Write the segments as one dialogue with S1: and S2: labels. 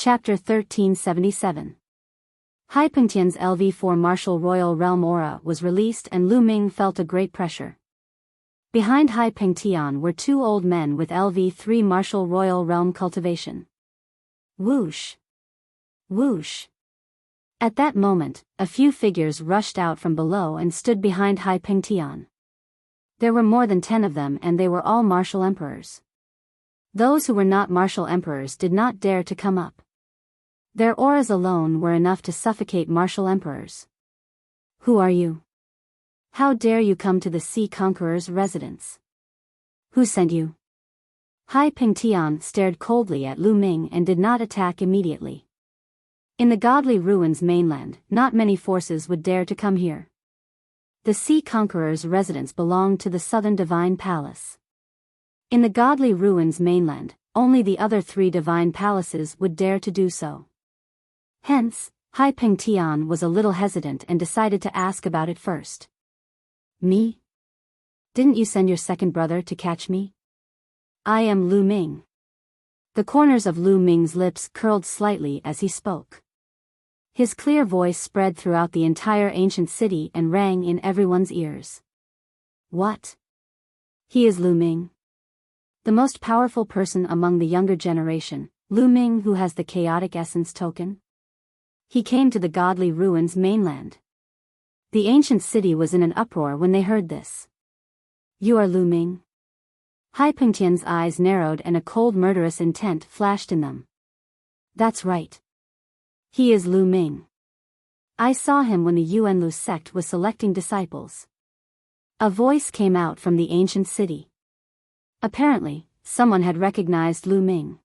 S1: Chapter 1377. Hai Pengtian's LV4 Martial Royal Realm aura was released and Lu Ming felt a great pressure. Behind Hai Pengtian were two old men with LV3 Martial Royal Realm cultivation. Whoosh! Whoosh! At that moment, a few figures rushed out from below and stood behind Hai Pengtian. There were more than 10 of them and they were all martial emperors. Those who were not martial emperors did not dare to come up. Their auras alone were enough to suffocate martial emperors. Who are you? How dare you come to the Sea Conqueror's residence? Who sent you? Hai Pengtian stared coldly at Lu Ming and did not attack immediately. In the godly ruins mainland, not many forces would dare to come here. The Sea Conqueror's residence belonged to the Southern Divine Palace. In the godly ruins mainland, only the other 3 divine palaces would dare to do so. Hence, Hai Pengtian was a little hesitant and decided to ask about it first. Me? Didn't you send your second brother to catch me? I am Lu Ming. The corners of Lu Ming's lips curled slightly as he spoke. His clear voice spread throughout the entire ancient city and rang in everyone's ears. What? He is Lu Ming. The most powerful person among the younger generation, Lu Ming, who has the chaotic essence token. He came to the godly ruins mainland. The ancient city was in an uproar when they heard this. You are Lu Ming? Hai Pengtian's eyes narrowed and a cold murderous intent flashed in them. That's right. He is Lu Ming. I saw him when the Yuanlu sect was selecting disciples. A voice came out from the ancient city. Apparently, someone had recognized Lu Ming.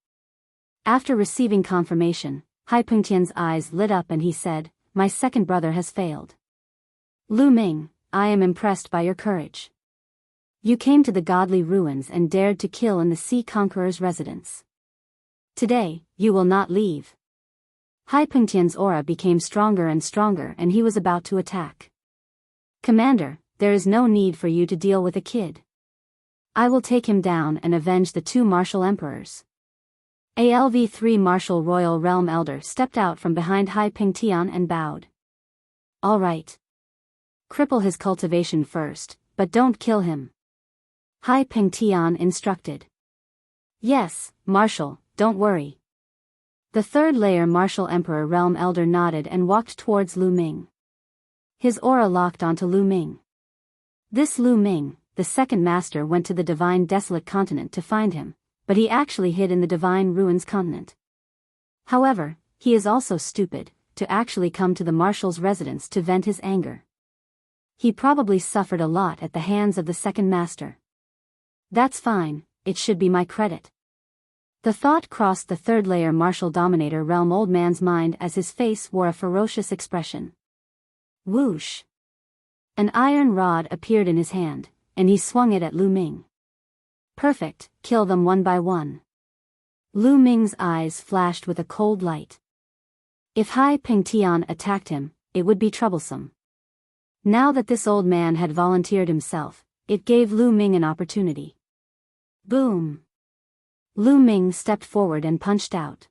S1: After receiving confirmation, Hai Pengtian's eyes lit up and he said, My second brother has failed. Lu Ming, I am impressed by your courage. You came to the godly ruins and dared to kill in the Sea Conqueror's residence. Today, you will not leave. Hai Pengtian's aura became stronger and stronger and he was about to attack. Commander, there is no need for you to deal with a kid. I will take him down and avenge the 2 martial emperors. A LV3 Martial Royal Realm Elder stepped out from behind Hai Pengtian and bowed. All right. Cripple his cultivation first, but don't kill him. Hai Pengtian instructed. Yes, Marshal, don't worry. The 3rd layer Martial Emperor Realm Elder nodded and walked towards Lu Ming. His aura locked onto Lu Ming. This Lu Ming, the 2nd master, went to the Divine Desolate Continent to find him, but he actually hid in the Divine Ruins Continent. However, he is also stupid, to actually come to the Marshal's residence to vent his anger. He probably suffered a lot at the hands of the 2nd master. That's fine, it should be my credit. The thought crossed the 3rd layer Martial Dominator Realm Old Man's mind as his face wore a ferocious expression. Whoosh! An iron rod appeared in his hand, and he swung it at Lu Ming. Perfect, kill them one by one. Lu Ming's eyes flashed with a cold light. If Hai Pengtian attacked him, it would be troublesome. Now that this old man had volunteered himself, it gave Lu Ming an opportunity. Boom! Lu Ming stepped forward and punched out.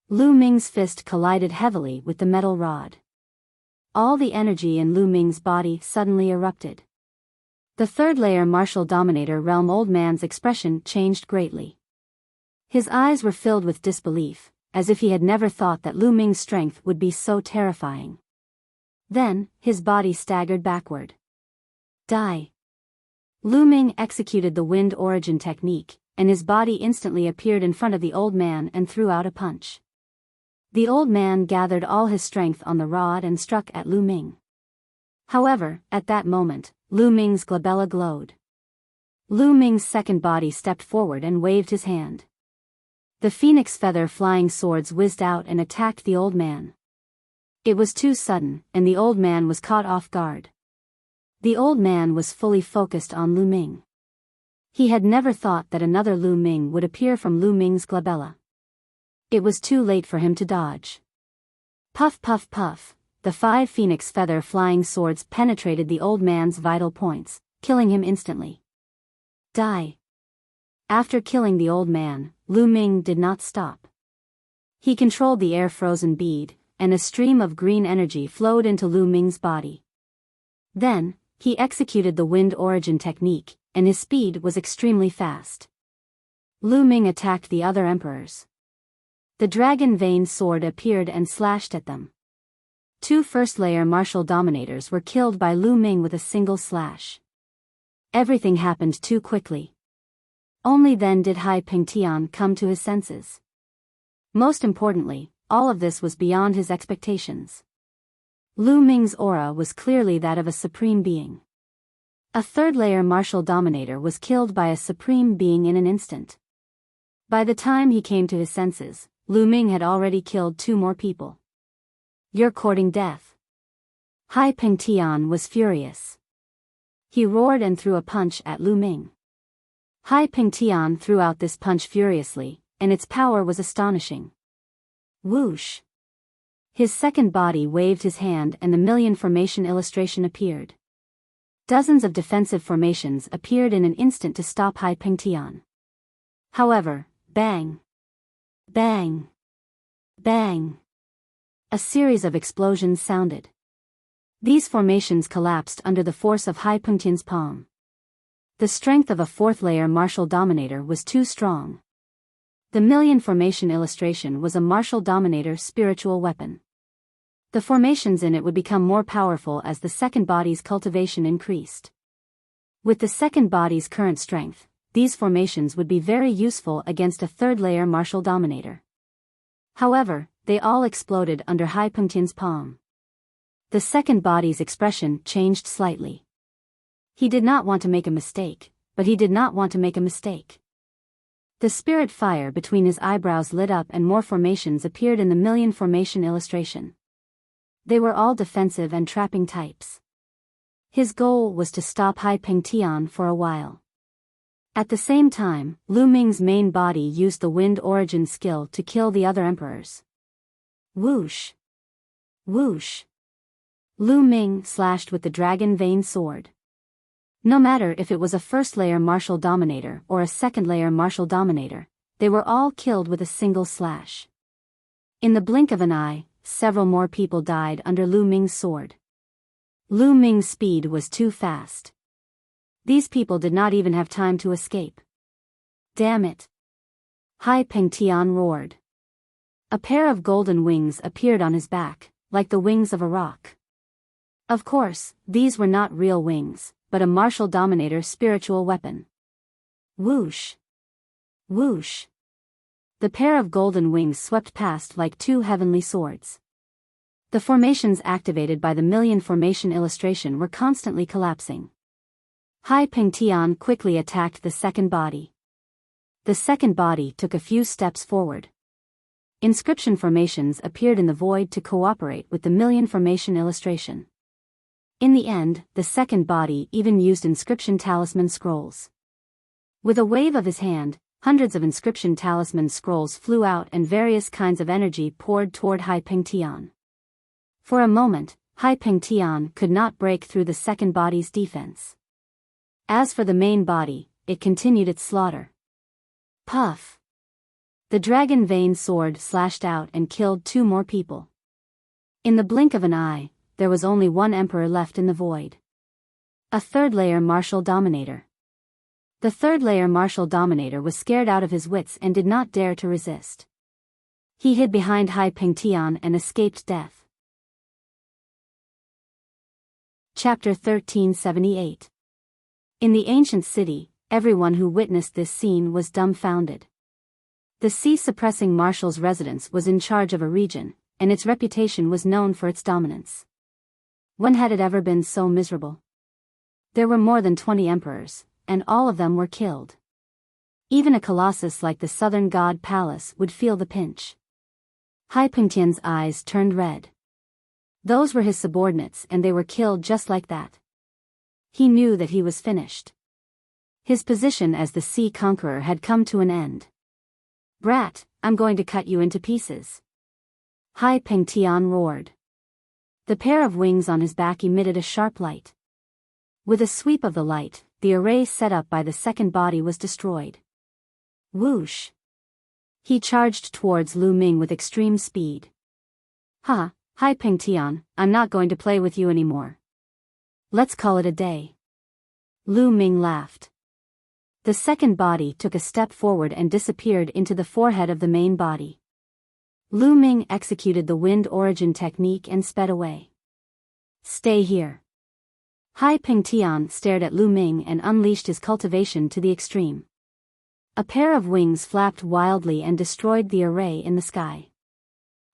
S1: Lu Ming's fist collided heavily with the metal rod. All the energy in Lu Ming's body suddenly erupted. The 3rd layer Martial Dominator Realm Old Man's expression changed greatly. His eyes were filled with disbelief, as if he had never thought that Lu Ming's strength would be so terrifying. Then, his body staggered backward. Die! Lu Ming executed the Wind Origin technique, and his body instantly appeared in front of the old man and threw out a punch. The old man gathered all his strength on the rod and struck at Lu Ming. However, at that moment, Lu Ming's glabella glowed. Lu Ming's 2nd body stepped forward and waved his hand. The phoenix feather flying swords whizzed out and attacked the old man. It was too sudden, and the old man was caught off guard. The old man was fully focused on Lu Ming. He had never thought that another Lu Ming would appear from Lu Ming's glabella. It was too late for him to dodge. Puff puff puff. The 5 phoenix feather flying swords penetrated the old man's vital points, killing him instantly. Die! After killing the old man, Lu Ming did not stop. He controlled the air-frozen bead, and a stream of green energy flowed into Lu Ming's body. Then, he executed the wind origin technique, and his speed was extremely fast. Lu Ming attacked the other emperors. The dragon vein sword appeared and slashed at them. 2 first-layer martial dominators were killed by Lu Ming with a single slash. Everything happened too quickly. Only then did Hai Pingtian come to his senses. Most importantly, all of this was beyond his expectations. Lu Ming's aura was clearly that of a supreme being. A third-layer martial dominator was killed by a supreme being in an instant. By the time he came to his senses, Lu Ming had already killed 2 more people. "You're courting death." Hai Pingtian was furious. He roared and threw a punch at Lu Ming. Hai Pingtian threw out this punch furiously, and its power was astonishing. Whoosh! His second body waved his hand and the million formation illustration appeared. Dozens of defensive formations appeared in an instant to stop Hai Pingtian. However, bang! Bang! Bang! A series of explosions sounded. These formations collapsed under the force of Hai Pingtian's palm. The strength of a 4th-layer martial dominator was too strong. The million formation illustration was a martial dominator spiritual weapon. The formations in it would become more powerful as the second body's cultivation increased. With the second body's current strength, these formations would be very useful against a 3rd-layer martial dominator. However, they all exploded under Hai Pingtian's palm. The second body's expression changed slightly. He did not want to make a mistake, but he did not want to make a mistake. The spirit fire between his eyebrows lit up and more formations appeared in the million formation illustration. They were all defensive and trapping types. His goal was to stop Hai Pingtian for a while. At the same time, Lu Ming's main body used the wind origin skill to kill the other emperors. Whoosh! Whoosh! Lu Ming slashed with the dragon vein sword. No matter if it was a 1st-layer martial dominator or a 2nd-layer martial dominator, they were all killed with a single slash. In the blink of an eye, several more people died under Lu Ming's sword. Lu Ming's speed was too fast. These people did not even have time to escape. Damn it! Hai Pingtian roared. A pair of golden wings appeared on his back, like the wings of a rock. Of course, these were not real wings, but a martial dominator spiritual weapon. Whoosh! Whoosh! The pair of golden wings swept past like 2 heavenly swords. The formations activated by the million formation illustration were constantly collapsing. Hai Pingtian quickly attacked the second body. The second body took a few steps forward. Inscription formations appeared in the void to cooperate with the million formation illustration. In the end, the second body even used inscription talisman scrolls. With a wave of his hand, hundreds of inscription talisman scrolls flew out and various kinds of energy poured toward Hai Pingtian. For a moment, Hai Pingtian could not break through the second body's defense. As for the main body, it continued its slaughter. Puff! The dragon vein sword slashed out and killed 2 more people. In the blink of an eye, there was only 1 emperor left in the void. A 3rd-layer martial dominator. The 3rd-layer martial dominator was scared out of his wits and did not dare to resist. He hid behind Hai Pingtian and escaped death. Chapter 1378. In the ancient city, everyone who witnessed this scene was dumbfounded. The sea-suppressing marshal's residence was in charge of a region, and its reputation was known for its dominance. When had it ever been so miserable? There were more than 20 emperors, and all of them were killed. Even a colossus like the southern god palace would feel the pinch. Hai Pingtian's eyes turned red. Those were his subordinates and they were killed just like that. He knew that he was finished. His position as the sea conqueror had come to an end. Brat, I'm going to cut you into pieces. Hai Pingtian roared. The pair of wings on his back emitted a sharp light. With a sweep of the light, the array set up by the second body was destroyed. Whoosh! He charged towards Lu Ming with extreme speed. Ha, Hai Pingtian, I'm not going to play with you anymore. Let's call it a day. Lu Ming laughed. The second body took a step forward and disappeared into the forehead of the main body. Lu Ming executed the wind origin technique and sped away. Stay here. Hai Pingtian stared at Lu Ming and unleashed his cultivation to the extreme. A pair of wings flapped wildly and destroyed the array in the sky.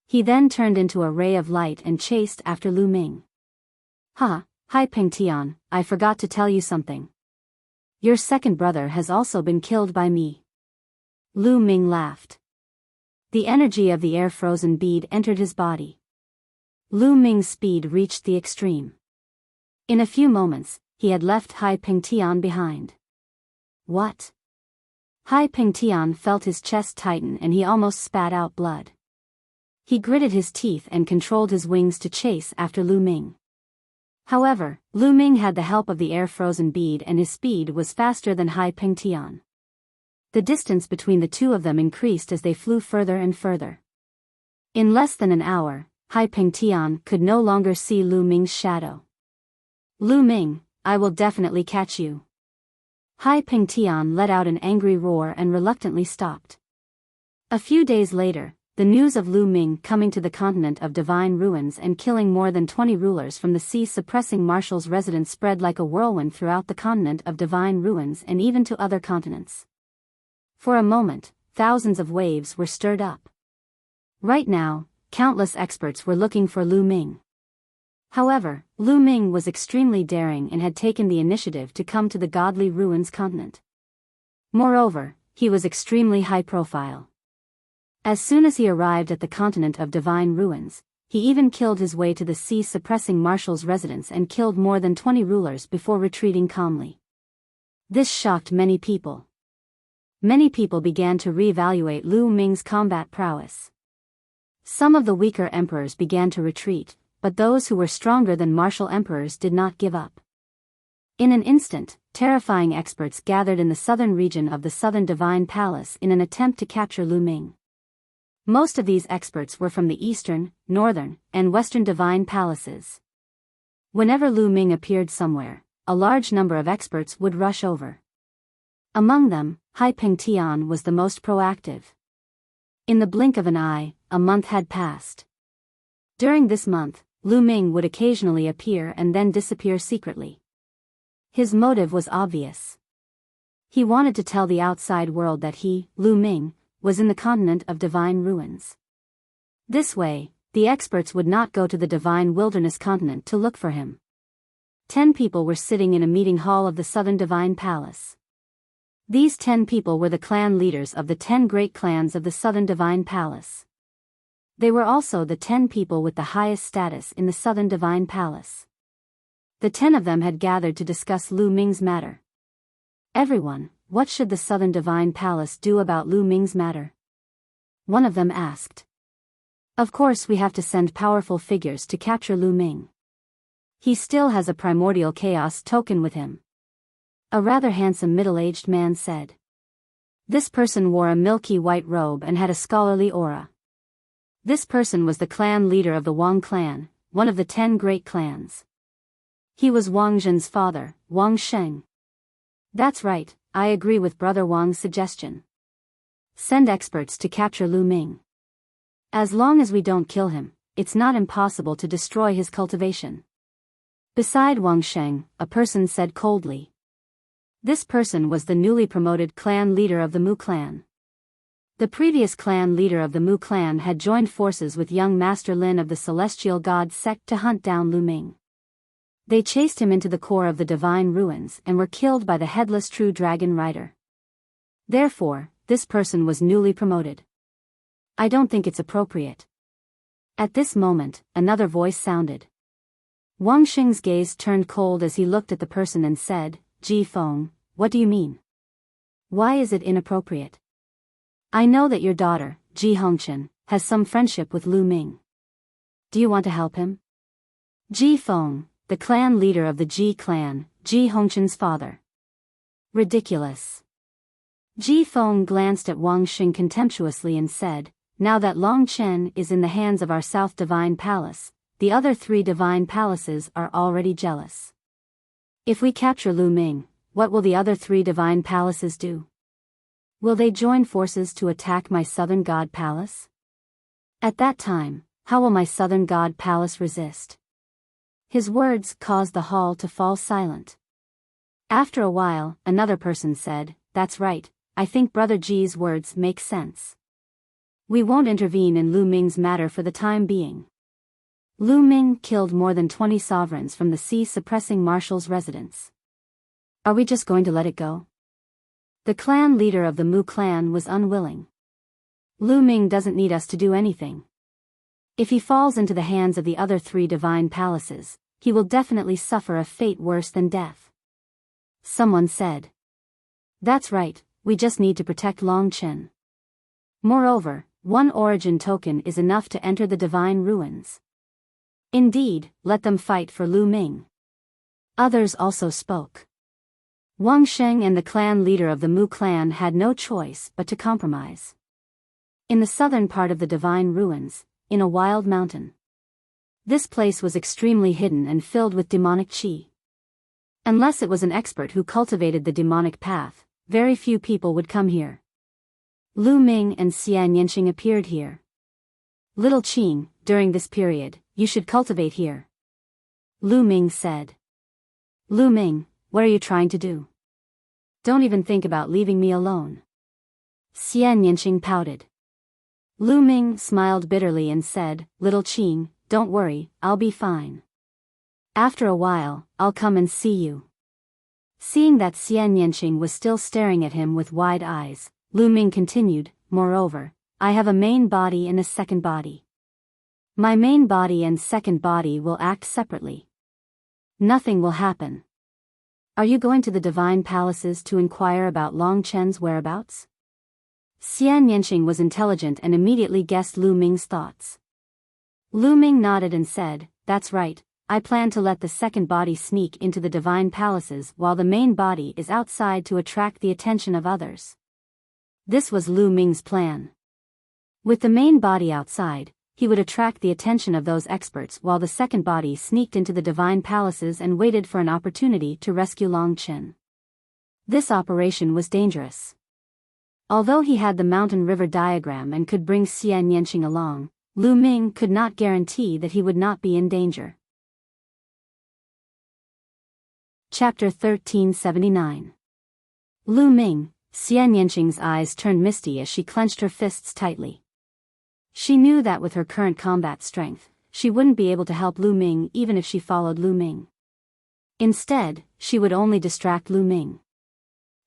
S1: He then turned into a ray of light and chased after Lu Ming. Ha, Hai Pingtian, I forgot to tell you something. Your second brother has also been killed by me. Lu Ming laughed. The energy of the air-frozen bead entered his body. Lu Ming's speed reached the extreme. In a few moments, he had left Hai Pingtian behind. What? Hai Pingtian felt his chest tighten and he almost spat out blood. He gritted his teeth and controlled his wings to chase after Lu Ming. However, Lu Ming had the help of the air-frozen bead and his speed was faster than Hai Pingtian. The distance between the two of them increased as they flew further and further. In less than an hour, Hai Pingtian could no longer see Lu Ming's shadow. Lu Ming, I will definitely catch you. Hai Pingtian let out an angry roar and reluctantly stopped. A few days later, the news of Lu Ming coming to the continent of Divine Ruins and killing more than 20 rulers from the sea suppressing Marshall's residence spread like a whirlwind throughout the continent of Divine Ruins and even to other continents. For a moment, thousands of waves were stirred up. Right now, countless experts were looking for Lu Ming. However, Lu Ming was extremely daring and had taken the initiative to come to the Godly Ruins continent. Moreover, he was extremely high profile. As soon as he arrived at the continent of Divine Ruins, he even killed his way to the sea suppressing Marshall's residence and killed more than 20 rulers before retreating calmly. This shocked many people. Many people began to re-evaluate Lu Ming's combat prowess. Some of the weaker emperors began to retreat, but those who were stronger than martial emperors did not give up. In an instant, terrifying experts gathered in the southern region of the Southern Divine Palace in an attempt to capture Lu Ming. Most of these experts were from the Eastern, Northern, and Western Divine Palaces. Whenever Lu Ming appeared somewhere, a large number of experts would rush over. Among them, Hai Pingtian was the most proactive. In the blink of an eye, a month had passed. During this month, Lu Ming would occasionally appear and then disappear secretly. His motive was obvious. He wanted to tell the outside world that he, Lu Ming, was in the continent of Divine Ruins. This way, the experts would not go to the Divine Wilderness continent to look for him. 10 people were sitting in a meeting hall of the Southern Divine Palace. These 10 people were the clan leaders of the 10 great clans of the Southern Divine Palace. They were also the 10 people with the highest status in the Southern Divine Palace. The 10 of them had gathered to discuss Lu Ming's matter. Everyone, what should the Southern Divine Palace do about Lu Ming's matter? One of them asked. Of course we have to send powerful figures to capture Lu Ming. He still has a primordial chaos token with him. A rather handsome middle-aged man said. This person wore a milky white robe and had a scholarly aura. This person was the clan leader of the Wang clan, one of the 10 great clans. He was Wang Zhen's father, Wang Sheng. That's right, I agree with Brother Wang's suggestion. Send experts to capture Lu Ming. As long as we don't kill him, it's not impossible to destroy his cultivation. Beside Wang Sheng, a person said coldly. This person was the newly promoted clan leader of the Mu clan. The previous clan leader of the Mu clan had joined forces with young Master Lin of the Celestial God sect to hunt down Lu Ming. They chased him into the core of the Divine Ruins and were killed by the headless True Dragon Rider. Therefore, this person was newly promoted. I don't think it's appropriate. At this moment, another voice sounded. Wang Xing's gaze turned cold as he looked at the person and said, Ji Feng, what do you mean? Why is it inappropriate? I know that your daughter, Ji Hongchen, has some friendship with Lu Ming. Do you want to help him? Ji Feng, the clan leader of the Ji clan, Ji Hongchen's father. Ridiculous. Ji Feng glanced at Wang Xing contemptuously and said, "Now that Long Chen is in the hands of our South Divine Palace, the other 3 divine palaces are already jealous. If we capture Lu Ming, what will the other 3 divine palaces do? Will they join forces to attack my Southern God Palace? At that time, how will my Southern God Palace resist?" His words caused the hall to fall silent. After a while, another person said, "That's right, I think Brother Ji's words make sense. We won't intervene in Lu Ming's matter for the time being. Lu Ming killed more than 20 sovereigns from the sea-suppressing marshal's residence. Are we just going to let it go?" The clan leader of the Mu clan was unwilling. "Lu Ming doesn't need us to do anything. If he falls into the hands of the other 3 divine palaces, he will definitely suffer a fate worse than death." Someone said, "That's right, we just need to protect Long Chen. Moreover, 1 origin token is enough to enter the divine ruins. Indeed, let them fight for Lu Ming." Others also spoke. Wang Sheng and the clan leader of the Mu clan had no choice but to compromise. In the southern part of the divine ruins, in a wild mountain. This place was extremely hidden and filled with demonic qi. Unless it was an expert who cultivated the demonic path, very few people would come here. Lu Ming and Xian Yanqing appeared here. "Little Qing, during this period, you should cultivate here," Lu Ming said. "Lu Ming, what are you trying to do? Don't even think about leaving me alone." Xian Yanqing pouted. Lu Ming smiled bitterly and said, "Little Qing, don't worry, I'll be fine. After a while, I'll come and see you." Seeing that Xian Yanqing was still staring at him with wide eyes, Lu Ming continued, "Moreover, I have a main body and a second body. My main body and second body will act separately. Nothing will happen. Are you going to the divine palaces to inquire about Long Chen's whereabouts?" Xian Yanqing was intelligent and immediately guessed Lu Ming's thoughts. Lu Ming nodded and said, "That's right, I plan to let the second body sneak into the divine palaces while the main body is outside to attract the attention of others." This was Lu Ming's plan. With the main body outside, he would attract the attention of those experts while the second body sneaked into the divine palaces and waited for an opportunity to rescue Long Chen. This operation was dangerous. Although he had the mountain river diagram and could bring Xian Yanqing along, Lu Ming could not guarantee that he would not be in danger. Chapter 1379. Lu Ming, Xian Yanqing's eyes turned misty as she clenched her fists tightly. She knew that with her current combat strength, she wouldn't be able to help Lu Ming even if she followed Lu Ming. Instead, she would only distract Lu Ming.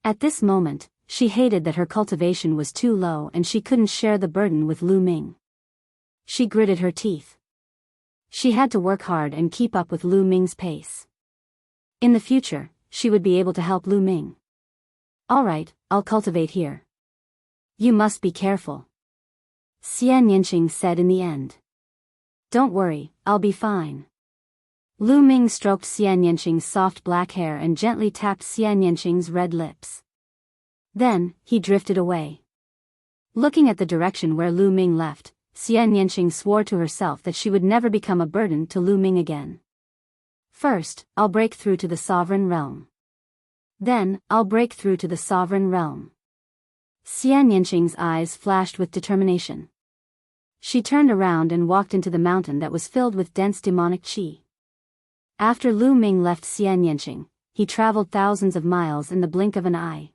S1: At this moment, she hated that her cultivation was too low and she couldn't share the burden with Lu Ming. She gritted her teeth. She had to work hard and keep up with Lu Ming's pace. In the future, she would be able to help Lu Ming. "All right, I'll cultivate here. You must be careful," Xian Yanqing said in the end. "Don't worry, I'll be fine." Lu Ming stroked Xian Yanqing's soft black hair and gently tapped Xian Yanqing's red lips. Then, he drifted away. Looking at the direction where Lu Ming left, Xian Yanqing swore to herself that she would never become a burden to Lu Ming again. "First, I'll break through to the sovereign realm. Then, I'll break through to the sovereign realm." Xian Yanqing's eyes flashed with determination. She turned around and walked into the mountain that was filled with dense demonic qi. After Lu Ming left Xian Yanqing, he traveled thousands of miles in the blink of an eye.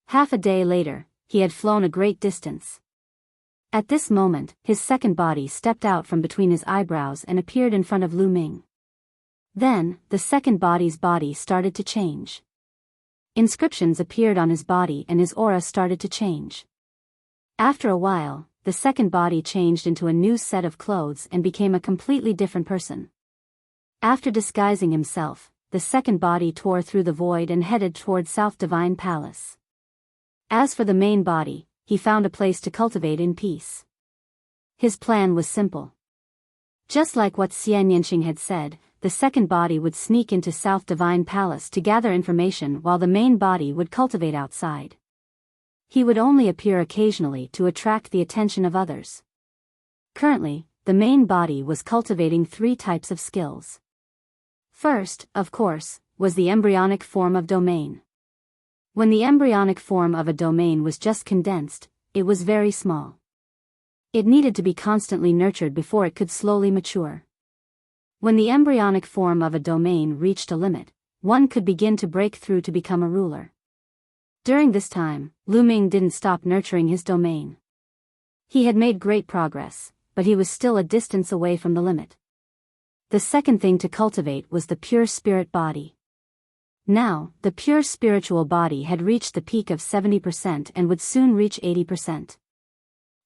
S1: Half a day later, he had flown a great distance. At this moment, his second body stepped out from between his eyebrows and appeared in front of Lu Ming. Then, the second body's body started to change. Inscriptions appeared on his body and his aura started to change. After a while, the second body changed into a new set of clothes and became a completely different person. After disguising himself, the second body tore through the void and headed toward South Divine Palace. As for the main body, he found a place to cultivate in peace. His plan was simple. Just like what Xian Yanqing had said, the second body would sneak into South Divine Palace to gather information while the main body would cultivate outside. he would only appear occasionally to attract the attention of others. Currently, the main body was cultivating 3 types of skills. First, of course, was the embryonic form of domain. When the embryonic form of a domain was just condensed, it was very small. It needed to be constantly nurtured before it could slowly mature. When the embryonic form of a domain reached a limit, one could begin to break through to become a ruler. During this time, Lu Ming didn't stop nurturing his domain. He had made great progress, but he was still a distance away from the limit. The second thing to cultivate was the pure spirit body. Now, the pure spiritual body had reached the peak of 70% and would soon reach 80%.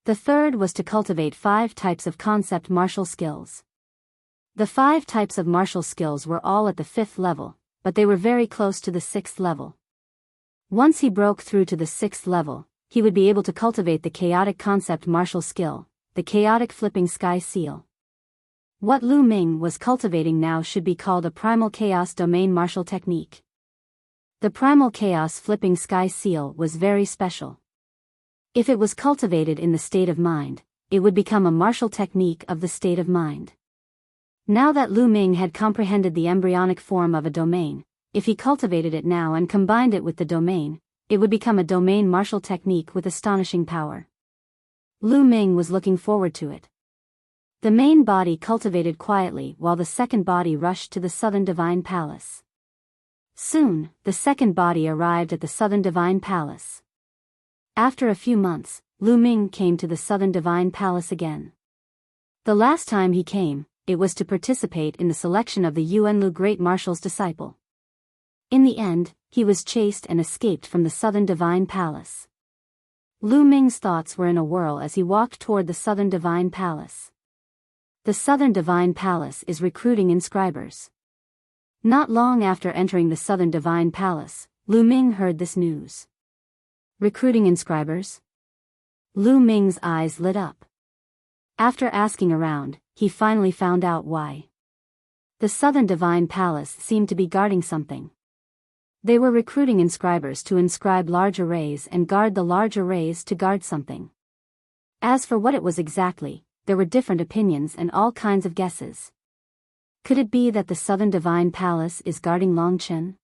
S1: The third was to cultivate 5 types of concept martial skills. The 5 types of martial skills were all at the 5th level, but they were very close to the 6th level. Once he broke through to the 6th level, he would be able to cultivate the chaotic concept martial skill, the chaotic flipping sky seal. What Lu Ming was cultivating now should be called a primal chaos domain martial technique. The primal chaos flipping sky seal was very special. If it was cultivated in the state of mind, it would become a martial technique of the state of mind. Now that Lu Ming had comprehended the embryonic form of a domain, if he cultivated it now and combined it with the domain, it would become a domain martial technique with astonishing power. Lu Ming was looking forward to it. The main body cultivated quietly while the second body rushed to the Southern Divine Palace. Soon, the second body arrived at the Southern Divine Palace. After a few months, Lu Ming came to the Southern Divine Palace again. The last time he came, it was to participate in the selection of the Yuanlu Great Marshal's disciple. In the end, he was chased and escaped from the Southern Divine Palace. Lu Ming's thoughts were in a whirl as he walked toward the Southern Divine Palace. The Southern Divine Palace is recruiting inscribers. Not long after entering the Southern Divine Palace, Lu Ming heard this news. Recruiting inscribers? Lu Ming's eyes lit up. After asking around, he finally found out why. The Southern Divine Palace seemed to be guarding something. They were recruiting inscribers to inscribe large arrays and guard the large arrays to guard something. As for what it was exactly, there were different opinions and all kinds of guesses. Could it be that the Southern Divine Palace is guarding Longchen?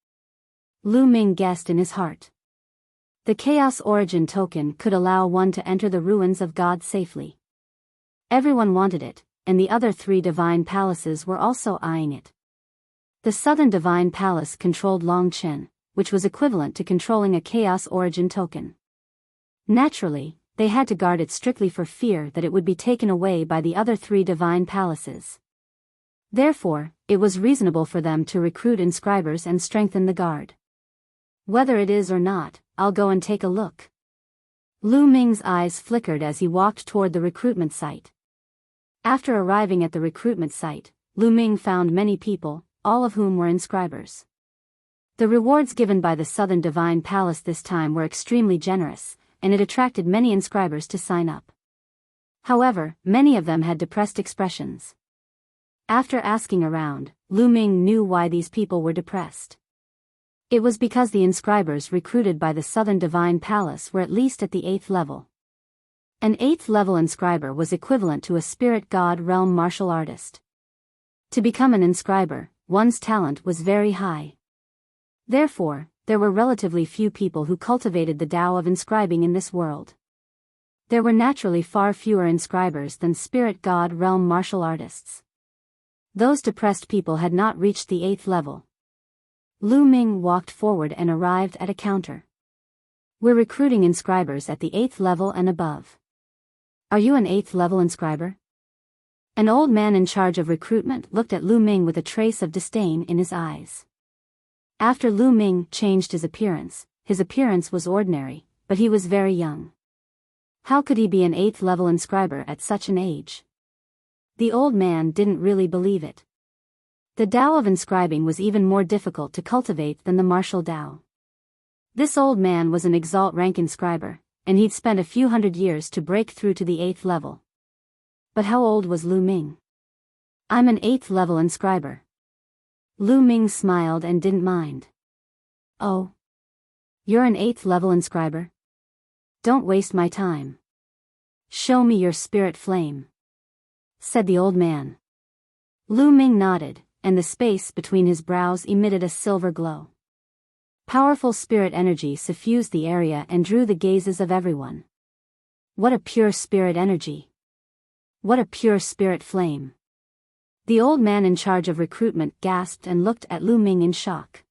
S1: Lu Ming guessed in his heart. The Chaos Origin token could allow one to enter the ruins of God safely. Everyone wanted it, and the other 3 divine palaces were also eyeing it. The Southern Divine Palace controlled Longchen, which was equivalent to controlling a Chaos Origin token. Naturally, they had to guard it strictly for fear that it would be taken away by the other 3 divine palaces. Therefore, it was reasonable for them to recruit inscribers and strengthen the guard. Whether it is or not, I'll go and take a look. Lu Ming's eyes flickered as he walked toward the recruitment site. After arriving at the recruitment site, Lu Ming found many people, all of whom were inscribers. The rewards given by the Southern Divine Palace this time were extremely generous, and it attracted many inscribers to sign up. However, many of them had depressed expressions. After asking around, Lu Ming knew why these people were depressed. It was because the inscribers recruited by the Southern Divine Palace were at least at the 8th level. An 8th level inscriber was equivalent to a spirit god realm martial artist. To become an inscriber, one's talent was very high. Therefore, there were relatively few people who cultivated the Tao of inscribing in this world. There were naturally far fewer inscribers than spirit god realm martial artists. Those depressed people had not reached the 8th level. Lu Ming walked forward and arrived at a counter. We're recruiting inscribers at the 8th level and above. Are you an 8th level inscriber? An old man in charge of recruitment looked at Lu Ming with a trace of disdain in his eyes. After Lu Ming changed his appearance was ordinary, but he was very young. How could he be an 8th level inscriber at such an age? The old man didn't really believe it. The Tao of inscribing was even more difficult to cultivate than the martial Tao. This old man was an exalt rank inscriber, and he'd spent a few hundred years to break through to the 8th level. But how old was Lu Ming? I'm an 8th level inscriber. Lu Ming smiled and didn't mind. Oh. You're an 8th level inscriber? don't waste my time. Show me your spirit flame, said the old man. Lu Ming nodded, and the space between his brows emitted a silver glow. Powerful spirit energy suffused the area and drew the gazes of everyone. What a pure spirit energy! What a pure spirit flame! The old man in charge of recruitment gasped and looked at Lu Ming in shock.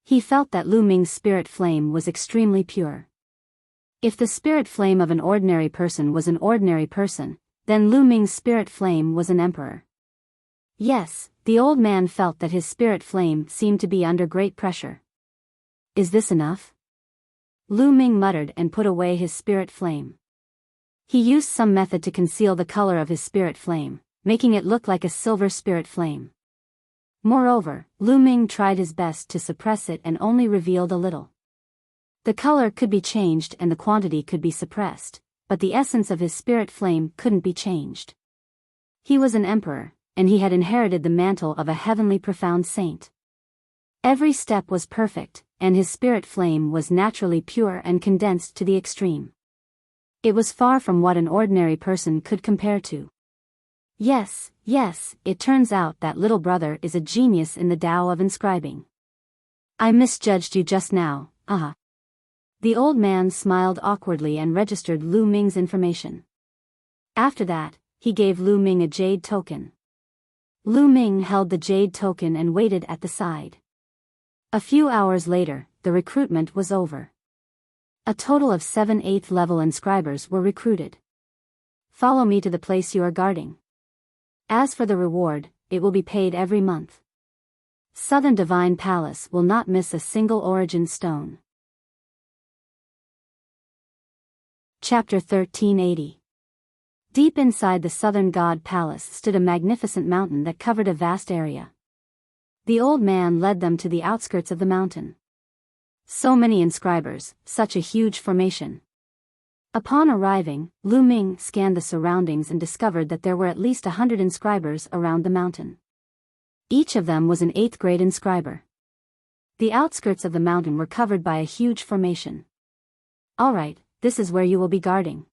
S1: He felt that Lu Ming's spirit flame was extremely pure. If the spirit flame of an ordinary person was an ordinary person, then Lu Ming's spirit flame was an emperor. Yes, the old man felt that his spirit flame seemed to be under great pressure. Is this enough? Lu Ming muttered and put away his spirit flame. He used some method to conceal the color of his spirit flame, making it look like a silver spirit flame. Moreover, Lu Ming tried his best to suppress it and only revealed a little. The color could be changed and the quantity could be suppressed, but the essence of his spirit flame couldn't be changed. He was an emperor, and he had inherited the mantle of a heavenly profound saint. Every step was perfect, and his spirit flame was naturally pure and condensed to the extreme. It was far from what an ordinary person could compare to. Yes, it turns out that little brother is a genius in the Tao of inscribing. I misjudged you just now, The old man smiled awkwardly and registered Lu Ming's information. After that, he gave Lu Ming a jade token. Lu Ming held the jade token and waited at the side. A few hours later, the recruitment was over. A total of 7 8th level inscribers were recruited. Follow me to the place you are guarding. As for the reward, it will be paid every month. Southern Divine Palace will not miss a single origin stone. Chapter 1380. Deep inside the Southern God Palace stood a magnificent mountain that covered a vast area. The old man led them to the outskirts of the mountain. So many inscribers, such a huge formation. Upon arriving, Lu Ming scanned the surroundings and discovered that there were at least 100 inscribers around the mountain. Each of them was an 8th grade inscriber. The outskirts of the mountain were covered by a huge formation. Alright, this is where you will be guarding.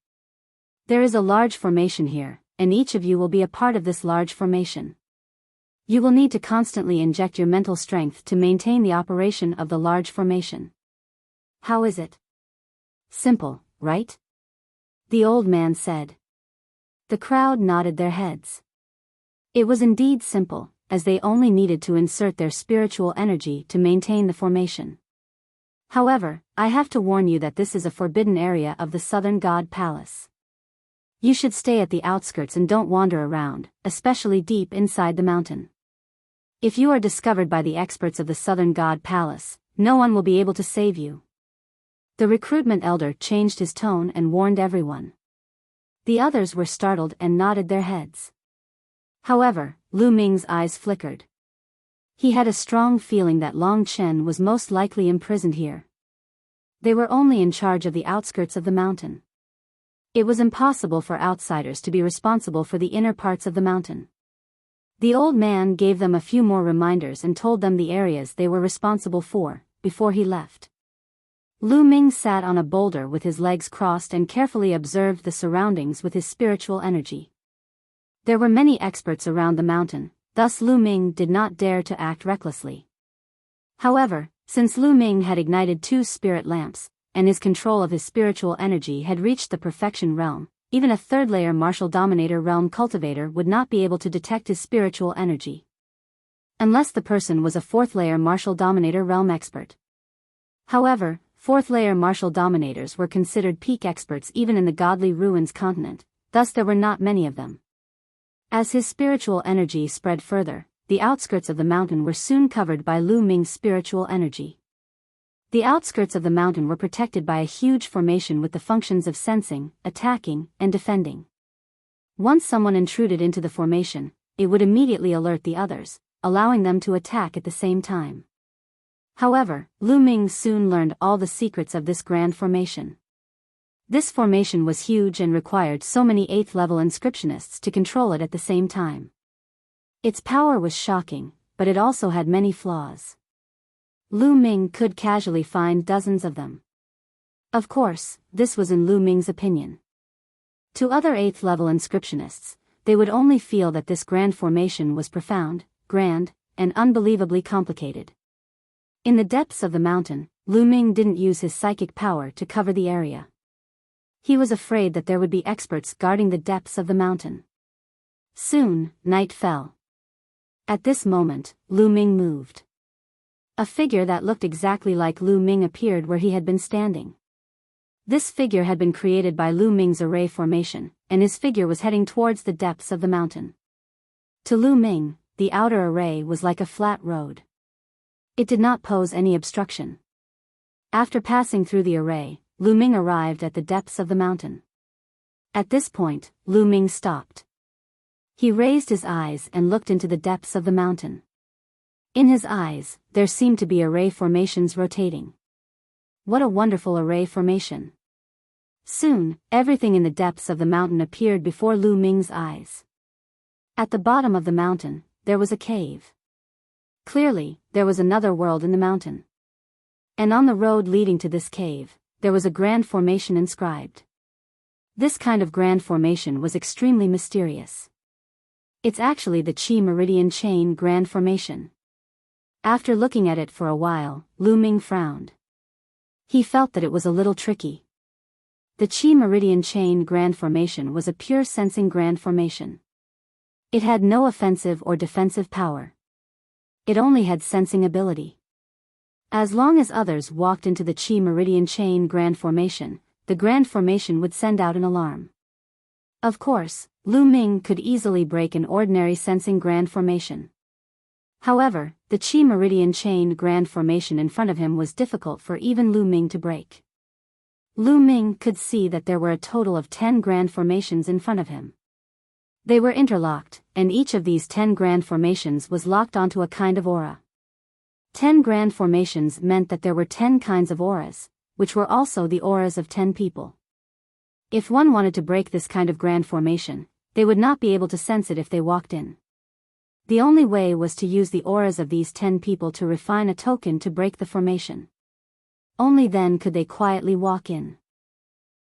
S1: There is a large formation here, and each of you will be a part of this large formation. You will need to constantly inject your mental strength to maintain the operation of the large formation. How is it? Simple, right? The old man said. The crowd nodded their heads. It was indeed simple, as they only needed to insert their spiritual energy to maintain the formation. However, I have to warn you that this is a forbidden area of the Southern God Palace. You should stay at the outskirts and don't wander around, especially deep inside the mountain. If you are discovered by the experts of the Southern God Palace, no one will be able to save you. The recruitment elder changed his tone and warned everyone. The others were startled and nodded their heads. However, Lu Ming's eyes flickered. He had a strong feeling that Long Chen was most likely imprisoned here. They were only in charge of the outskirts of the mountain. It was impossible for outsiders to be responsible for the inner parts of the mountain. The old man gave them a few more reminders and told them the areas they were responsible for, before he left. Lu Ming sat on a boulder with his legs crossed and carefully observed the surroundings with his spiritual energy. There were many experts around the mountain, thus Lu Ming did not dare to act recklessly. However, since Lu Ming had ignited 2 spirit lamps, and his control of his spiritual energy had reached the perfection realm, even a 3rd-layer martial dominator realm cultivator would not be able to detect his spiritual energy. Unless the person was a 4th-layer martial dominator realm expert. However, 4th-layer martial dominators were considered peak experts even in the godly ruins continent, thus there were not many of them. As his spiritual energy spread further, the outskirts of the mountain were soon covered by Lu Ming's spiritual energy. The outskirts of the mountain were protected by a huge formation with the functions of sensing, attacking, and defending. Once someone intruded into the formation, it would immediately alert the others, allowing them to attack at the same time. However, Lu Ming soon learned all the secrets of this grand formation. This formation was huge and required so many 8th-level inscriptionists to control it at the same time. Its power was shocking, but it also had many flaws. Lu Ming could casually find dozens of them. Of course, this was in Lu Ming's opinion. To other 8th level inscriptionists, they would only feel that this grand formation was profound, grand, and unbelievably complicated. In the depths of the mountain, Lu Ming didn't use his psychic power to cover the area. He was afraid that there would be experts guarding the depths of the mountain. Soon, night fell. At this moment, Lu Ming moved. A figure that looked exactly like Lu Ming appeared where he had been standing. This figure had been created by Lu Ming's array formation, and his figure was heading towards the depths of the mountain. To Lu Ming, the outer array was like a flat road. It did not pose any obstruction. After passing through the array, Lu Ming arrived at the depths of the mountain. At this point, Lu Ming stopped. He raised his eyes and looked into the depths of the mountain. In his eyes, there seemed to be array formations rotating. What a wonderful array formation! Soon, everything in the depths of the mountain appeared before Lu Ming's eyes. At the bottom of the mountain, there was a cave. Clearly, there was another world in the mountain. And on the road leading to this cave, there was a grand formation inscribed. This kind of grand formation was extremely mysterious. It's actually the Chi Meridian Chain Grand Formation. After looking at it for a while, Lu Ming frowned. He felt that it was a little tricky. The Chi Meridian Chain Grand Formation was a pure sensing grand formation. It had no offensive or defensive power. It only had sensing ability. As long as others walked into the Chi Meridian Chain Grand Formation, the Grand Formation would send out an alarm. Of course, Lu Ming could easily break an ordinary sensing Grand Formation. However, the Chi Meridian Chain Grand Formation in front of him was difficult for even Lu Ming to break. Lu Ming could see that there were a total of 10 Grand Formations in front of him. They were interlocked, and each of these 10 Grand Formations was locked onto a kind of aura. 10 Grand Formations meant that there were 10 kinds of auras, which were also the auras of 10 people. If one wanted to break this kind of Grand Formation, they would not be able to sense it if they walked in. The only way was to use the auras of these 10 people to refine a token to break the formation. Only then could they quietly walk in.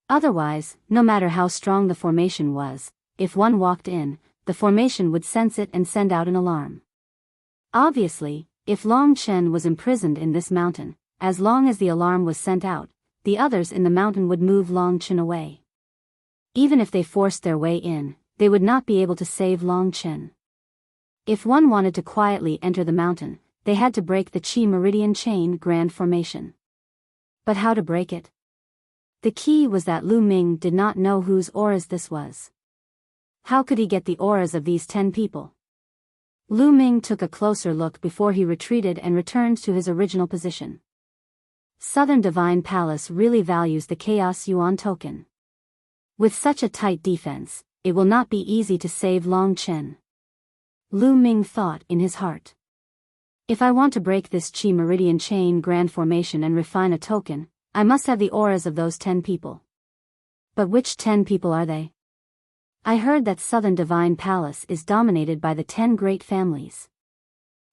S1: Otherwise, no matter how strong the formation was, if one walked in, the formation would sense it and send out an alarm. Obviously, if Long Chen was imprisoned in this mountain, as long as the alarm was sent out, the others in the mountain would move Long Chen away. Even if they forced their way in, they would not be able to save Long Chen. If one wanted to quietly enter the mountain, they had to break the Chi Meridian Chain Grand Formation. But how to break it? The key was that Lu Ming did not know whose auras this was. How could he get the auras of these 10 people? Lu Ming took a closer look before he retreated and returned to his original position. Southern Divine Palace really values the Chaos Yuan token. With such a tight defense, it will not be easy to save Long Chen. Lu Ming thought in his heart. If I want to break this Chi Meridian Chain Grand Formation and refine a token, I must have the auras of those 10 people. But which 10 people are they? I heard that Southern Divine Palace is dominated by the 10 great families.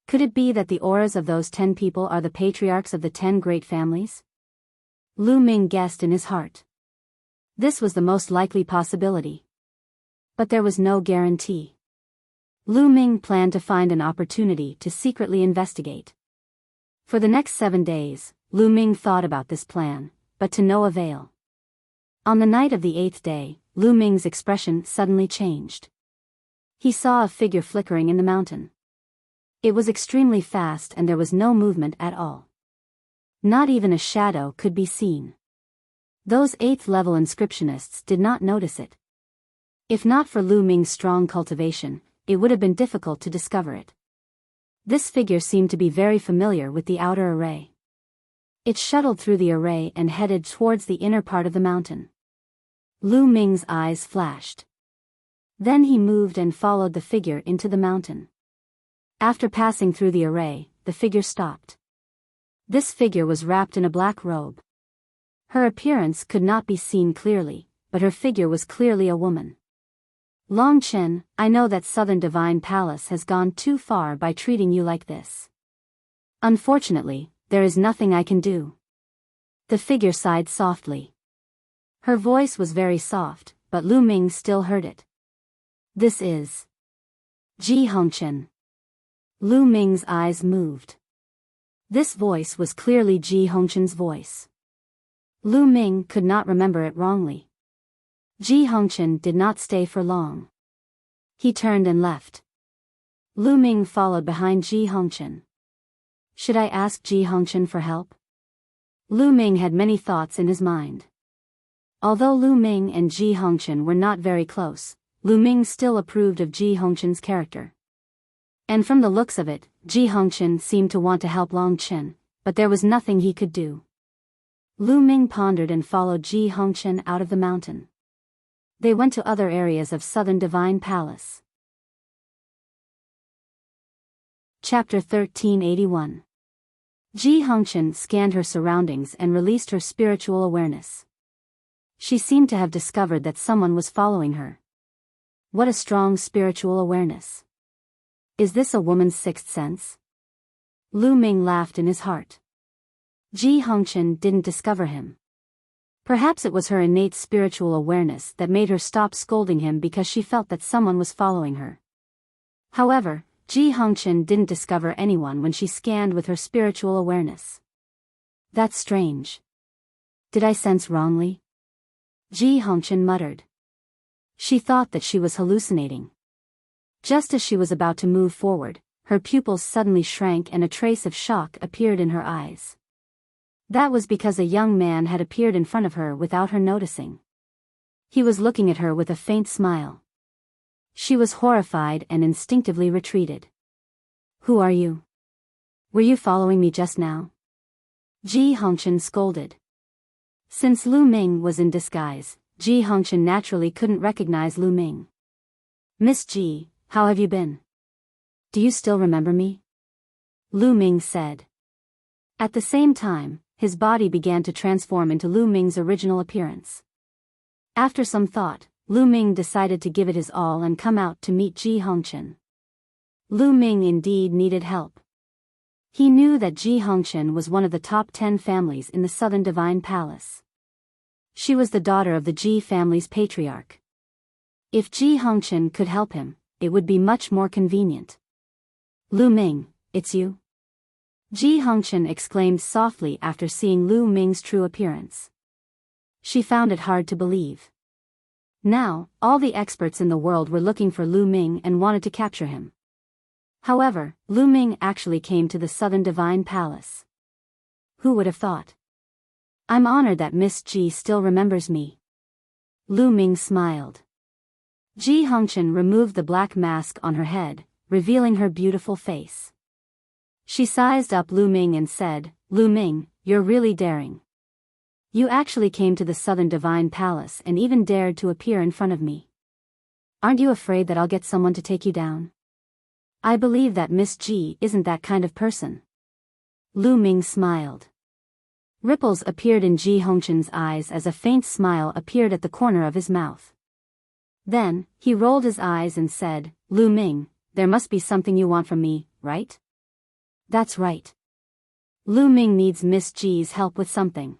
S1: Could it be that the auras of those 10 people are the patriarchs of the 10 great families? Lu Ming guessed in his heart. This was the most likely possibility. But there was no guarantee. Lu Ming planned to find an opportunity to secretly investigate. For the next 7 days, Lu Ming thought about this plan, but to no avail. On the night of the 8th day, Lu Ming's expression suddenly changed. He saw a figure flickering in the mountain. It was extremely fast and there was no movement at all. Not even a shadow could be seen. Those 8th level inscriptionists did not notice it. If not for Lu Ming's strong cultivation, it would have been difficult to discover it. This figure seemed to be very familiar with the outer array. It shuttled through the array and headed towards the inner part of the mountain. Lu Ming's eyes flashed. Then he moved and followed the figure into the mountain. After passing through the array, the figure stopped. This figure was wrapped in a black robe. Her appearance could not be seen clearly, but her figure was clearly a woman. Long Chen, I know that Southern Divine Palace has gone too far by treating you like this. Unfortunately, there is nothing I can do. The figure sighed softly. Her voice was very soft, but Lu Ming still heard it. This is Ji Hongchen. Lu Ming's eyes moved. This voice was clearly Ji Hongchen's voice. Lu Ming could not remember it wrongly. Ji Hongchen did not stay for long. He turned and left. Lu Ming followed behind Ji Hongchen. Should I ask Ji Hongchen for help? Lu Ming had many thoughts in his mind. Although Lu Ming and Ji Hongchen were not very close, Lu Ming still approved of Ji Hongchen's character. And from the looks of it, Ji Hongchen seemed to want to help Long Chen, but there was nothing he could do. Lu Ming pondered and followed Ji Hongchen out of the mountain. They went to other areas of Southern Divine Palace. Chapter 1381. Ji Hongchen scanned her surroundings and released her spiritual awareness. She seemed to have discovered that someone was following her. What a strong spiritual awareness. Is this a woman's sixth sense? Lu Ming laughed in his heart. Ji Hongchen didn't discover him. Perhaps it was her innate spiritual awareness that made her stop scolding him because she felt that someone was following her. However, Ji Hongchen didn't discover anyone when she scanned with her spiritual awareness. That's strange. Did I sense wrongly? Ji Hongchen muttered. She thought that she was hallucinating. Just as she was about to move forward, her pupils suddenly shrank and a trace of shock appeared in her eyes. That was because a young man had appeared in front of her without her noticing. He was looking at her with a faint smile. She was horrified and instinctively retreated. Who are you? Were you following me just now? Ji Hongchen scolded. Since Lu Ming was in disguise, Ji Hongchen naturally couldn't recognize Lu Ming. Miss Ji, how have you been? Do you still remember me? Lu Ming said. At the same time, his body began to transform into Lu Ming's original appearance. After some thought, Lu Ming decided to give it his all and come out to meet Ji Hongchen. Lu Ming indeed needed help. He knew that Ji Hongchen was one of the top 10 families in the Southern Divine Palace. She was the daughter of the Ji family's patriarch. If Ji Hongchen could help him, it would be much more convenient. Lu Ming, it's you? Ji Hongchen exclaimed softly after seeing Lu Ming's true appearance. She found it hard to believe. Now, all the experts in the world were looking for Lu Ming and wanted to capture him. However, Lu Ming actually came to the Southern Divine Palace. Who would have thought? I'm honored that Miss Ji still remembers me. Lu Ming smiled. Ji Hongchen removed the black mask on her head, revealing her beautiful face. She sized up Lu Ming and said, Lu Ming, you're really daring. You actually came to the Southern Divine Palace and even dared to appear in front of me. Aren't you afraid that I'll get someone to take you down? I believe that Miss Ji isn't that kind of person. Lu Ming smiled. Ripples appeared in Ji Hongchen's eyes as a faint smile appeared at the corner of his mouth. Then, he rolled his eyes and said, Lu Ming, there must be something you want from me, right? That's right. Lu Ming needs Miss Ji's help with something.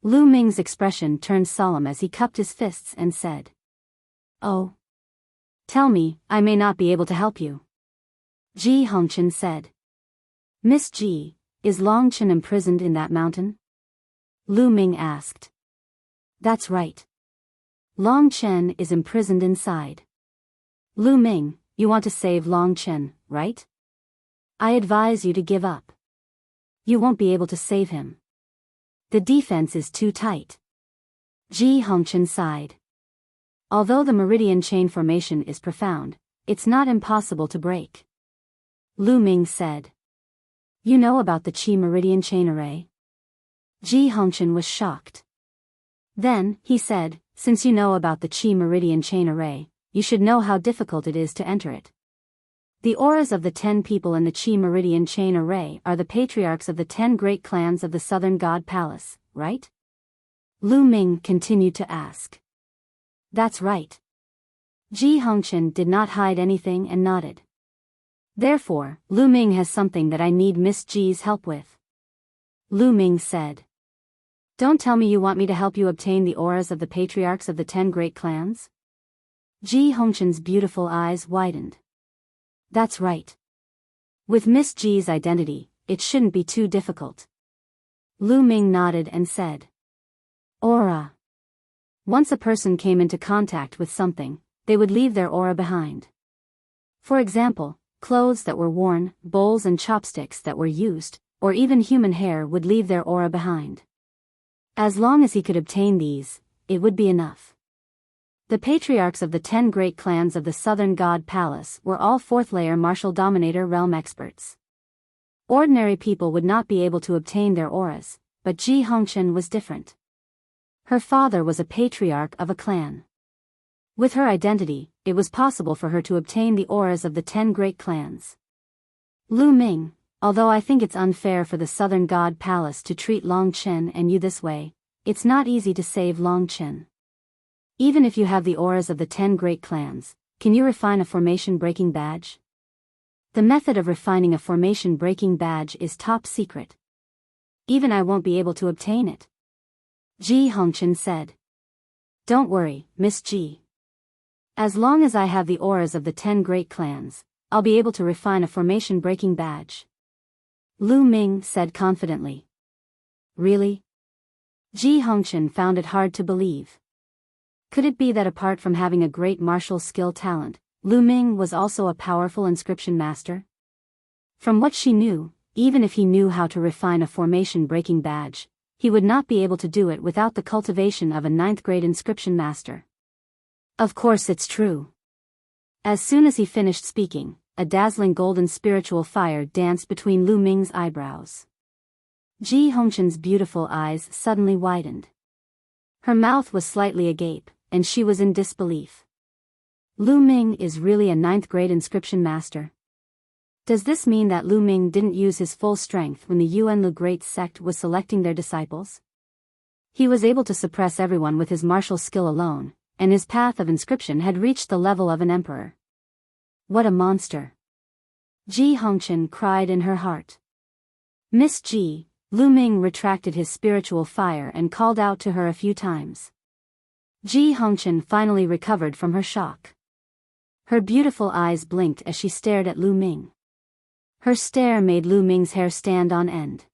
S1: Lu Ming's expression turned solemn as he cupped his fists and said, Oh. Tell me, I may not be able to help you. Ji Hongchen said. Miss Ji, is Long Chen imprisoned in that mountain? Lu Ming asked. That's right. Long Chen is imprisoned inside. Lu Ming, you want to save Long Chen, right? I advise you to give up. You won't be able to save him. The defense is too tight. Ji Hongchen sighed. Although the meridian chain formation is profound, it's not impossible to break. Lu Ming said. You know about the Qi meridian chain array? Ji Hongchen was shocked. Then, he said, since you know about the Qi meridian chain array, you should know how difficult it is to enter it. The auras of the 10 people in the Qi meridian chain array are the patriarchs of the 10 great clans of the Southern God Palace, right? Lu Ming continued to ask. That's right. Ji Hongchen did not hide anything and nodded. Therefore, Lu Ming has something that I need Miss Ji's help with. Lu Ming said. Don't tell me you want me to help you obtain the auras of the patriarchs of the 10 great clans? Ji Hongchen's beautiful eyes widened. That's right. With Miss Ji's identity, it shouldn't be too difficult. Lu Ming nodded and said. Aura. Once a person came into contact with something, they would leave their aura behind. For example, clothes that were worn, bowls and chopsticks that were used, or even human hair would leave their aura behind. As long as he could obtain these, it would be enough. The patriarchs of the 10 great clans of the Southern God Palace were all 4th-layer martial dominator realm experts. Ordinary people would not be able to obtain their auras, but Ji Hongchen was different. Her father was a patriarch of a clan. With her identity, it was possible for her to obtain the auras of the 10 great clans. Lu Ming, although I think it's unfair for the Southern God Palace to treat Long Chen and you this way, it's not easy to save Long Chen. Even if you have the auras of the 10 great clans, can you refine a formation-breaking badge? The method of refining a formation-breaking badge is top secret. Even I won't be able to obtain it. Ji Hongchen said. Don't worry, Miss Ji. As long as I have the auras of the 10 great clans, I'll be able to refine a formation-breaking badge. Lu Ming said confidently. Really? Ji Hongchen found it hard to believe. Could it be that apart from having a great martial skill talent, Lu Ming was also a powerful inscription master? From what she knew, even if he knew how to refine a formation-breaking badge, he would not be able to do it without the cultivation of a 9th-grade inscription master. Of course it's true. As soon as he finished speaking, a dazzling golden spiritual fire danced between Lu Ming's eyebrows. Ji Hongchen's beautiful eyes suddenly widened. Her mouth was slightly agape, and she was in disbelief. Lu Ming is really a 9th-grade inscription master? Does this mean that Lu Ming didn't use his full strength when the Yuanlu Great Sect was selecting their disciples? He was able to suppress everyone with his martial skill alone, and his path of inscription had reached the level of an emperor. What a monster! Ji Hongchen cried in her heart. Miss Ji, Lu Ming retracted his spiritual fire and called out to her a few times. Ji Hongchen finally recovered from her shock. Her beautiful eyes blinked as she stared at Lu Ming. Her stare made Lu Ming's hair stand on end.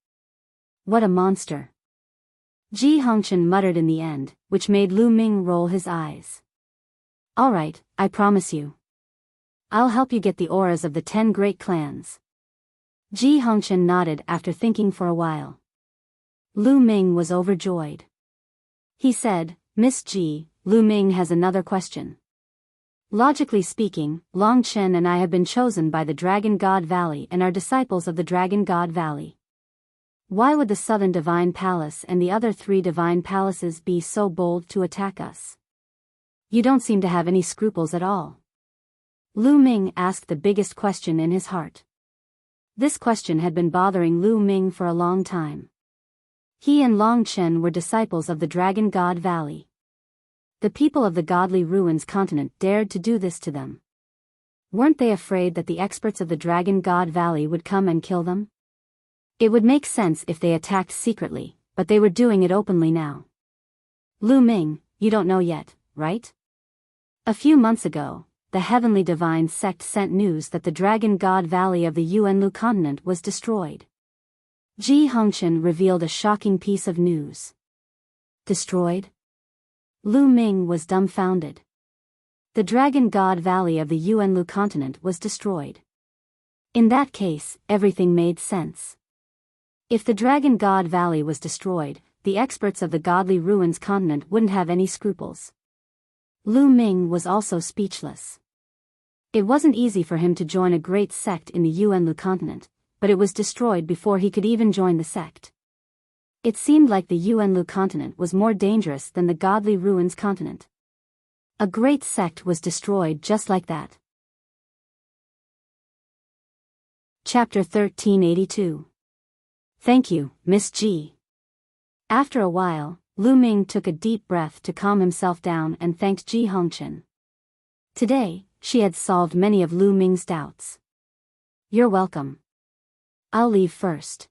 S1: What a monster! Ji Hongchen muttered in the end, which made Lu Ming roll his eyes. All right, I promise you. I'll help you get the auras of the 10 great clans. Ji Hongchen nodded after thinking for a while. Lu Ming was overjoyed. He said, Miss Ji, Lu Ming has another question. Logically speaking, Long Chen and I have been chosen by the Dragon God Valley and are disciples of the Dragon God Valley. Why would the Southern Divine Palace and the other 3 Divine Palaces be so bold to attack us? You don't seem to have any scruples at all. Lu Ming asked the biggest question in his heart. This question had been bothering Lu Ming for a long time. He and Long Chen were disciples of the Dragon God Valley. The people of the Godly Ruins continent dared to do this to them. Weren't they afraid that the experts of the Dragon God Valley would come and kill them? It would make sense if they attacked secretly, but they were doing it openly now. Lu Ming, you don't know yet, right? A few months ago, the Heavenly Divine Sect sent news that the Dragon God Valley of the Yuanlu continent was destroyed. Ji Hongchen revealed a shocking piece of news. Destroyed? Lu Ming was dumbfounded. The Dragon God Valley of the Yuanlu continent was destroyed. In that case, everything made sense. If the Dragon God Valley was destroyed, the experts of the Godly Ruins continent wouldn't have any scruples. Lu Ming was also speechless. It wasn't easy for him to join a great sect in the Yuanlu continent, but it was destroyed before he could even join the sect. It seemed like the Yuanlu continent was more dangerous than the Godly Ruins continent. A great sect was destroyed just like that. Chapter 1382. Thank you, Miss Ji. After a while, Lu Ming took a deep breath to calm himself down and thanked Ji Hongchen. Today, she had solved many of Lu Ming's doubts. You're welcome. I'll leave first.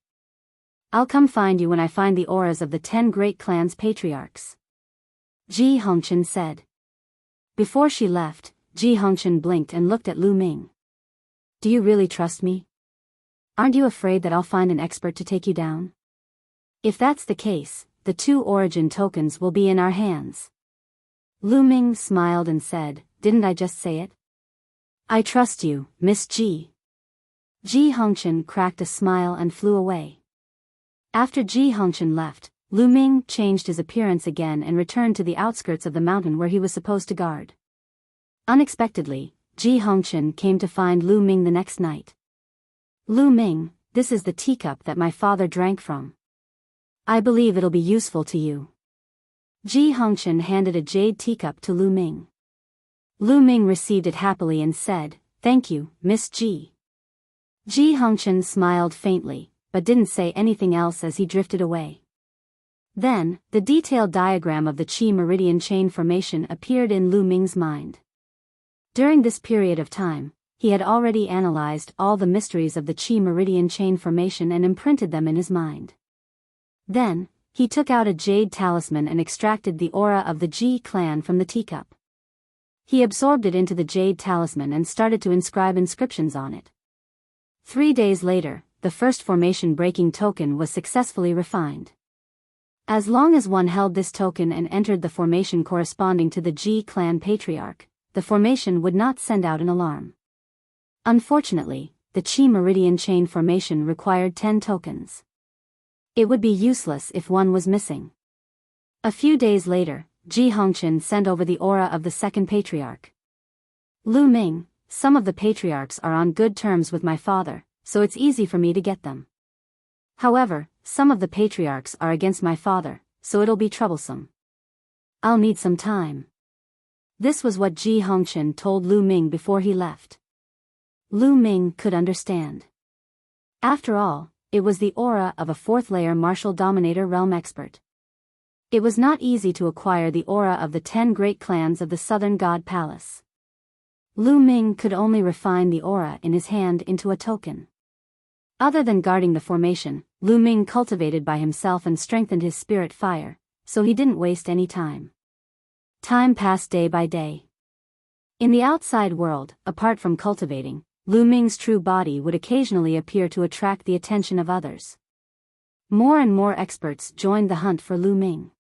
S1: I'll come find you when I find the auras of the 10 great clans patriarchs. Ji Hongchen said. Before she left, Ji Hongchen blinked and looked at Lu Ming. Do you really trust me? Aren't you afraid that I'll find an expert to take you down? If that's the case, the 2 origin tokens will be in our hands. Lu Ming smiled and said, didn't I just say it? I trust you, Miss Ji. Ji Hongchen cracked a smile and flew away. After Ji Hongchen left, Lu Ming changed his appearance again and returned to the outskirts of the mountain where he was supposed to guard. Unexpectedly, Ji Hongchen came to find Lu Ming the next night. Lu Ming, this is the teacup that my father drank from. I believe it'll be useful to you. Ji Hongchen handed a jade teacup to Lu Ming. Lu Ming received it happily and said, thank you, Miss Ji. Ji Hongchen smiled faintly, but didn't say anything else as he drifted away. Then, the detailed diagram of the Qi meridian chain formation appeared in Lu Ming's mind. During this period of time, he had already analyzed all the mysteries of the Qi meridian chain formation and imprinted them in his mind. Then, he took out a jade talisman and extracted the aura of the Ji clan from the teacup. He absorbed it into the jade talisman and started to inscribe inscriptions on it. 3 days later, the first formation breaking token was successfully refined. As long as one held this token and entered the formation corresponding to the Ji clan patriarch, the formation would not send out an alarm. Unfortunately, the Qi meridian chain formation required 10 tokens. It would be useless if one was missing. A few days later, Ji Hongchen sent over the aura of the second patriarch. Lu Ming, some of the patriarchs are on good terms with my father, so it's easy for me to get them. However, some of the patriarchs are against my father, so it'll be troublesome. I'll need some time. This was what Ji Hongchen told Lu Ming before he left. Lu Ming could understand. After all, it was the aura of a 4th-layer martial dominator realm expert. It was not easy to acquire the aura of the 10 great clans of the Southern God Palace. Lu Ming could only refine the aura in his hand into a token. Other than guarding the formation, Lu Ming cultivated by himself and strengthened his spirit fire, so he didn't waste any time. Time passed day by day. In the outside world, apart from cultivating, Lu Ming's true body would occasionally appear to attract the attention of others. More and more experts joined the hunt for Lu Ming.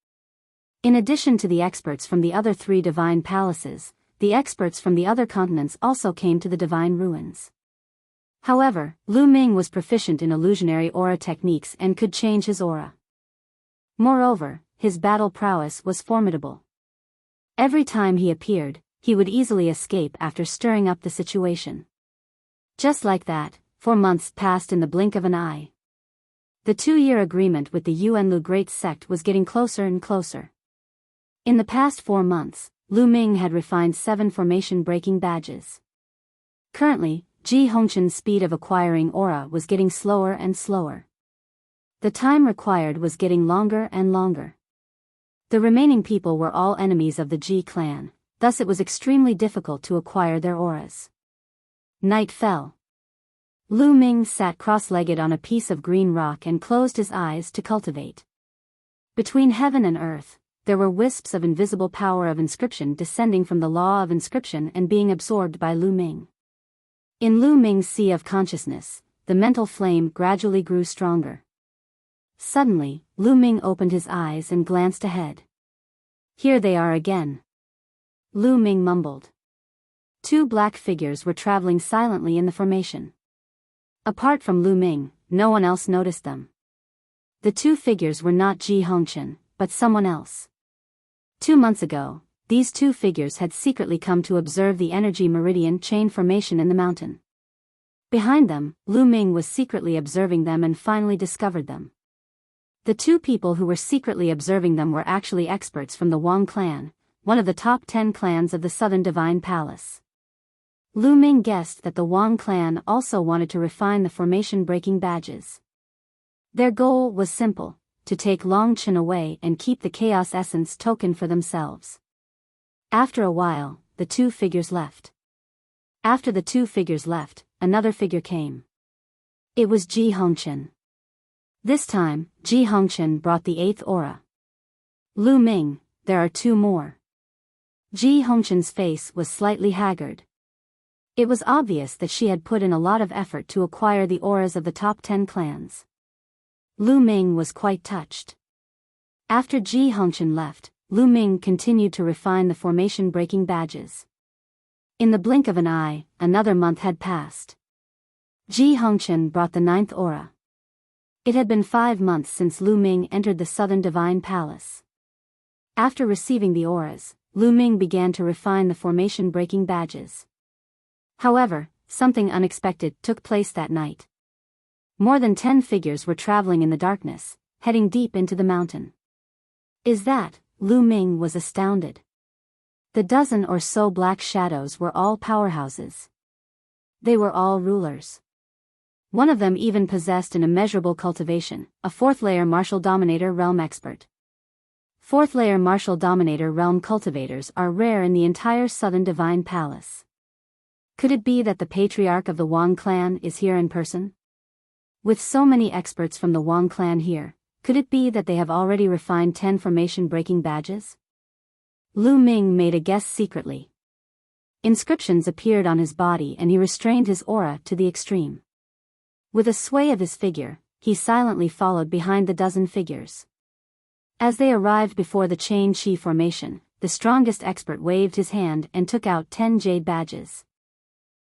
S1: In addition to the experts from the other 3 divine palaces, the experts from the other continents also came to the divine ruins. However, Lu Ming was proficient in illusionary aura techniques and could change his aura. Moreover, his battle prowess was formidable. Every time he appeared, he would easily escape after stirring up the situation. Just like that, 4 months passed in the blink of an eye. The 2-year agreement with the Yuanlu Great Sect was getting closer and closer. In the past 4 months, Lu Ming had refined 7 formation-breaking badges. Currently, Ji Hongchen's speed of acquiring aura was getting slower and slower. The time required was getting longer and longer. The remaining people were all enemies of the Ji clan, thus it was extremely difficult to acquire their auras. Night fell. Lu Ming sat cross-legged on a piece of green rock and closed his eyes to cultivate. Between heaven and earth, there were wisps of invisible power of inscription descending from the law of inscription and being absorbed by Lu Ming. In Lu Ming's sea of consciousness, the mental flame gradually grew stronger. Suddenly, Lu Ming opened his eyes and glanced ahead. Here they are again. Lu Ming mumbled. 2 black figures were traveling silently in the formation. Apart from Lu Ming, no one else noticed them. The 2 figures were not Ji Hongchen, but someone else. 2 months ago, these 2 figures had secretly come to observe the energy meridian chain formation in the mountain. Behind them, Lu Ming was secretly observing them and finally discovered them. The 2 people who were secretly observing them were actually experts from the Wang clan, one of the top 10 clans of the Southern Divine Palace. Lu Ming guessed that the Wang clan also wanted to refine the formation-breaking badges. Their goal was simple, to take Long Chen away and keep the Chaos Essence token for themselves. After a while, the 2 figures left. After the 2 figures left, another figure came. It was Ji Hongchen. This time, Ji Hongchen brought the 8th aura. Lu Ming, there are 2 more. Ji Hongchen's face was slightly haggard. It was obvious that she had put in a lot of effort to acquire the auras of the top 10 clans. Lu Ming was quite touched. After Ji Hongchen left, Lu Ming continued to refine the formation-breaking badges. In the blink of an eye, another month had passed. Ji Hongchen brought the 9th aura. It had been 5 months since Lu Ming entered the Southern Divine Palace. After receiving the auras, Lu Ming began to refine the formation-breaking badges. However, something unexpected took place that night. More than 10 figures were traveling in the darkness, heading deep into the mountain. Is that? Lu Ming was astounded. The dozen or so black shadows were all powerhouses. They were all rulers. One of them even possessed an immeasurable cultivation, a 4th-layer martial dominator realm expert. 4th-layer martial dominator realm cultivators are rare in the entire Southern Divine Palace. Could it be that the patriarch of the Wang clan is here in person? With so many experts from the Wang clan here, could it be that they have already refined 10 formation-breaking badges? Lu Ming made a guess secretly. Inscriptions appeared on his body and he restrained his aura to the extreme. With a sway of his figure, he silently followed behind the dozen figures. As they arrived before the Chain Chi formation, the strongest expert waved his hand and took out 10 jade badges.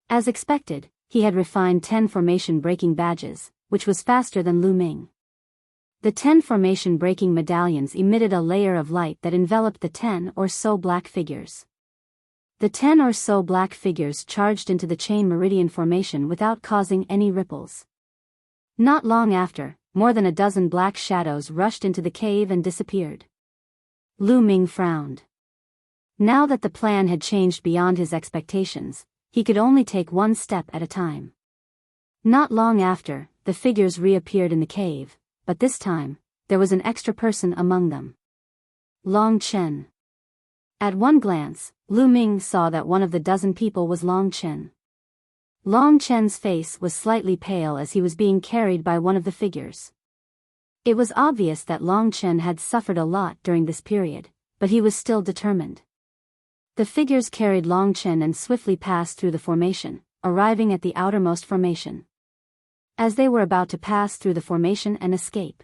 S1: As expected, he had refined 10 formation-breaking badges, which was faster than Lu Ming. The 10 formation-breaking medallions emitted a layer of light that enveloped the 10 or so black figures. The 10 or so black figures charged into the chain meridian formation without causing any ripples. Not long after, more than a dozen black shadows rushed into the cave and disappeared. Lu Ming frowned. Now that the plan had changed beyond his expectations, he could only take one step at a time. Not long after, the figures reappeared in the cave, but this time, there was an extra person among them. Long Chen. At one glance, Lu Ming saw that one of the dozen people was Long Chen. Long Chen's face was slightly pale as he was being carried by one of the figures. It was obvious that Long Chen had suffered a lot during this period, but he was still determined. The figures carried Long Chen and swiftly passed through the formation, arriving at the outermost formation. As they were about to pass through the formation and escape.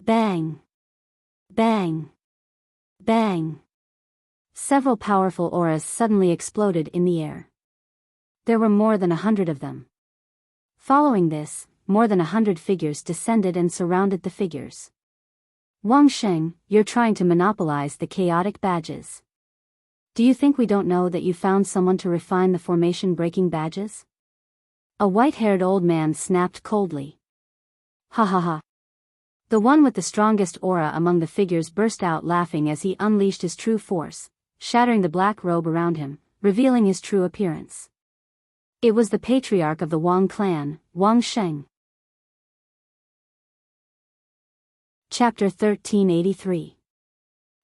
S1: Bang! Bang! Bang! Several powerful auras suddenly exploded in the air. There were more than 100 of them. Following this, more than 100 figures descended and surrounded the figures. Wang Sheng, you're trying to monopolize the chaotic badges. Do you think we don't know that you found someone to refine the formation-breaking badges? A white-haired old man snapped coldly. Ha ha ha. The one with the strongest aura among the figures burst out laughing as he unleashed his true force, shattering the black robe around him, revealing his true appearance. It was the patriarch of the Wang clan, Wang Sheng. Chapter 1383.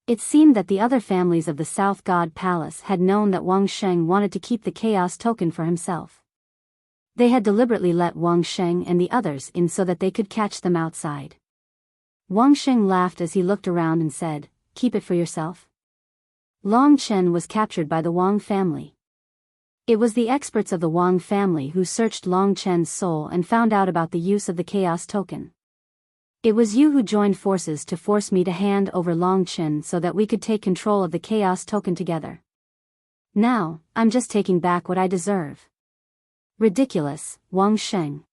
S1: It seemed that the other families of the South God Palace had known that Wang Sheng wanted to keep the Chaos Token for himself. They had deliberately let Wang Sheng and the others in so that they could catch them outside. Wang Sheng laughed as he looked around and said, "Keep it for yourself." Long Chen was captured by the Wang family. It was the experts of the Wang family who searched Long Chen's soul and found out about the use of the Chaos Token. It was you who joined forces to force me to hand over Long Chen so that we could take control of the Chaos Token together. Now, I'm just taking back what I deserve. Ridiculous, Wang Sheng.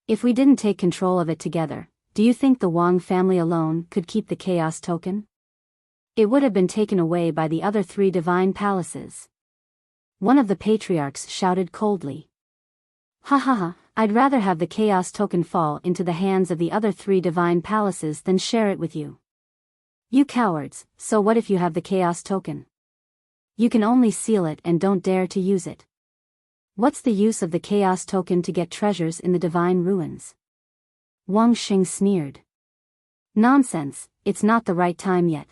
S1: If we didn't take control of it together, do you think the Wang family alone could keep the Chaos Token? It would have been taken away by the other 3 divine palaces. One of the patriarchs shouted coldly. Ha ha ha, I'd rather have the Chaos Token fall into the hands of the other 3 divine palaces than share it with you. You cowards, so what if you have the Chaos Token? You can only seal it and don't dare to use it. What's the use of the Chaos Token to get treasures in the divine ruins? Wang Sheng sneered. Nonsense, it's not the right time yet.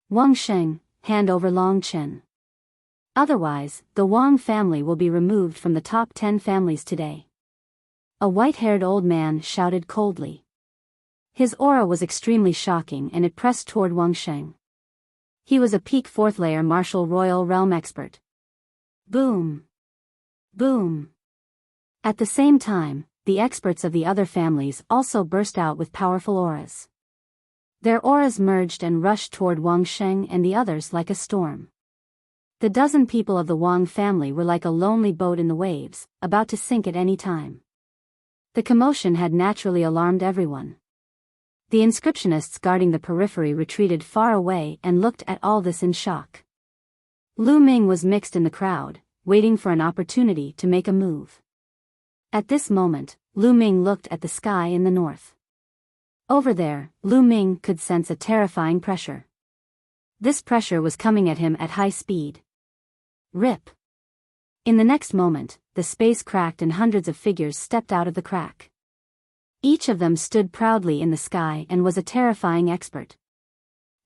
S1: Wang Sheng, hand over Long Chen. Otherwise, the Wang family will be removed from the top 10 families today. A white-haired old man shouted coldly. His aura was extremely shocking and it pressed toward Wang Sheng. He was a peak 4th layer martial royal realm expert. Boom! Boom! At the same time, the experts of the other families also burst out with powerful auras. Their auras merged and rushed toward Wang Sheng and the others like a storm. The dozen people of the Wang family were like a lonely boat in the waves, about to sink at any time. The commotion had naturally alarmed everyone. The inscriptionists guarding the periphery retreated far away and looked at all this in shock. Lu Ming was mixed in the crowd, waiting for an opportunity to make a move. At this moment, Lu Ming looked at the sky in the north. Over there, Lu Ming could sense a terrifying pressure. This pressure was coming at him at high speed. Rip! In the next moment, the space cracked and hundreds of figures stepped out of the crack. Each of them stood proudly in the sky and was a terrifying expert.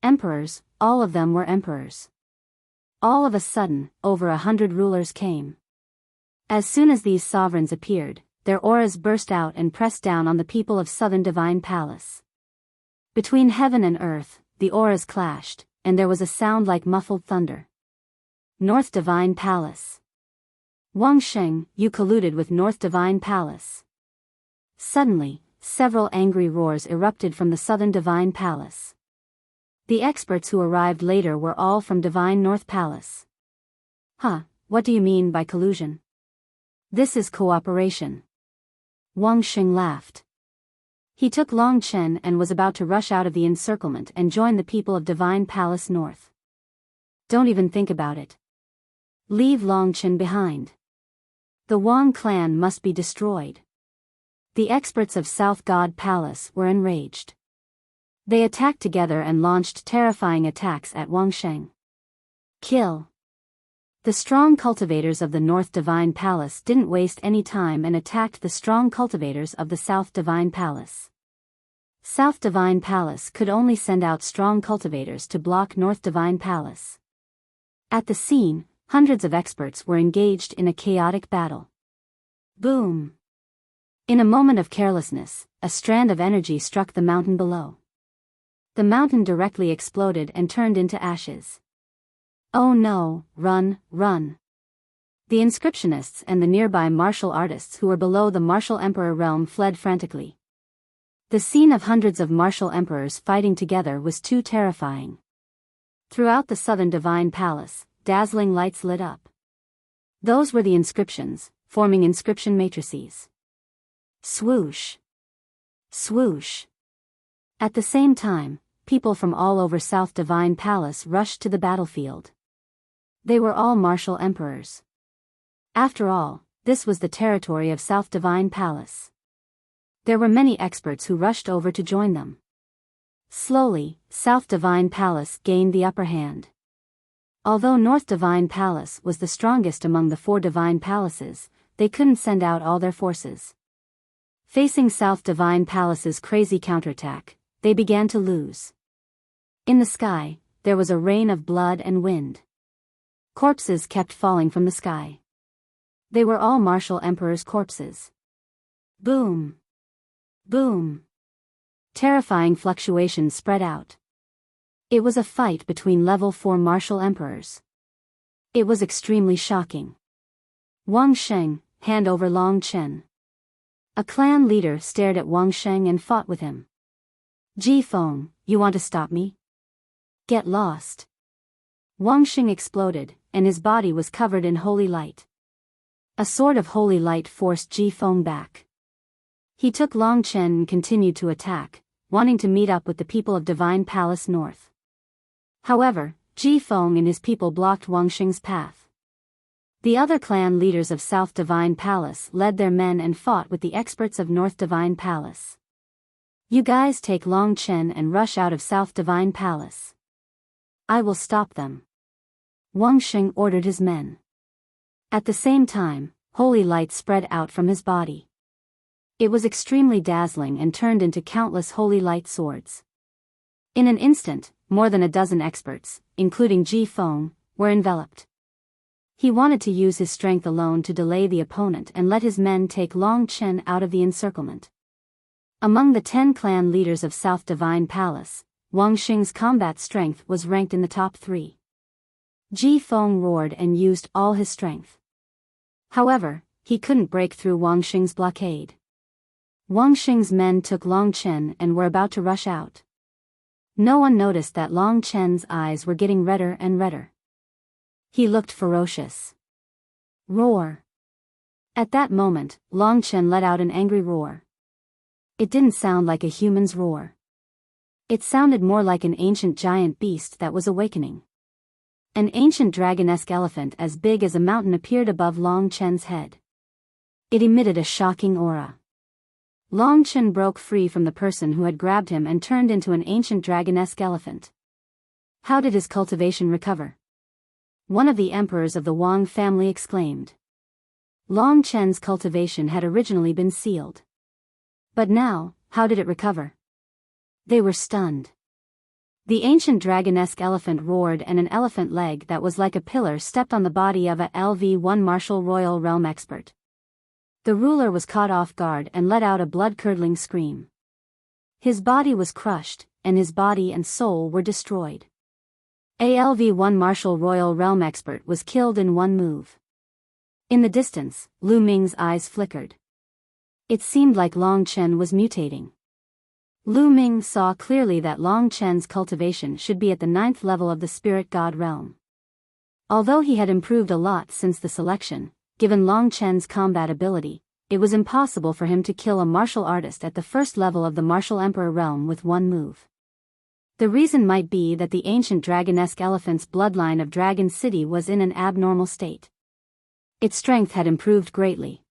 S1: Emperors, all of them were emperors. All of a sudden, over 100 rulers came. As soon as these sovereigns appeared, their auras burst out and pressed down on the people of Southern Divine Palace. Between heaven and earth, the auras clashed, and there was a sound like muffled thunder. North Divine Palace. Wang Sheng, you colluded with North Divine Palace. Suddenly, several angry roars erupted from the Southern Divine Palace. The experts who arrived later were all from Divine North Palace. Huh, what do you mean by collusion? This is cooperation. Wang Sheng laughed. He took Long Chen and was about to rush out of the encirclement and join the people of Divine Palace North. Don't even think about it. Leave Long Chen behind. The Wang clan must be destroyed. The experts of South God Palace were enraged. They attacked together and launched terrifying attacks at Wang Sheng. Kill! The strong cultivators of the North Divine Palace didn't waste any time and attacked the strong cultivators of the South Divine Palace. South Divine Palace could only send out strong cultivators to block North Divine Palace. At the scene, hundreds of experts were engaged in a chaotic battle. Boom! In a moment of carelessness, a strand of energy struck the mountain below. The mountain directly exploded and turned into ashes. Oh no, run, run! The inscriptionists and the nearby martial artists who were below the martial emperor realm fled frantically. The scene of hundreds of martial emperors fighting together was too terrifying. Throughout the Southern Divine Palace, dazzling lights lit up. Those were the inscriptions, forming inscription matrices. Swoosh! Swoosh! At the same time, people from all over South Divine Palace rushed to the battlefield. They were all martial emperors. After all, this was the territory of South Divine Palace. There were many experts who rushed over to join them. Slowly, South Divine Palace gained the upper hand. Although North Divine Palace was the strongest among the 4 Divine Palaces, they couldn't send out all their forces. Facing South Divine Palace's crazy counterattack, they began to lose. In the sky, there was a rain of blood and wind. Corpses kept falling from the sky. They were all martial emperors' corpses. Boom! Boom! Terrifying fluctuations spread out. It was a fight between level 4 martial emperors. It was extremely shocking. Wang Sheng, hand over Long Chen. A clan leader stared at Wang Sheng and fought with him. Ji Feng, you want to stop me? Get lost. Wang Sheng exploded, and his body was covered in holy light. A sword of holy light forced Ji Feng back. He took Long Chen and continued to attack, wanting to meet up with the people of Divine Palace North. However, Ji Feng and his people blocked Wang Sheng's path. The other clan leaders of South Divine Palace led their men and fought with the experts of North Divine Palace. You guys take Long Chen and rush out of South Divine Palace. I will stop them. Wang Sheng ordered his men. At the same time, holy light spread out from his body. It was extremely dazzling and turned into countless holy light swords. In an instant, more than a dozen experts, including Ji Feng, were enveloped. He wanted to use his strength alone to delay the opponent and let his men take Long Chen out of the encirclement. Among the 10 clan leaders of South Divine Palace, Wang Xing's combat strength was ranked in the top 3. Ji Feng roared and used all his strength. However, he couldn't break through Wang Xing's blockade. Wang Xing's men took Long Chen and were about to rush out. No one noticed that Long Chen's eyes were getting redder and redder. He looked ferocious. Roar! At that moment, Long Chen let out an angry roar. It didn't sound like a human's roar. It sounded more like an ancient giant beast that was awakening. An ancient dragon-esque elephant as big as a mountain appeared above Long Chen's head. It emitted a shocking aura. Long Chen broke free from the person who had grabbed him and turned into an ancient dragon-esque elephant. How did his cultivation recover? One of the emperors of the Wang family exclaimed. Long Chen's cultivation had originally been sealed. But now, how did it recover? They were stunned. The ancient dragon-esque elephant roared and an elephant leg that was like a pillar stepped on the body of a LV-1 martial royal realm expert. The ruler was caught off guard and let out a blood-curdling scream. His body was crushed, and his body and soul were destroyed. A LV-1 martial royal realm expert was killed in one move. In the distance, Lu Ming's eyes flickered. It seemed like Long Chen was mutating. Lu Ming saw clearly that Long Chen's cultivation should be at the 9th level of the spirit god realm. Although he had improved a lot since the selection, given Long Chen's combat ability, it was impossible for him to kill a martial artist at the 1st level of the martial emperor realm with one move. The reason might be that the ancient dragon-esque elephant's bloodline of Dragon City was in an abnormal state. Its strength had improved greatly.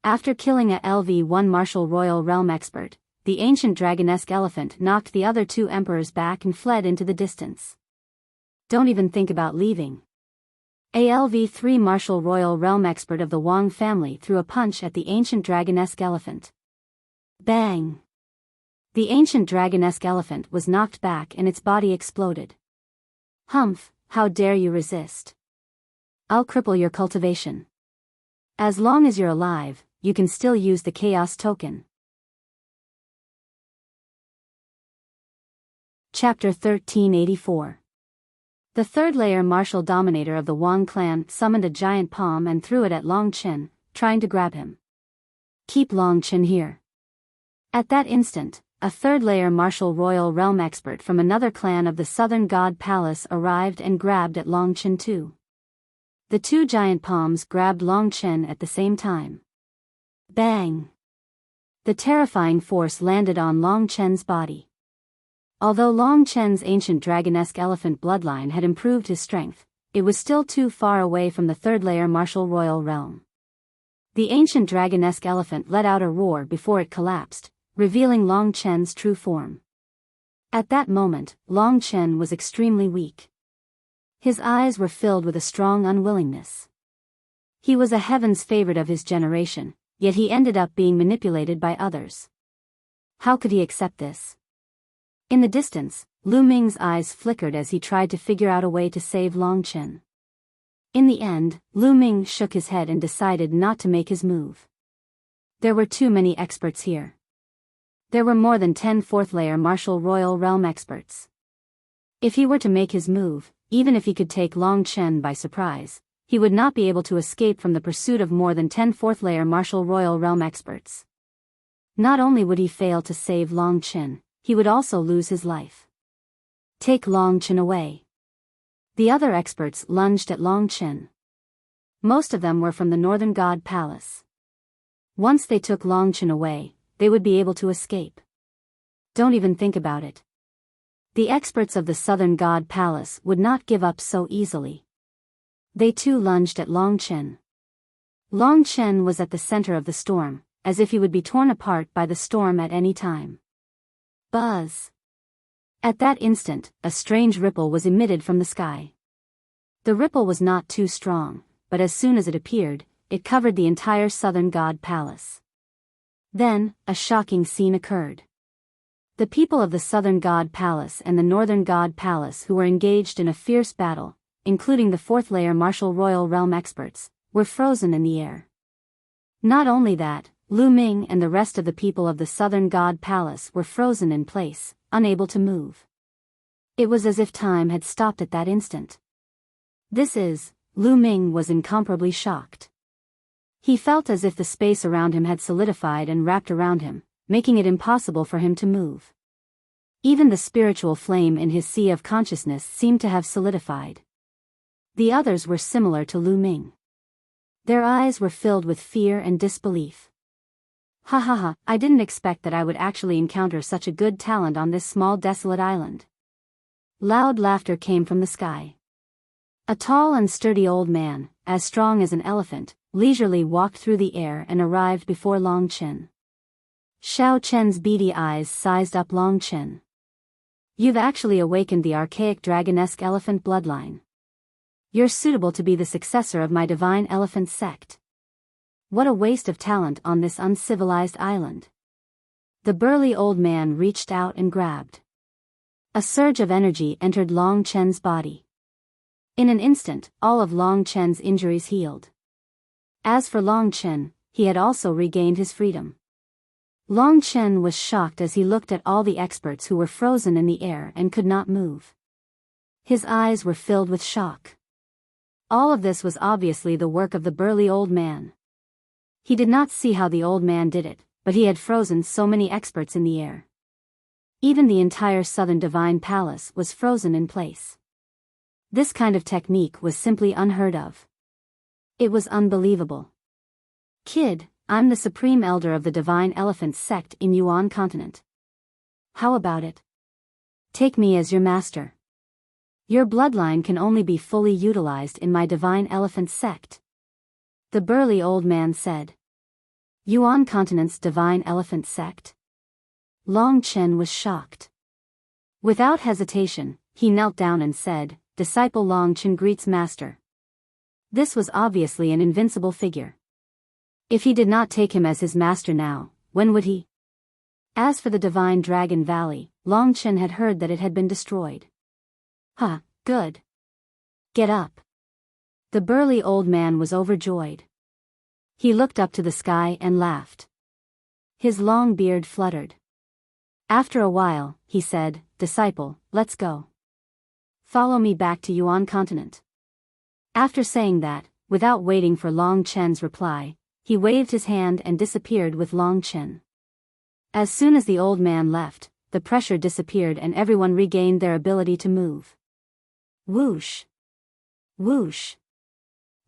S1: After killing a LV-1 martial royal realm expert, the ancient dragon-esque elephant knocked the other 2 emperors back and fled into the distance. Don't even think about leaving. A LV-3 martial royal realm expert of the Wang family threw a punch at the ancient dragon-esque elephant. Bang! The ancient dragon-esque elephant was knocked back and its body exploded. Humph, how dare you resist? I'll cripple your cultivation. As long as you're alive, you can still use the chaos token. Chapter 1384. The 3rd layer martial dominator of the Wang clan summoned a giant palm and threw it at Long Chen, trying to grab him. Keep Long Chen here. At that instant, a 3rd layer martial royal realm expert from another clan of the Southern God Palace arrived and grabbed at Long Chen too. The 2 giant palms grabbed Long Chen at the same time. Bang! The terrifying force landed on Long Chen's body. Although Long Chen's ancient dragon-esque elephant bloodline had improved his strength, it was still too far away from the 3rd layer martial royal realm. The ancient dragon-esque elephant let out a roar before it collapsed, revealing Long Chen's true form. At that moment, Long Chen was extremely weak. His eyes were filled with a strong unwillingness. He was a heaven's favorite of his generation, yet he ended up being manipulated by others. How could he accept this? In the distance, Lu Ming's eyes flickered as he tried to figure out a way to save Long Chen. In the end, Lu Ming shook his head and decided not to make his move. There were too many experts here. There were more than 10 4th-layer martial royal realm experts. If he were to make his move, even if he could take Long Chen by surprise, he would not be able to escape from the pursuit of more than 10 4th-layer martial royal realm experts. Not only would he fail to save Long Chen, he would also lose his life. Take Long Chen away. The other experts lunged at Long Chen. Most of them were from the Northern God Palace. Once they took Long Chen away, they would be able to escape. Don't even think about it. The experts of the Southern God Palace would not give up so easily. They too lunged at Long Chen. Long Chen was at the center of the storm, as if he would be torn apart by the storm at any time. Buzz! At that instant, a strange ripple was emitted from the sky. The ripple was not too strong, but as soon as it appeared, it covered the entire Southern God Palace. Then, a shocking scene occurred. The people of the Southern God Palace and the Northern God Palace who were engaged in a fierce battle, including the 4th-layer martial royal realm experts, were frozen in the air. Not only that, Lu Ming and the rest of the people of the Southern God Palace were frozen in place, unable to move. It was as if time had stopped at that instant. Lu Ming was incomparably shocked. He felt as if the space around him had solidified and wrapped around him, making it impossible for him to move. Even the spiritual flame in his sea of consciousness seemed to have solidified. The others were similar to Lu Ming. Their eyes were filled with fear and disbelief. Ha ha ha, I didn't expect that I would actually encounter such a good talent on this small desolate island. Loud laughter came from the sky. A tall and sturdy old man, as strong as an elephant, leisurely walked through the air and arrived before Long Chen. Xiao Chen's beady eyes sized up Long Chen. You've actually awakened the archaic dragonesque elephant bloodline. You're suitable to be the successor of my divine elephant sect. What a waste of talent on this uncivilized island. The burly old man reached out and grabbed. A surge of energy entered Long Chen's body. In an instant, all of Long Chen's injuries healed. As for Long Chen, he had also regained his freedom. Long Chen was shocked as he looked at all the experts who were frozen in the air and could not move. His eyes were filled with shock. All of this was obviously the work of the burly old man. He did not see how the old man did it, but he had frozen so many experts in the air. Even the entire Southern Divine Palace was frozen in place. This kind of technique was simply unheard of. It was unbelievable. Kid, I'm the Supreme Elder of the Divine Elephant sect in Yuan Continent. How about it? Take me as your master. Your bloodline can only be fully utilized in my Divine Elephant sect. The burly old man said. Yuan Continent's Divine Elephant sect? Long Chen was shocked. Without hesitation, he knelt down and said, Disciple Long Chen greets master. This was obviously an invincible figure. If he did not take him as his master now, when would he? As for the Divine Dragon Valley, Long Chen had heard that it had been destroyed. Huh, good. Get up. The burly old man was overjoyed. He looked up to the sky and laughed. His long beard fluttered. After a while, he said, Disciple, let's go. Follow me back to Yuan Continent. After saying that, without waiting for Long Chen's reply, he waved his hand and disappeared with Long Chen. As soon as the old man left, the pressure disappeared and everyone regained their ability to move. Whoosh! Whoosh!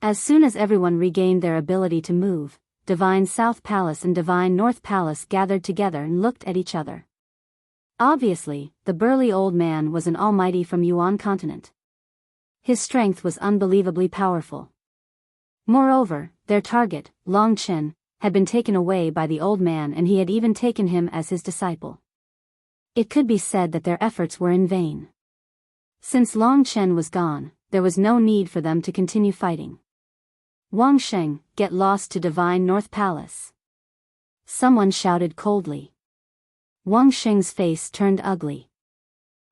S1: As soon as everyone regained their ability to move, Divine South Palace and Divine North Palace gathered together and looked at each other. Obviously, the burly old man was an almighty from Yuan Continent. His strength was unbelievably powerful. Moreover, their target, Long Chen, had been taken away by the old man and he had even taken him as his disciple. It could be said that their efforts were in vain. Since Long Chen was gone, there was no need for them to continue fighting. Wang Sheng, get lost to Divine North Palace. Someone shouted coldly. Wang Sheng's face turned ugly.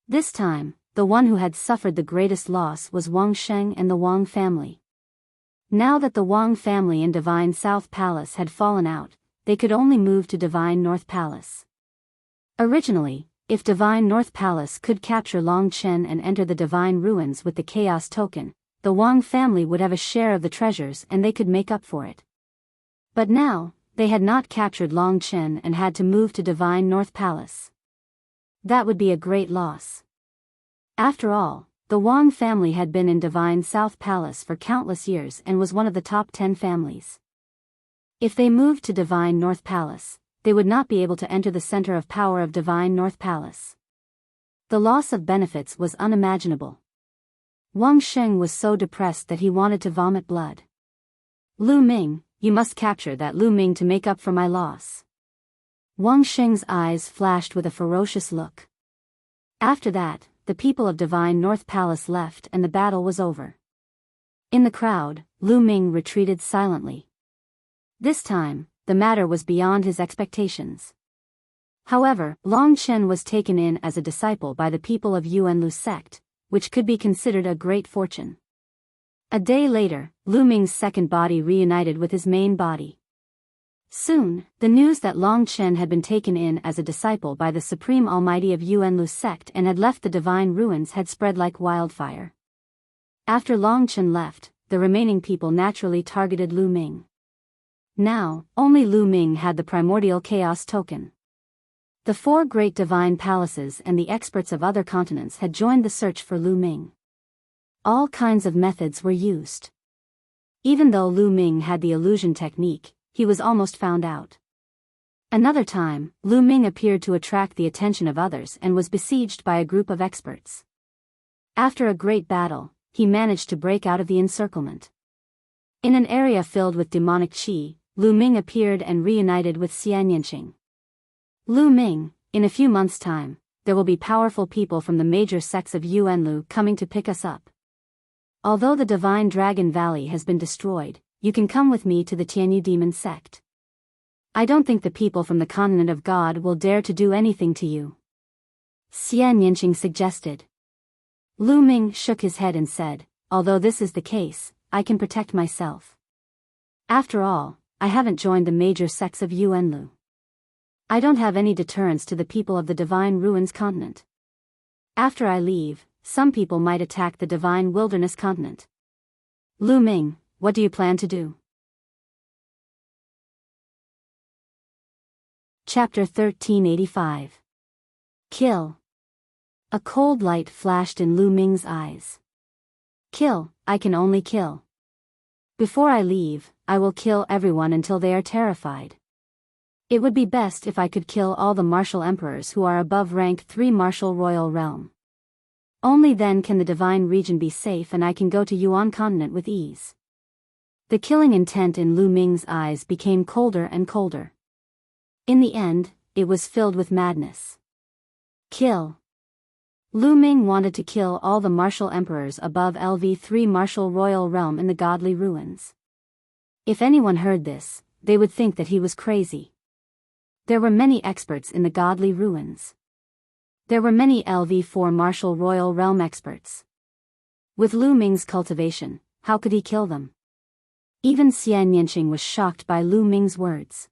S1: This time, the one who had suffered the greatest loss was Wang Sheng and the Wang family. Now that the Wang family in Divine South Palace had fallen out, they could only move to Divine North Palace. Originally, if Divine North Palace could capture Long Chen and enter the Divine Ruins with the Chaos Token, the Wang family would have a share of the treasures and they could make up for it. But now, they had not captured Long Chen and had to move to Divine North Palace. That would be a great loss. After all, the Wang family had been in Divine South Palace for countless years and was one of the top 10 families. If they moved to Divine North Palace, they would not be able to enter the center of power of Divine North Palace. The loss of benefits was unimaginable. Wang Sheng was so depressed that he wanted to vomit blood. Lu Ming, you must capture that Lu Ming to make up for my loss. Wang Sheng's eyes flashed with a ferocious look. After that, the people of Divine North Palace left and the battle was over. In the crowd, Lu Ming retreated silently. This time, the matter was beyond his expectations. However, Long Chen was taken in as a disciple by the people of Yuan Lu sect, which could be considered a great fortune. A day later, Lu Ming's second body reunited with his main body. Soon, the news that Long Chen had been taken in as a disciple by the Supreme Almighty of Yuanlu sect and had left the divine ruins had spread like wildfire. After Long Chen left, the remaining people naturally targeted Lu Ming. Now, only Lu Ming had the primordial chaos token. The 4 great divine palaces and the experts of other continents had joined the search for Lu Ming. All kinds of methods were used. Even though Lu Ming had the illusion technique, he was almost found out. Another time, Lu Ming appeared to attract the attention of others and was besieged by a group of experts. After a great battle, he managed to break out of the encirclement. In an area filled with demonic qi, Lu Ming appeared and reunited with Xian Yanqing. Lu Ming, in a few months' time, there will be powerful people from the major sects of Yuanlu coming to pick us up. Although the Divine Dragon Valley has been destroyed, you can come with me to the Tianyu demon sect. I don't think the people from the continent of God will dare to do anything to you. Xian Yanqing suggested. Lu Ming shook his head and said, although this is the case, I can protect myself. After all, I haven't joined the major sects of Yuanlu. I don't have any deterrence to the people of the Divine Ruins continent. After I leave, some people might attack the Divine Wilderness continent. Lu Ming, what do you plan to do? Chapter 1385. Kill. A cold light flashed in Lu Ming's eyes. Kill, I can only kill. Before I leave, I will kill everyone until they are terrified. It would be best if I could kill all the martial emperors who are above rank 3 martial royal realm. Only then can the divine region be safe and I can go to Yuan continent with ease. The killing intent in Lu Ming's eyes became colder and colder. In the end, it was filled with madness. Kill. Lu Ming wanted to kill all the martial emperors above LV3 martial royal realm in the godly ruins. If anyone heard this, they would think that he was crazy. There were many experts in the godly ruins. There were many LV4 martial royal realm experts. With Lu Ming's cultivation, how could he kill them? Even Xian Yanqing was shocked by Lu Ming's words.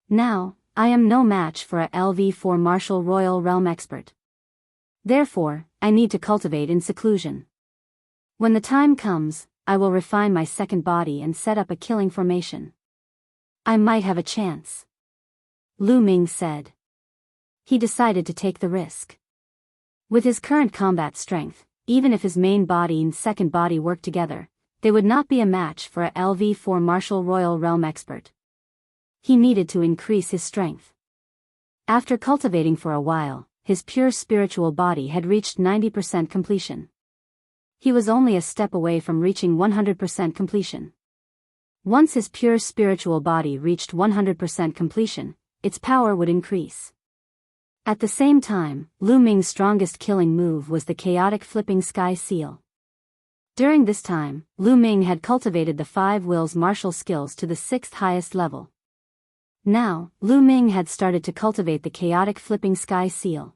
S1: Now, I am no match for a LV4 martial royal realm expert. Therefore, I need to cultivate in seclusion. When the time comes, I will refine my second body and set up a killing formation. I might have a chance. Lu Ming said. He decided to take the risk. With his current combat strength, even if his main body and second body worked together, they would not be a match for a LV4 martial royal realm expert. He needed to increase his strength. After cultivating for a while, his pure spiritual body had reached 90% completion. He was only a step away from reaching 100% completion. Once his pure spiritual body reached 100% completion, its power would increase. At the same time, Lu Ming's strongest killing move was the chaotic flipping sky seal. During this time, Lu Ming had cultivated the 5 wills martial skills to the 6th highest level. Now, Lu Ming had started to cultivate the chaotic flipping sky seal.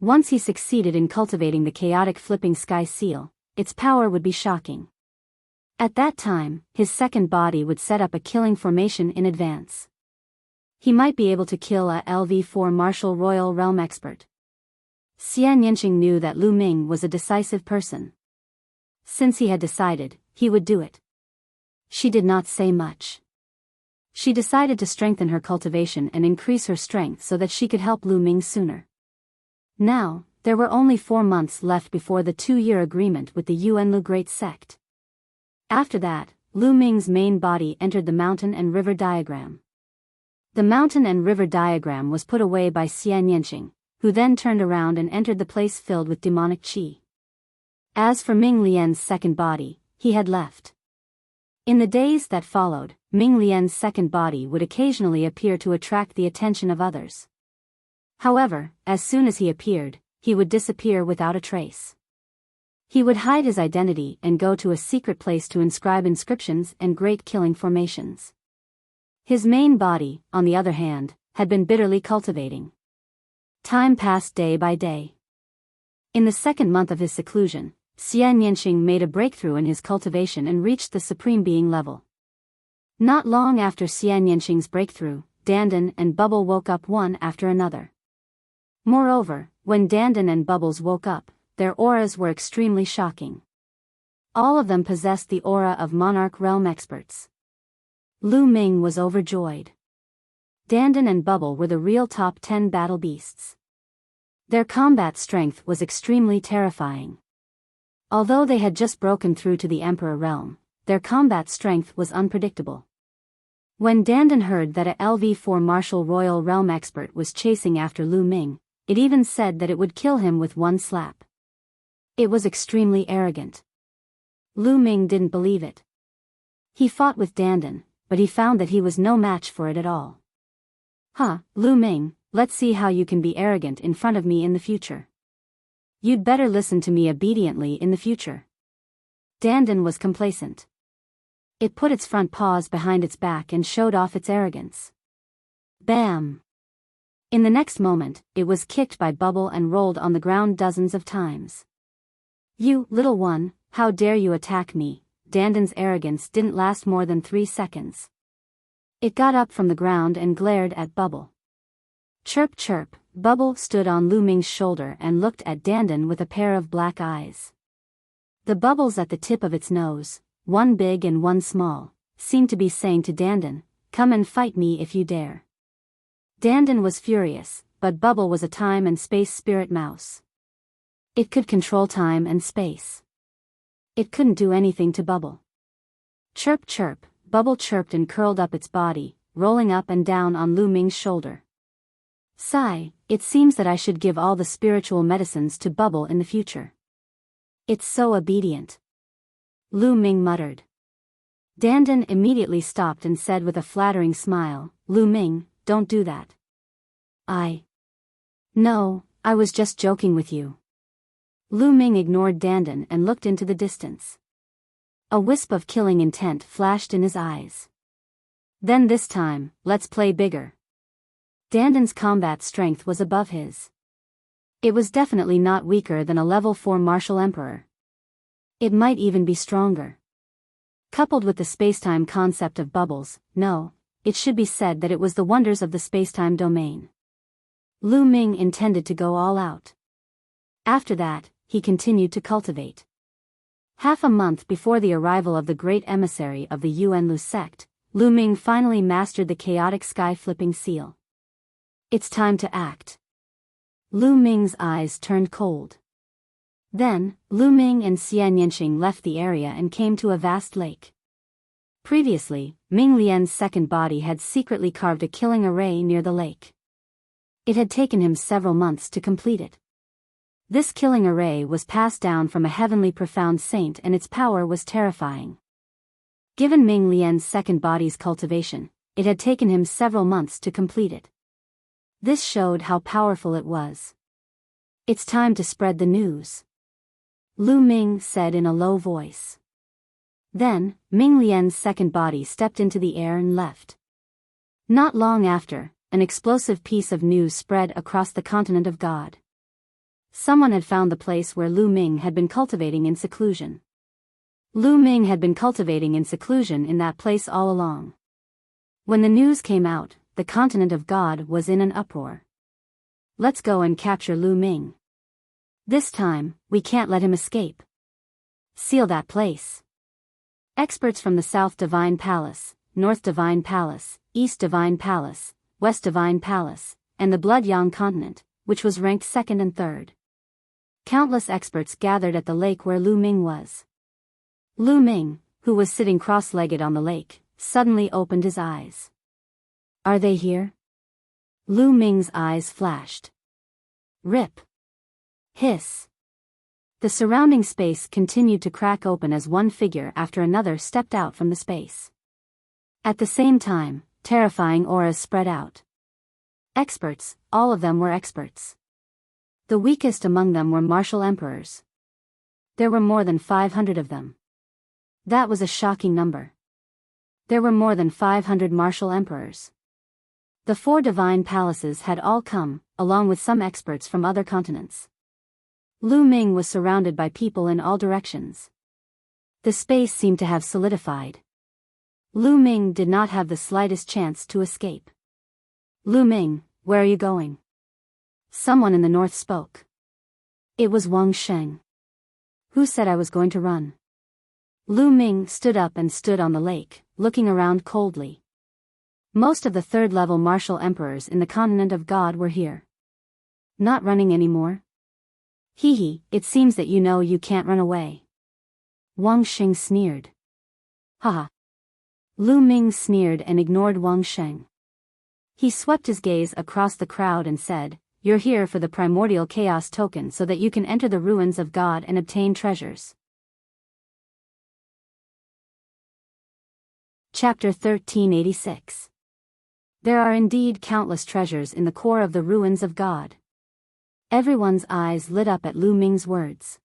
S1: Once he succeeded in cultivating the chaotic flipping sky seal, its power would be shocking. At that time, his second body would set up a killing formation in advance. He might be able to kill a LV4 martial royal realm expert. Xian Yanqing knew that Lu Ming was a decisive person. Since he had decided, he would do it. She did not say much. She decided to strengthen her cultivation and increase her strength so that she could help Lu Ming sooner. Now, there were only 4 months left before the 2-year agreement with the Yuanlu Great Sect. After that, Lu Ming's main body entered the mountain and river diagram. The mountain and river diagram was put away by Xian Yanqing, who then turned around and entered the place filled with demonic qi. As for Ming Lian's second body, he had left. In the days that followed, Ming Lian's second body would occasionally appear to attract the attention of others. However, as soon as he appeared, he would disappear without a trace. He would hide his identity and go to a secret place to inscribe inscriptions and great killing formations. His main body, on the other hand, had been bitterly cultivating. Time passed day by day. In the 2nd month of his seclusion, Xian Yanqing made a breakthrough in his cultivation and reached the Supreme Being level. Not long after Xian Yanqing's breakthrough, Dandan and Bubble woke up one after another. Moreover, when Dandan and Bubbles woke up, their auras were extremely shocking. All of them possessed the aura of Monarch realm experts. Lu Ming was overjoyed. Dandan and Bubble were the real top 10 battle beasts. Their combat strength was extremely terrifying. Although they had just broken through to the Emperor realm, their combat strength was unpredictable. When Dandan heard that a LV4 martial royal realm expert was chasing after Lu Ming, it even said that it would kill him with one slap. It was extremely arrogant. Lu Ming didn't believe it. He fought with Dandan, but he found that he was no match for it at all. Lu Ming, let's see how you can be arrogant in front of me in the future. You'd better listen to me obediently in the future. Dandan was complacent. It put its front paws behind its back and showed off its arrogance. Bam! In the next moment, it was kicked by Bubble and rolled on the ground dozens of times. You, little one, how dare you attack me? Dandan's arrogance didn't last more than 3 seconds. It got up from the ground and glared at Bubble. Chirp chirp, Bubble stood on Lu Ming's shoulder and looked at Dandan with a pair of black eyes. The bubbles at the tip of its nose, one big and one small, seemed to be saying to Dandan, "Come and fight me if you dare." Dandan was furious, but Bubble was a time and space spirit mouse. It could control time and space. It couldn't do anything to Bubble. Chirp chirp, Bubble chirped and curled up its body, rolling up and down on Lu Ming's shoulder. Sigh, it seems that I should give all the spiritual medicines to Bubble in the future. It's so obedient. Lu Ming muttered. Dandan immediately stopped and said with a flattering smile, "Lu Ming, don't do that." No, I was just joking with you." Lu Ming ignored Dandan and looked into the distance. A wisp of killing intent flashed in his eyes. Then this time, let's play bigger. Dandan's combat strength was above his. It was definitely not weaker than a level 4 martial emperor. It might even be stronger. Coupled with the spacetime concept of Bubbles, it should be said that it was the wonders of the spacetime domain. Lu Ming intended to go all out. After that, he continued to cultivate. Half a month before the arrival of the great emissary of the Yuanlu sect, Lu Ming finally mastered the chaotic sky-flipping seal. It's time to act. Lu Ming's eyes turned cold. Then, Lu Ming and Xian Yanqing left the area and came to a vast lake. Previously, Ming Lian's second body had secretly carved a killing array near the lake. It had taken him several months to complete it. This killing array was passed down from a heavenly profound saint and its power was terrifying. Given Ming Lian's second body's cultivation, it had taken him several months to complete it. This showed how powerful it was. It's time to spread the news, Lu Ming said in a low voice. Then, Ming Lian's second body stepped into the air and left. Not long after, an explosive piece of news spread across the continent of God. Someone had found the place where Lu Ming had been cultivating in seclusion. Lu Ming had been cultivating in seclusion in that place all along. When the news came out, the continent of God was in an uproar. Let's go and capture Lu Ming. This time, we can't let him escape. Seal that place. Experts from the South Divine Palace, North Divine Palace, East Divine Palace, West Divine Palace, and the Blood Yang continent, which was ranked second and third. Countless experts gathered at the lake where Lu Ming was. Lu Ming, who was sitting cross-legged on the lake, suddenly opened his eyes. Are they here? Lu Ming's eyes flashed. Rip. Hiss. The surrounding space continued to crack open as one figure after another stepped out from the space. At the same time, terrifying auras spread out. Experts, all of them were experts. The weakest among them were martial emperors. There were more than 500 of them. That was a shocking number. There were more than 500 martial emperors. The 4 divine palaces had all come, along with some experts from other continents. Lu Ming was surrounded by people in all directions. The space seemed to have solidified. Lu Ming did not have the slightest chance to escape. Lu Ming, where are you going? Someone in the north spoke. It was Wang Sheng. Who said I was going to run? Lu Ming stood up and stood on the lake, looking around coldly. Most of the third-level martial emperors in the continent of God were here. Not running anymore? Hee hee, it seems that you know you can't run away. Wang Sheng sneered. Haha. Lu Ming sneered and ignored Wang Sheng. He swept his gaze across the crowd and said, You're here for the primordial chaos token so that you can enter the ruins of God and obtain treasures. Chapter 1386. There are indeed countless treasures in the core of the ruins of God. Everyone's eyes lit up at Lu Ming's words.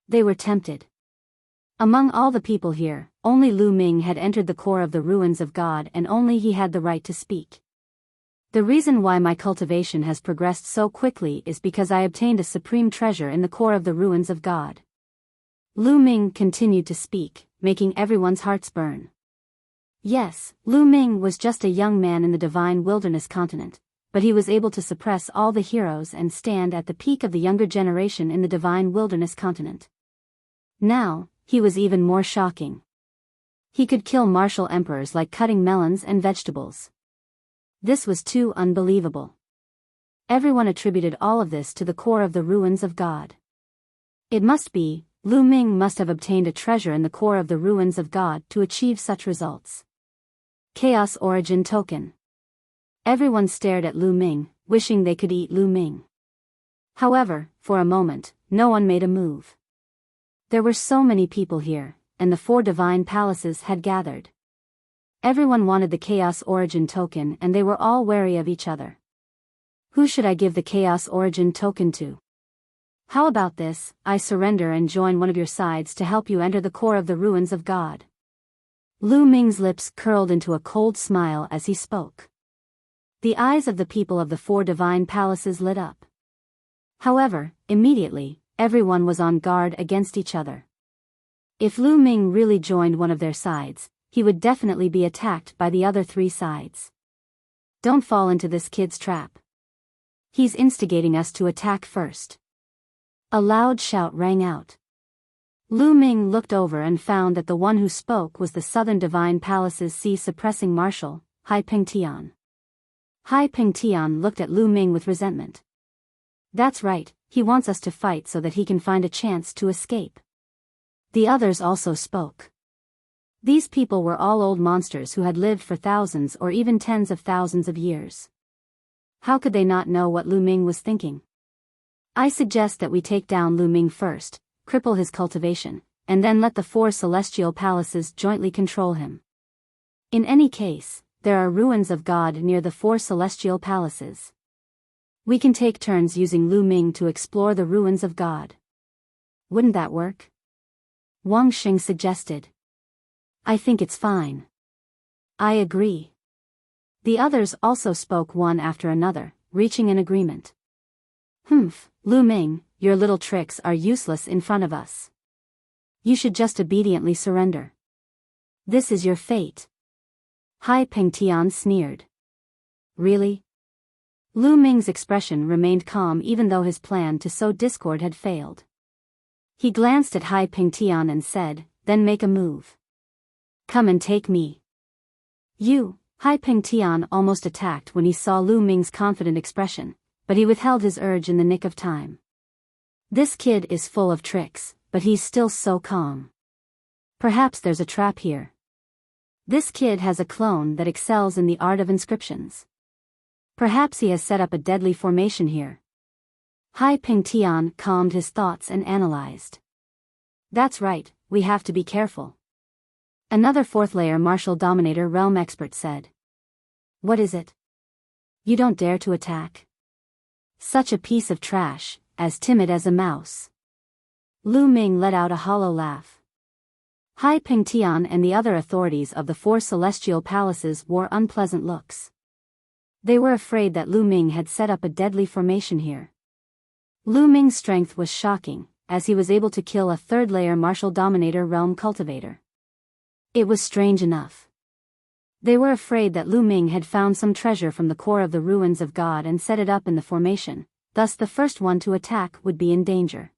S1: They were tempted. Among all the people here, only Lu Ming had entered the core of the ruins of God and only he had the right to speak. The reason why my cultivation has progressed so quickly is because I obtained a supreme treasure in the core of the ruins of God. Lu Ming continued to speak, making everyone's hearts burn. Yes, Lu Ming was just a young man in the divine wilderness continent, but he was able to suppress all the heroes and stand at the peak of the younger generation in the divine wilderness continent. Now, he was even more shocking. He could kill martial emperors like cutting melons and vegetables. This was too unbelievable. Everyone attributed all of this to the core of the ruins of God. It must be, Lu Ming must have obtained a treasure in the core of the ruins of God to achieve such results. Chaos Origin Token. Everyone stared at Lu Ming, wishing they could eat Lu Ming. However, for a moment, no one made a move. There were so many people here, and the 4 divine palaces had gathered. Everyone wanted the Chaos Origin Token and they were all wary of each other. Who should I give the Chaos Origin Token to? How about this, I surrender and join one of your sides to help you enter the core of the ruins of God. Lu Ming's lips curled into a cold smile as he spoke. The eyes of the people of the 4 divine palaces lit up. However, immediately, everyone was on guard against each other. If Lu Ming really joined one of their sides, he would definitely be attacked by the other 3 sides. Don't fall into this kid's trap. He's instigating us to attack first. A loud shout rang out. Lu Ming looked over and found that the one who spoke was the Southern Divine Palace's sea-suppressing marshal, Hai Pengtian. Hai Pengtian looked at Lu Ming with resentment. That's right, he wants us to fight so that he can find a chance to escape. The others also spoke. These people were all old monsters who had lived for thousands or even tens of thousands of years. How could they not know what Lu Ming was thinking? I suggest that we take down Lu Ming first, cripple his cultivation, and then let the 4 celestial palaces jointly control him. In any case, there are ruins of God near the 4 celestial palaces. We can take turns using Lu Ming to explore the ruins of God. Wouldn't that work? Wang Sheng suggested. I think it's fine. I agree. The others also spoke one after another, reaching an agreement. Humph, Lu Ming, your little tricks are useless in front of us. You should just obediently surrender. This is your fate. Hai Pengtian sneered. Really? Lu Ming's expression remained calm even though his plan to sow discord had failed. He glanced at Hai Pengtian and said, then make a move. Come and take me. You, Hai Pengtian almost attacked when he saw Lu Ming's confident expression, but he withheld his urge in the nick of time. This kid is full of tricks, but he's still so calm. Perhaps there's a trap here. This kid has a clone that excels in the art of inscriptions. Perhaps he has set up a deadly formation here. Hai Pengtian calmed his thoughts and analyzed. That's right, we have to be careful. Another 4th-layer martial dominator realm expert said. What is it? You don't dare to attack? Such a piece of trash, as timid as a mouse. Lu Ming let out a hollow laugh. Hai Pengtian and the other authorities of the 4 celestial palaces wore unpleasant looks. They were afraid that Lu Ming had set up a deadly formation here. Lu Ming's strength was shocking, as he was able to kill a 3rd-layer martial dominator realm cultivator. It was strange enough. They were afraid that Lu Ming had found some treasure from the core of the ruins of God and set it up in the formation, thus the first one to attack would be in danger.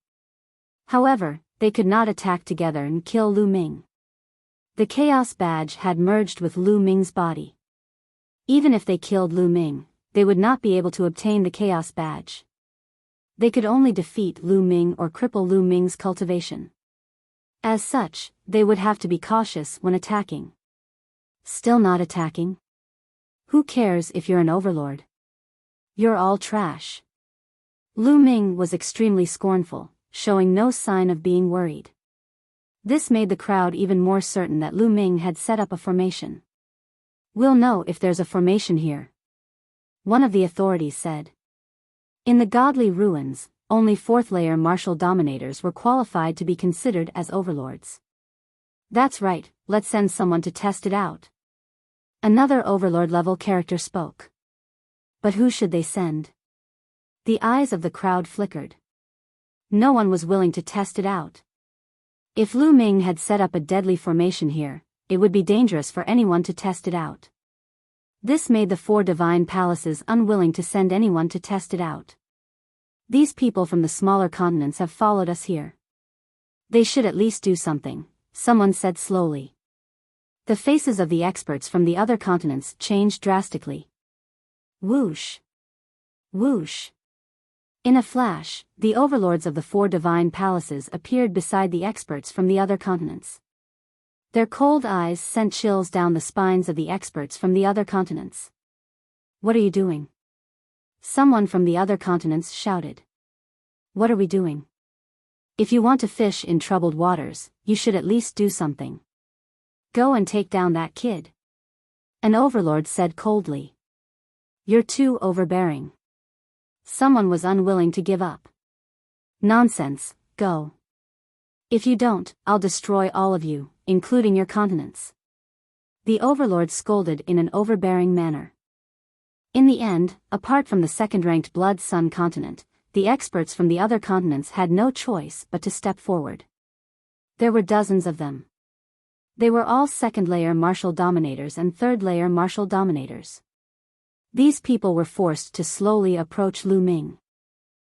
S1: However, they could not attack together and kill Lu Ming. The Chaos Badge had merged with Lu Ming's body. Even if they killed Lu Ming, they would not be able to obtain the Chaos Badge. They could only defeat Lu Ming or cripple Lu Ming's cultivation. As such, they would have to be cautious when attacking. Still not attacking? Who cares if you're an overlord? You're all trash. Lu Ming was extremely scornful, showing no sign of being worried. This made the crowd even more certain that Lu Ming had set up a formation. We'll know if there's a formation here, one of the authorities said. In the godly ruins, only fourth-layer martial dominators were qualified to be considered as overlords. That's right, let's send someone to test it out. Another overlord-level character spoke. But who should they send? The eyes of the crowd flickered. No one was willing to test it out. If Lu Ming had set up a deadly formation here, it would be dangerous for anyone to test it out. This made the four divine palaces unwilling to send anyone to test it out. These people from the smaller continents have followed us here. They should at least do something, someone said slowly. The faces of the experts from the other continents changed drastically. Whoosh! Whoosh! In a flash, the overlords of the four divine palaces appeared beside the experts from the other continents. Their cold eyes sent chills down the spines of the experts from the other continents. What are you doing? Someone from the other continents shouted. What are we doing? If you want to fish in troubled waters, you should at least do something. Go and take down that kid. An overlord said coldly. You're too overbearing. Someone was unwilling to give up. Nonsense, go. If you don't, I'll destroy all of you, including your continents. The overlord scolded in an overbearing manner. In the end, apart from the second-ranked Blood Sun continent, the experts from the other continents had no choice but to step forward. There were dozens of them. They were all second-layer martial dominators and third-layer martial dominators. These people were forced to slowly approach Lu Ming.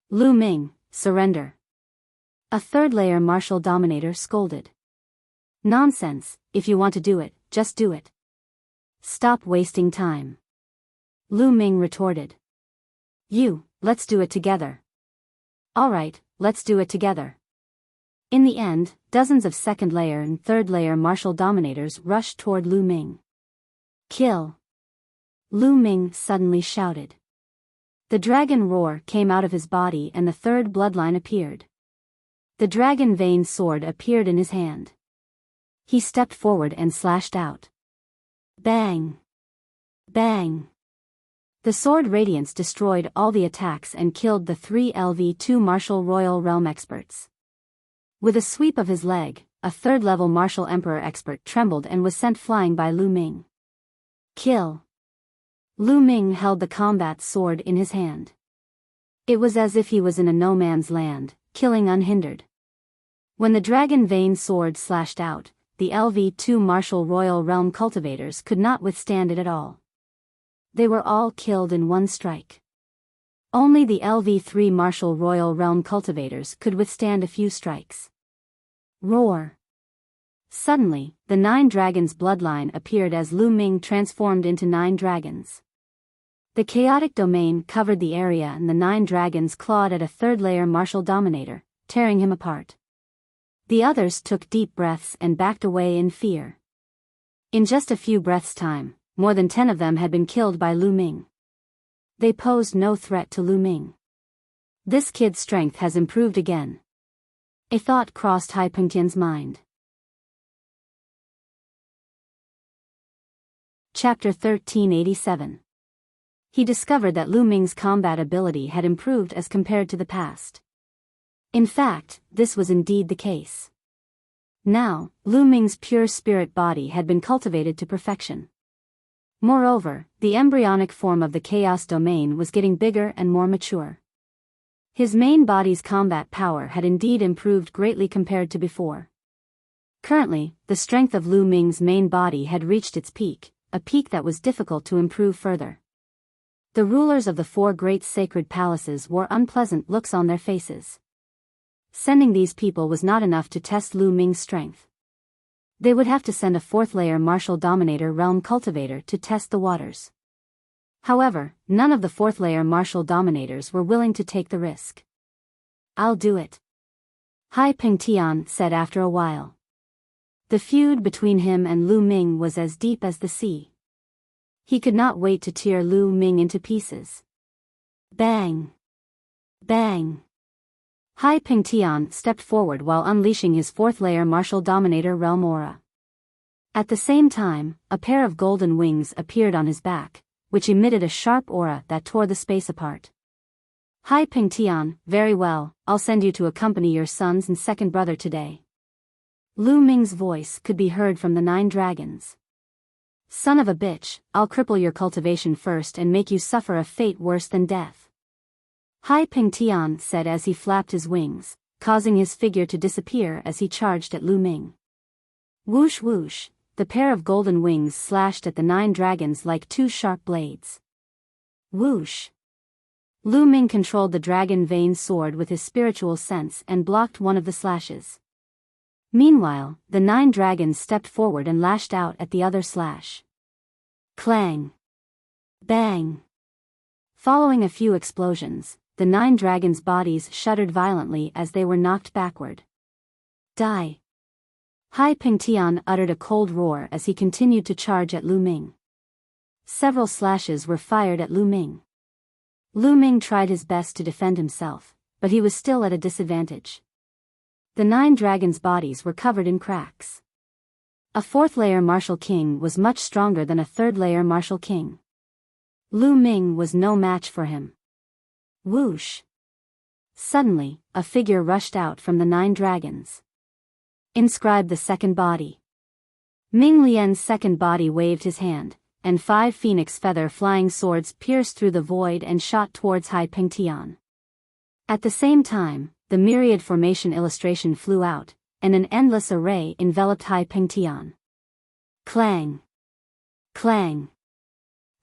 S1: Lu Ming, surrender. A third-layer martial dominator scolded. Nonsense, if you want to do it, just do it. Stop wasting time. Lu Ming retorted. Let's do it together. Alright, let's do it together. In the end, dozens of second-layer and third-layer martial dominators rushed toward Lu Ming. Kill! Lu Ming suddenly shouted. The dragon roar came out of his body and the third bloodline appeared. The dragon vein sword appeared in his hand. He stepped forward and slashed out. Bang! Bang! The sword radiance destroyed all the attacks and killed the 3 LV2 martial royal realm experts. With a sweep of his leg, a third-level martial emperor expert trembled and was sent flying by Lu Ming. Kill! Lu Ming held the combat sword in his hand. It was as if he was in a no-man's land, killing unhindered. When the dragon vein sword slashed out, the LV2 martial royal realm cultivators could not withstand it at all. They were all killed in one strike. Only the LV3 martial royal realm cultivators could withstand a few strikes. Roar! Suddenly, the 9 dragons bloodline appeared as Lu Ming transformed into 9 dragons. The chaotic domain covered the area and the 9 dragons clawed at a third-layer martial dominator, tearing him apart. The others took deep breaths and backed away in fear. In just a few breaths' time, more than 10 of them had been killed by Lu Ming. They posed no threat to Lu Ming. This kid's strength has improved again. A thought crossed Hai Pengtian's mind. Chapter 1387. He discovered that Lu Ming's combat ability had improved as compared to the past. In fact, this was indeed the case. Now, Lu Ming's pure spirit body had been cultivated to perfection. Moreover, the embryonic form of the chaos domain was getting bigger and more mature. His main body's combat power had indeed improved greatly compared to before. Currently, the strength of Lu Ming's main body had reached its peak, a peak that was difficult to improve further. The rulers of the 4 great sacred palaces wore unpleasant looks on their faces. Sending these people was not enough to test Lu Ming's strength. They would have to send a 4th-layer martial dominator realm cultivator to test the waters. However, none of the 4th-layer martial dominators were willing to take the risk. "I'll do it," Hai Pingtian said after a while. The feud between him and Lu Ming was as deep as the sea. He could not wait to tear Lu Ming into pieces. Bang! Bang! Hai Pingtian stepped forward while unleashing his 4th-layer martial dominator realm aura. At the same time, a pair of golden wings appeared on his back, which emitted a sharp aura that tore the space apart. Hai Pingtian, very well, I'll send you to accompany your sons and second brother today. Lu Ming's voice could be heard from the 9 dragons. Son of a bitch, I'll cripple your cultivation first and make you suffer a fate worse than death. Hai Pingtian said as he flapped his wings, causing his figure to disappear as he charged at Lu Ming. Whoosh whoosh, the pair of golden wings slashed at the 9 dragons like 2 sharp blades. Whoosh! Lu Ming controlled the dragon vein sword with his spiritual sense and blocked one of the slashes. Meanwhile, the 9 dragons stepped forward and lashed out at the other slash. Clang! Bang! Following a few explosions, the 9 dragons' bodies shuddered violently as they were knocked backward. Die! Hai Pingtian uttered a cold roar as he continued to charge at Lu Ming. Several slashes were fired at Lu Ming. Lu Ming tried his best to defend himself, but he was still at a disadvantage. The 9 dragons' bodies were covered in cracks. A 4th-layer martial king was much stronger than a 3rd-layer martial king. Lu Ming was no match for him. Whoosh! Suddenly, a figure rushed out from the 9 dragons. Inscribed the second body. Ming Lian's second body waved his hand, and 5 phoenix feather flying swords pierced through the void and shot towards Hai Pingtian. At the same time, the myriad formation illustration flew out, and an endless array enveloped Hai Pingtian. Clang! Clang!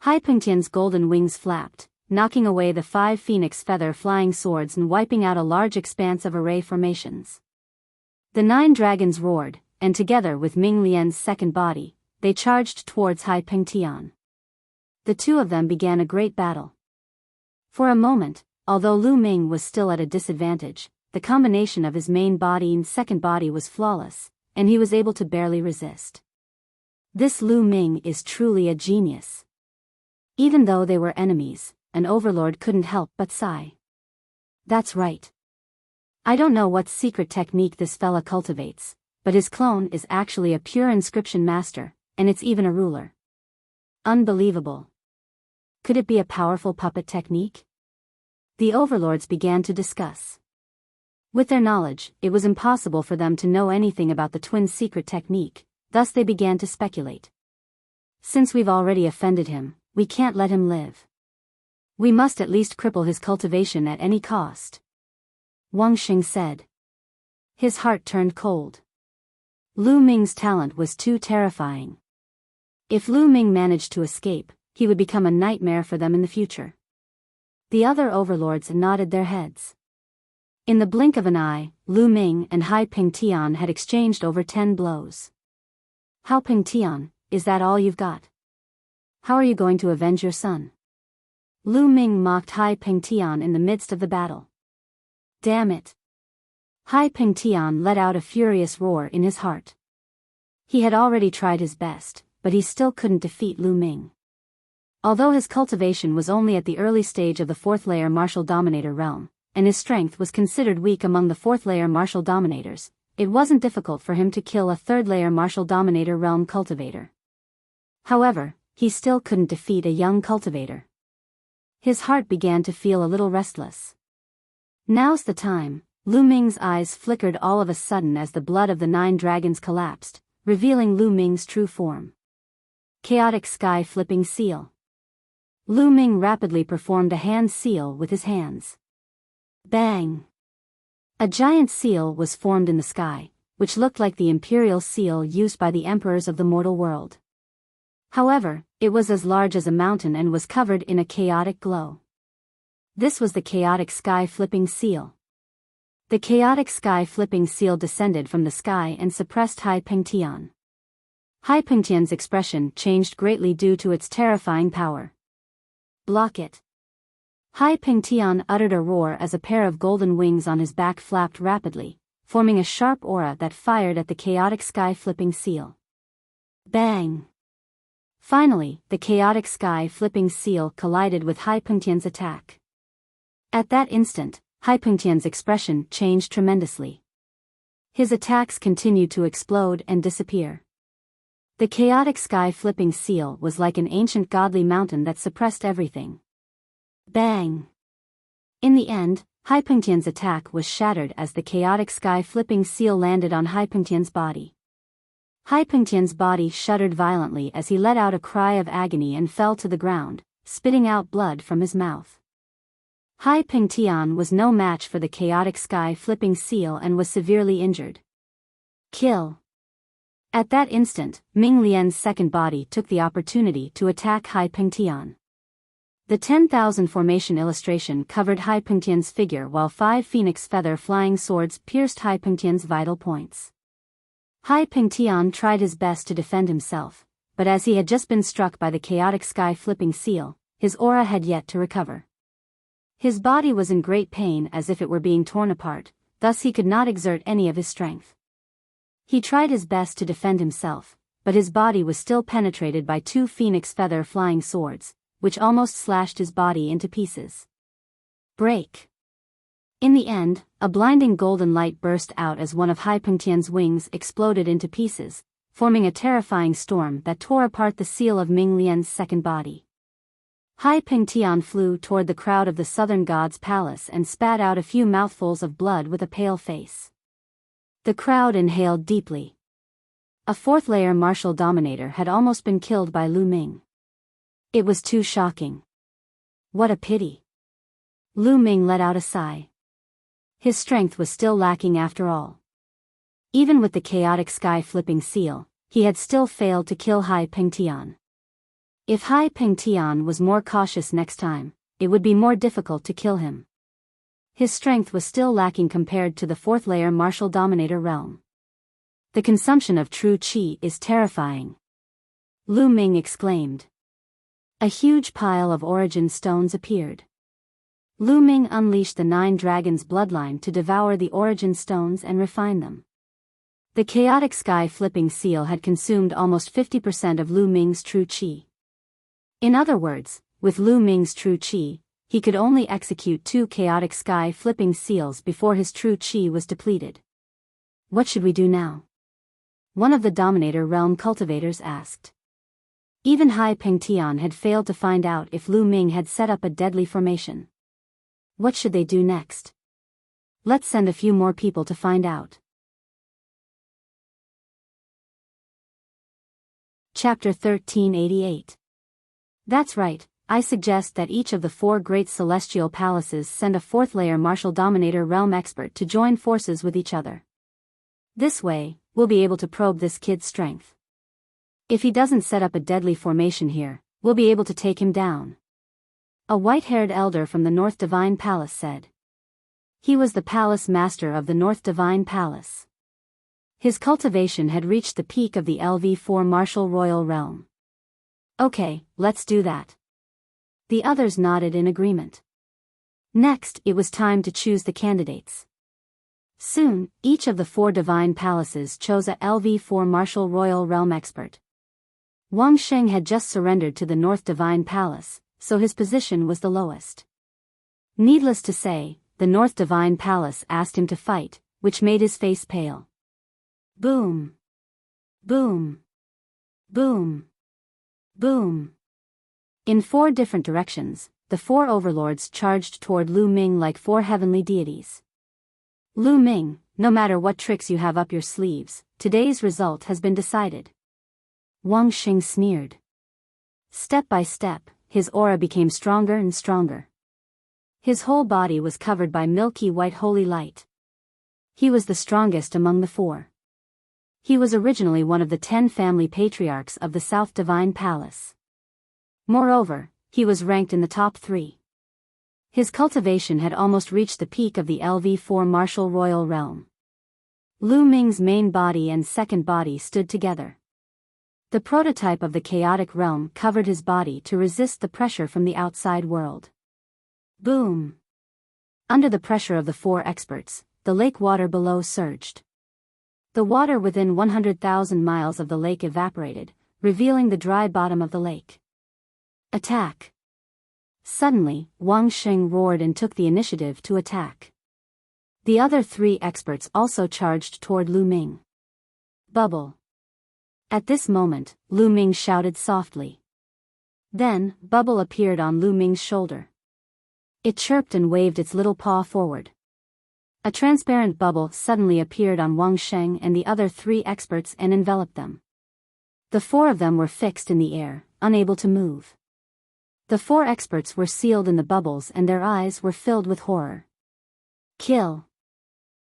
S1: Hai Pingtian's golden wings flapped, knocking away the 5 phoenix feather flying swords and wiping out a large expanse of array formations. The 9 dragons roared, and together with Ming Lian's second body, they charged towards Hai Pingtian. The 2 of them began a great battle. For a moment, although Lu Ming was still at a disadvantage, the combination of his main body and second body was flawless, and he was able to barely resist. This Lu Ming is truly a genius. Even though they were enemies, an overlord couldn't help but sigh. That's right. I don't know what secret technique this fella cultivates, but his clone is actually a pure inscription master, and it's even a ruler. Unbelievable. Could it be a powerful puppet technique? The overlords began to discuss. With their knowledge, it was impossible for them to know anything about the twins' secret technique, thus they began to speculate. Since we've already offended him, we can't let him live. We must at least cripple his cultivation at any cost. Wang Xing said. His heart turned cold. Lu Ming's talent was too terrifying. If Lu Ming managed to escape, he would become a nightmare for them in the future. The other overlords nodded their heads. In the blink of an eye, Lu Ming and Hai Pingtian had exchanged over 10 blows. How Pingtian, is that all you've got? How are you going to avenge your son? Lu Ming mocked Hai Pingtian in the midst of the battle. Damn it! Hai Pingtian let out a furious roar in his heart. He had already tried his best, but he still couldn't defeat Lu Ming. Although his cultivation was only at the early stage of the 4th-layer martial dominator realm, and his strength was considered weak among the 4th-layer martial dominators, it wasn't difficult for him to kill a 3rd-layer martial dominator realm cultivator. However, he still couldn't defeat a young cultivator. His heart began to feel a little restless. Now's the time. Lu Ming's eyes flickered all of a sudden as the blood of the 9 dragons collapsed, revealing Lu Ming's true form. Chaotic sky flipping seal. Lu Ming rapidly performed a hand seal with his hands. Bang! A giant seal was formed in the sky, which looked like the imperial seal used by the emperors of the mortal world. However, it was as large as a mountain and was covered in a chaotic glow. This was the chaotic sky-flipping seal. The chaotic sky-flipping seal descended from the sky and suppressed Hai Pengtian. Hai Pengtian's expression changed greatly due to its terrifying power. Block it. Hai Pengtian uttered a roar as a pair of golden wings on his back flapped rapidly, forming a sharp aura that fired at the chaotic sky-flipping seal. Bang! Finally, the chaotic sky-flipping seal collided with Hai Pengtian's attack. At that instant, Hai Pengtian's expression changed tremendously. His attacks continued to explode and disappear. The chaotic sky-flipping seal was like an ancient godly mountain that suppressed everything. Bang! In the end, Hai Pengtian's attack was shattered as the chaotic sky-flipping seal landed on Hai Pengtian's body. Hai Pengtian's body shuddered violently as he let out a cry of agony and fell to the ground, spitting out blood from his mouth. Hai Pengtian was no match for the chaotic sky-flipping seal and was severely injured. Kill! At that instant, Ming Lian's second body took the opportunity to attack Hai Pengtian. The 10,000 formation illustration covered Hai Pengtian's figure while 5 phoenix feather flying swords pierced Hai Pengtian's vital points. Hai Pengtian tried his best to defend himself, but as he had just been struck by the chaotic sky-flipping seal, his aura had yet to recover. His body was in great pain as if it were being torn apart, thus he could not exert any of his strength. He tried his best to defend himself, but his body was still penetrated by 2 phoenix feather flying swords, which almost slashed his body into pieces. Break! In the end, a blinding golden light burst out as one of Hai Pengtian's wings exploded into pieces, forming a terrifying storm that tore apart the seal of Ming Lian's second body. Hai Pengtian flew toward the crowd of the southern god's palace and spat out a few mouthfuls of blood with a pale face. The crowd inhaled deeply. A 4th-layer martial dominator had almost been killed by Lu Ming. It was too shocking. What a pity. Lu Ming let out a sigh. His strength was still lacking after all. Even with the chaotic sky-flipping seal, he had still failed to kill Hai Pengtian. If Hai Pengtian was more cautious next time, it would be more difficult to kill him. His strength was still lacking compared to the 4th-layer martial dominator realm. The consumption of true qi is terrifying. Lu Ming exclaimed. A huge pile of origin stones appeared. Lu Ming unleashed the 9 dragons' bloodline to devour the origin stones and refine them. The chaotic sky-flipping seal had consumed almost 50% of Lu Ming's true qi. In other words, with Lu Ming's true qi, he could only execute 2 chaotic sky-flipping seals before his true qi was depleted. What should we do now? One of the Dominator Realm cultivators asked. Even Hai Pengtian had failed to find out if Lu Ming had set up a deadly formation. What should they do next? Let's send a few more people to find out. Chapter 1388. That's right, I suggest that each of the 4 great celestial palaces send a 4th-layer martial dominator realm expert to join forces with each other. This way, we'll be able to probe this kid's strength. If he doesn't set up a deadly formation here, we'll be able to take him down. A white-haired elder from the North Divine Palace said. He was the palace master of the North Divine Palace. His cultivation had reached the peak of the LV4 martial royal realm. Okay, let's do that. The others nodded in agreement. Next, it was time to choose the candidates. Soon, each of the 4 divine palaces chose a LV4 martial royal realm expert. Wang Sheng had just surrendered to the North Divine Palace, so his position was the lowest. Needless to say, the North Divine Palace asked him to fight, which made his face pale. Boom! Boom! Boom! Boom! In 4 different directions, the 4 overlords charged toward Lu Ming like 4 heavenly deities. Lu Ming, no matter what tricks you have up your sleeves, today's result has been decided. Wang Sheng sneered. Step by step, his aura became stronger and stronger. His whole body was covered by milky white holy light. He was the strongest among the 4. He was originally one of the 10 family patriarchs of the South Divine Palace. Moreover, he was ranked in the top 3. His cultivation had almost reached the peak of the LV4 martial royal realm. Lu Ming's main body and second body stood together. The prototype of the chaotic realm covered his body to resist the pressure from the outside world. Boom! Under the pressure of the 4 experts, the lake water below surged. The water within 100,000 miles of the lake evaporated, revealing the dry bottom of the lake. Attack! Suddenly, Wang Sheng roared and took the initiative to attack. The other 3 experts also charged toward Lu Ming. Bubble! At this moment, Lu Ming shouted softly. Then, Bubble appeared on Lu Ming's shoulder. It chirped and waved its little paw forward. A transparent bubble suddenly appeared on Wang Sheng and the other 3 experts and enveloped them. The 4 of them were fixed in the air, unable to move. The 4 experts were sealed in the bubbles and their eyes were filled with horror. Kill!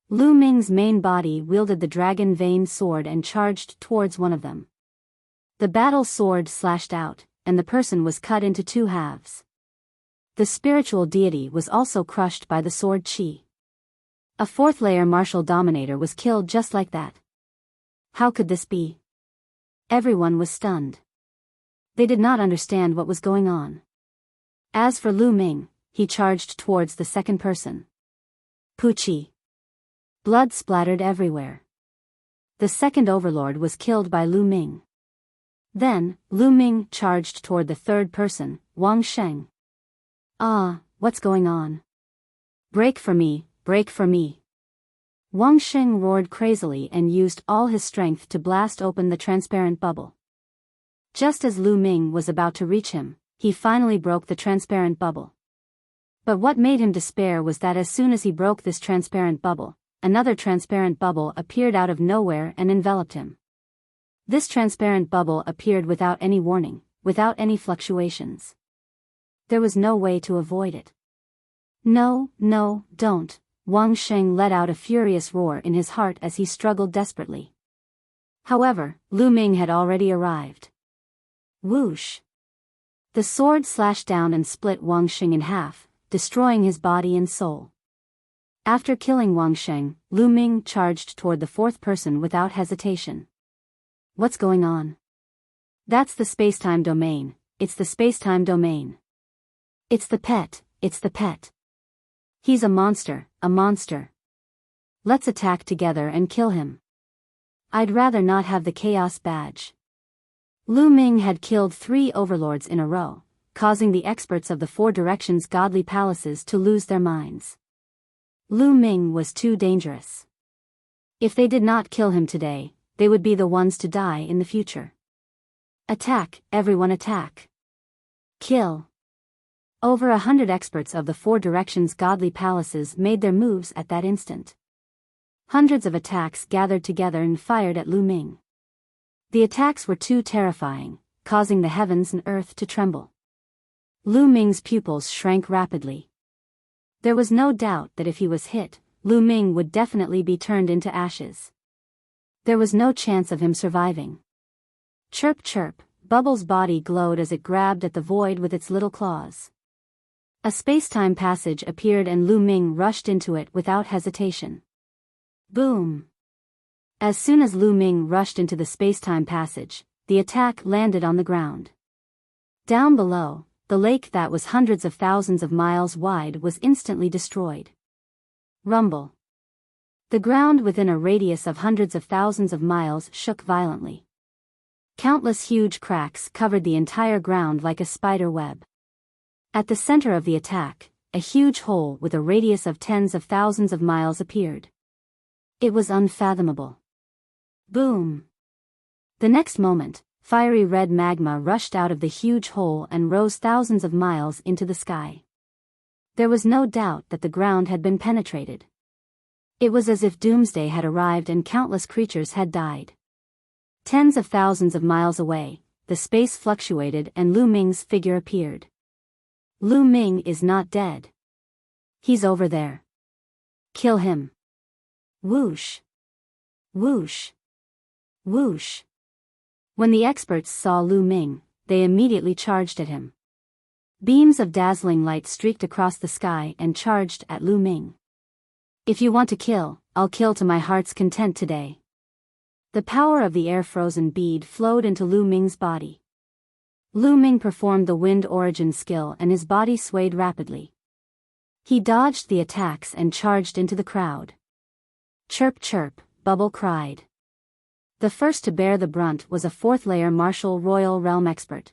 S1: Lu Ming's main body wielded the dragon vein sword and charged towards one of them. The battle sword slashed out, and the person was cut into 2 halves. The spiritual deity was also crushed by the sword chi. A 4th-layer martial dominator was killed just like that. How could this be? Everyone was stunned. They did not understand what was going on. As for Lu Ming, he charged towards the second person. Puchi. Blood splattered everywhere. The second overlord was killed by Lu Ming. Then, Lu Ming charged toward the third person, Wang Sheng. Ah, what's going on? Break for me, break for me. Wang Sheng roared crazily and used all his strength to blast open the transparent bubble. Just as Lu Ming was about to reach him, he finally broke the transparent bubble. But what made him despair was that as soon as he broke this transparent bubble, another transparent bubble appeared out of nowhere and enveloped him. This transparent bubble appeared without any warning, without any fluctuations. There was no way to avoid it. No, no, don't. Wang Sheng let out a furious roar in his heart as he struggled desperately. However, Lu Ming had already arrived. Whoosh! The sword slashed down and split Wang Sheng in half, destroying his body and soul. After killing Wang Sheng, Lu Ming charged toward the 4th person without hesitation. What's going on? That's the spacetime domain. It's the spacetime domain. It's the pet, it's the pet. He's a monster, a monster. Let's attack together and kill him. I'd rather not have the Chaos Badge. Lu Ming had killed 3 overlords in a row, causing the experts of the 4 directions godly palaces to lose their minds. Lu Ming was too dangerous. If they did not kill him today, they would be the ones to die in the future. Attack, everyone attack. Kill. Over 100 experts of the 4 directions godly palaces made their moves at that instant. Hundreds of attacks gathered together and fired at Lu Ming. The attacks were too terrifying, causing the heavens and earth to tremble. Lu Ming's pupils shrank rapidly. There was no doubt that if he was hit, Lu Ming would definitely be turned into ashes. There was no chance of him surviving. Chirp chirp, Bubble's body glowed as it grabbed at the void with its little claws. A spacetime passage appeared and Lu Ming rushed into it without hesitation. Boom! As soon as Lu Ming rushed into the spacetime passage, the attack landed on the ground. Down below, the lake that was hundreds of thousands of miles wide was instantly destroyed. Rumble. The ground within a radius of hundreds of thousands of miles shook violently. Countless huge cracks covered the entire ground like a spider web. At the center of the attack, a huge hole with a radius of tens of thousands of miles appeared. It was unfathomable. Boom! The next moment, fiery red magma rushed out of the huge hole and rose thousands of miles into the sky. There was no doubt that the ground had been penetrated. It was as if doomsday had arrived and countless creatures had died. Tens of thousands of miles away, the space fluctuated and Lu Ming's figure appeared. Lu Ming is not dead. He's over there. Kill him. Whoosh. Whoosh. Whoosh! When the experts saw Lu Ming, they immediately charged at him. Beams of dazzling light streaked across the sky and charged at Lu Ming. If you want to kill, I'll kill to my heart's content today. The power of the air-frozen bead flowed into Lu Ming's body. Lu Ming performed the wind origin skill and his body swayed rapidly. He dodged the attacks and charged into the crowd. Chirp chirp, Bubble cried. The first to bear the brunt was a fourth-layer martial royal realm expert.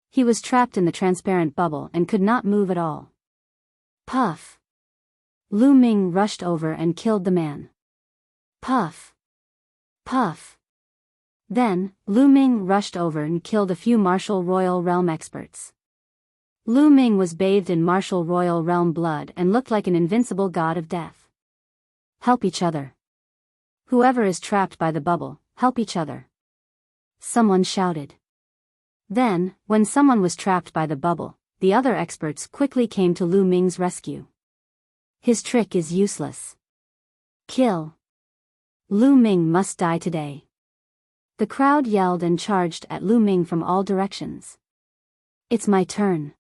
S1: He was trapped in the transparent bubble and could not move at all. Puff! Lu Ming rushed over and killed the man. Puff! Puff! Then, Lu Ming rushed over and killed a few martial royal realm experts. Lu Ming was bathed in martial royal realm blood and looked like an invincible god of death. Help each other. Whoever is trapped by the bubble, help each other. Someone shouted. Then, when someone was trapped by the bubble, the other experts quickly came to Lu Ming's rescue. His trick is useless. Kill. Lu Ming must die today. The crowd yelled and charged at Lu Ming from all directions. It's my turn.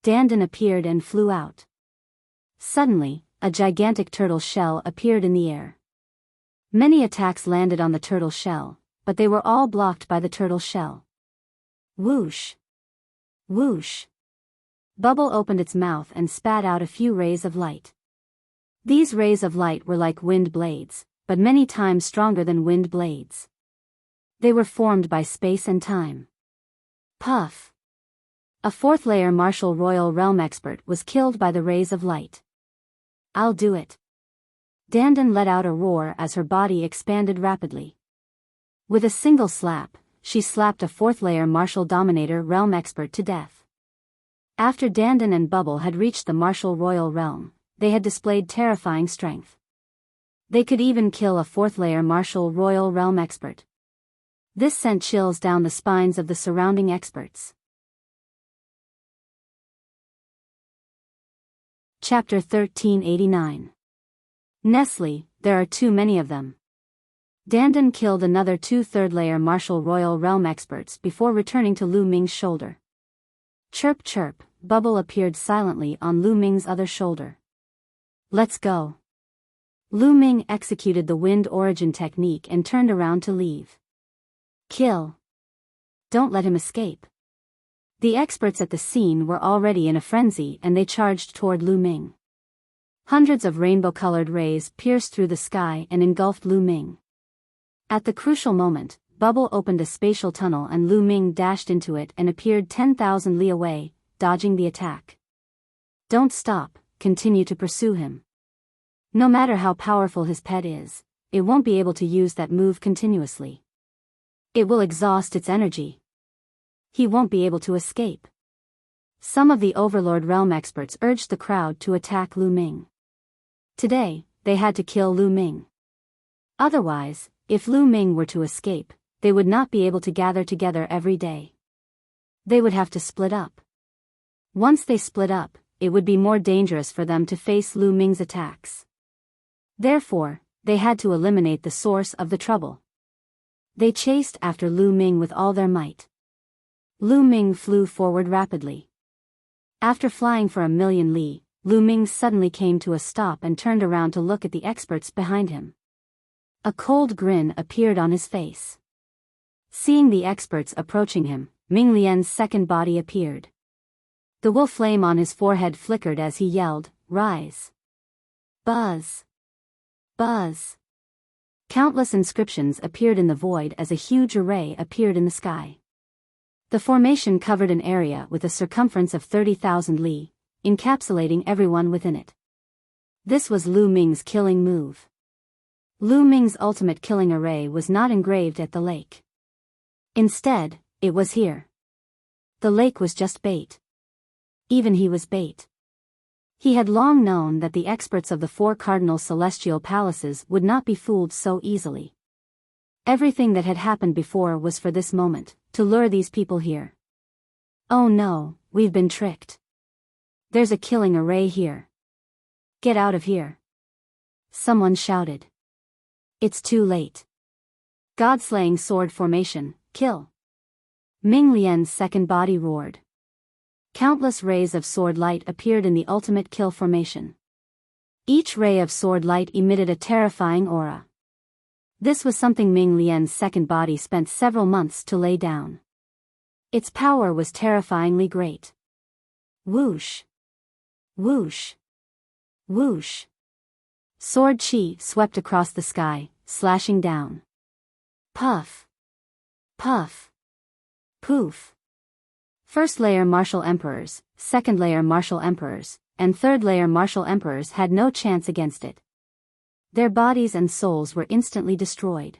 S1: Dandan appeared and flew out. Suddenly, a gigantic turtle shell appeared in the air. Many attacks landed on the turtle shell, but they were all blocked by the turtle shell. Whoosh! Whoosh! Bubble opened its mouth and spat out a few rays of light. These rays of light were like wind blades, but many times stronger than wind blades. They were formed by space and time. Puff! A fourth-layer martial royal realm expert was killed by the rays of light. I'll do it. Dandan let out a roar as her body expanded rapidly. With a single slap, she slapped a fourth-layer martial dominator realm expert to death. After Dandan and Bubble had reached the martial royal realm, they had displayed terrifying strength. They could even kill a fourth-layer martial royal realm expert. This sent chills down the spines of the surrounding experts. Chapter 1389. Nestle, there are too many of them. Dandan killed another 2 third-layer martial royal realm experts before returning to Lu Ming's shoulder. Chirp chirp, Bubble appeared silently on Lu Ming's other shoulder. Let's go. Lu Ming executed the wind origin technique and turned around to leave. Kill. Don't let him escape. The experts at the scene were already in a frenzy and they charged toward Lu Ming. Hundreds of rainbow-colored rays pierced through the sky and engulfed Lu Ming. At the crucial moment, Bubble opened a spatial tunnel and Lu Ming dashed into it and appeared 10,000 li away, dodging the attack. Don't stop, continue to pursue him. No matter how powerful his pet is, it won't be able to use that move continuously. It will exhaust its energy. He won't be able to escape. Some of the Overlord Realm experts urged the crowd to attack Lu Ming. Today, they had to kill Lu Ming. Otherwise, if Lu Ming were to escape, they would not be able to gather together every day. They would have to split up. Once they split up, it would be more dangerous for them to face Lu Ming's attacks. Therefore, they had to eliminate the source of the trouble. They chased after Lu Ming with all their might. Lu Ming flew forward rapidly. After flying for 1,000,000 li, Lu Ming suddenly came to a stop and turned around to look at the experts behind him. A cold grin appeared on his face. Seeing the experts approaching him, Ming Lian's second body appeared. The wolf flame on his forehead flickered as he yelled, "Rise!" Buzz! Buzz! Countless inscriptions appeared in the void as a huge array appeared in the sky. The formation covered an area with a circumference of 30,000 li, encapsulating everyone within it. This was Lu Ming's killing move. Lu Ming's ultimate killing array was not engraved at the lake. Instead, it was here. The lake was just bait. Even he was bait. He had long known that the experts of the 4 cardinal celestial palaces would not be fooled so easily. Everything that had happened before was for this moment, to lure these people here. Oh no, we've been tricked. There's a killing array here. Get out of here. Someone shouted. It's too late. God-slaying sword formation, kill. Ming Lian's second body roared. Countless rays of sword light appeared in the ultimate kill formation. Each ray of sword light emitted a terrifying aura. This was something Ming Lian's second body spent several months to lay down. Its power was terrifyingly great. Whoosh! Whoosh! Whoosh! Sword chi swept across the sky, slashing down. Puff! Puff! Poof! First layer martial emperors, second layer martial emperors, and third layer martial emperors had no chance against it. Their bodies and souls were instantly destroyed.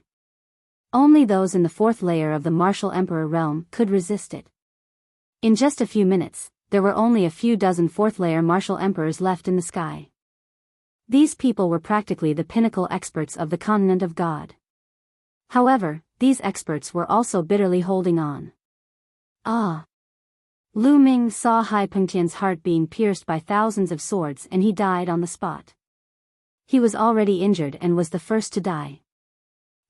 S1: Only those in the fourth layer of the martial emperor realm could resist it. In just a few minutes, there were only a few dozen fourth layer martial emperors left in the sky. These people were practically the pinnacle experts of the continent of God. However, these experts were also bitterly holding on. Ah! Lu Ming saw Hai Pengtian's heart being pierced by thousands of swords and he died on the spot. He was already injured and was the first to die.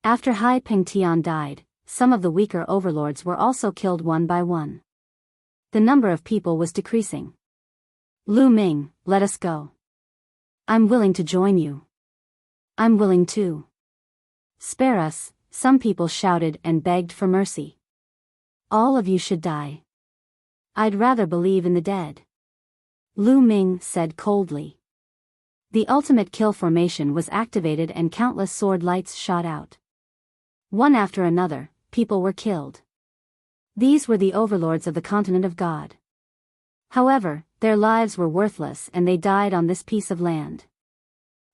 S1: After Hai Pengtian died, some of the weaker overlords were also killed one by one. The number of people was decreasing. Lu Ming, let us go. I'm willing to join you. I'm willing too. Spare us, some people shouted and begged for mercy. All of you should die. I'd rather believe in the dead. Lu Ming said coldly. The ultimate kill formation was activated and countless sword lights shot out. One after another, people were killed. These were the overlords of the continent of God. However, their lives were worthless and they died on this piece of land.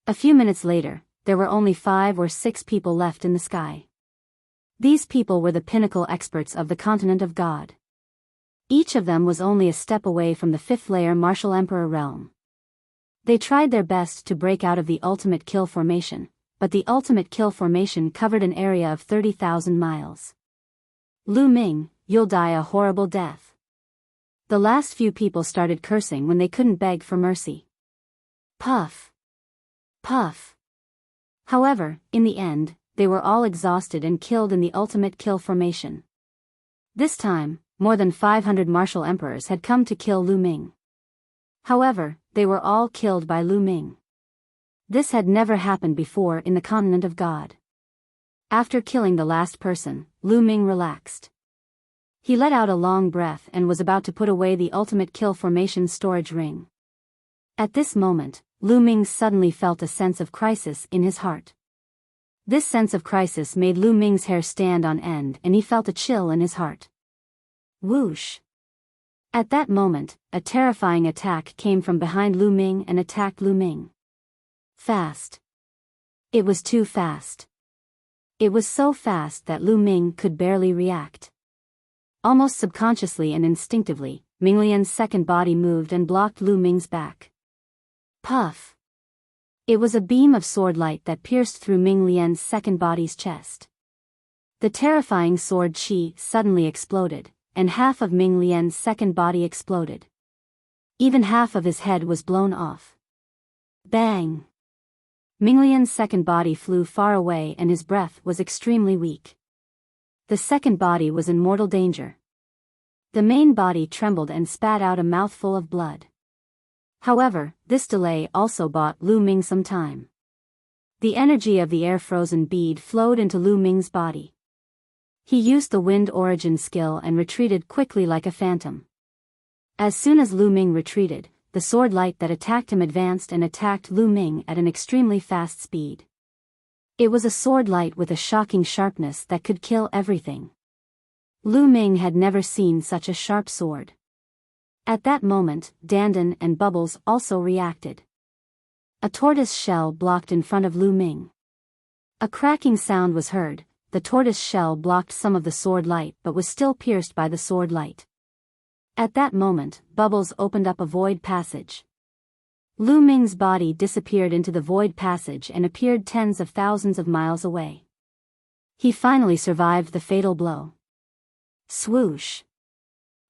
S1: A few minutes later, there were only 5 or 6 people left in the sky. These people were the pinnacle experts of the continent of God. Each of them was only a step away from the 5th layer martial emperor realm. They tried their best to break out of the ultimate kill formation, but the ultimate kill formation covered an area of 30,000 miles. Lu Ming, you'll die a horrible death. The last few people started cursing when they couldn't beg for mercy. Puff! Puff! However, in the end, they were all exhausted and killed in the ultimate kill formation. This time, more than 500 martial emperors had come to kill Lu Ming. However, they were all killed by Lu Ming. This had never happened before in the continent of God. After killing the last person, Lu Ming relaxed. He let out a long breath and was about to put away the ultimate kill formation storage ring. At this moment, Lu Ming suddenly felt a sense of crisis in his heart. This sense of crisis made Lu Ming's hair stand on end and he felt a chill in his heart. Whoosh! At that moment, a terrifying attack came from behind Lu Ming and attacked Lu Ming. Fast. It was too fast. It was so fast that Lu Ming could barely react. Almost subconsciously and instinctively, Ming Lian's second body moved and blocked Lu Ming's back. Puff! It was a beam of sword light that pierced through Ming Lian's second body's chest. The terrifying sword chi suddenly exploded, and half of Ming Lian's second body exploded. Even half of his head was blown off. Bang! Ming Lian's second body flew far away and his breath was extremely weak. The second body was in mortal danger. The main body trembled and spat out a mouthful of blood. However, this delay also bought Lu Ming some time. The energy of the air-frozen bead flowed into Lu Ming's body. He used the wind origin skill and retreated quickly like a phantom. As soon as Lu Ming retreated, the sword light that attacked him advanced and attacked Lu Ming at an extremely fast speed. It was a sword light with a shocking sharpness that could kill everything. Lu Ming had never seen such a sharp sword. At that moment, Dandan and Bubbles also reacted. A tortoise shell blocked in front of Lu Ming. A cracking sound was heard. The tortoise shell blocked some of the sword light but was still pierced by the sword light. At that moment, Bubbles opened up a void passage. Lu Ming's body disappeared into the void passage and appeared tens of thousands of miles away. He finally survived the fatal blow. Swoosh!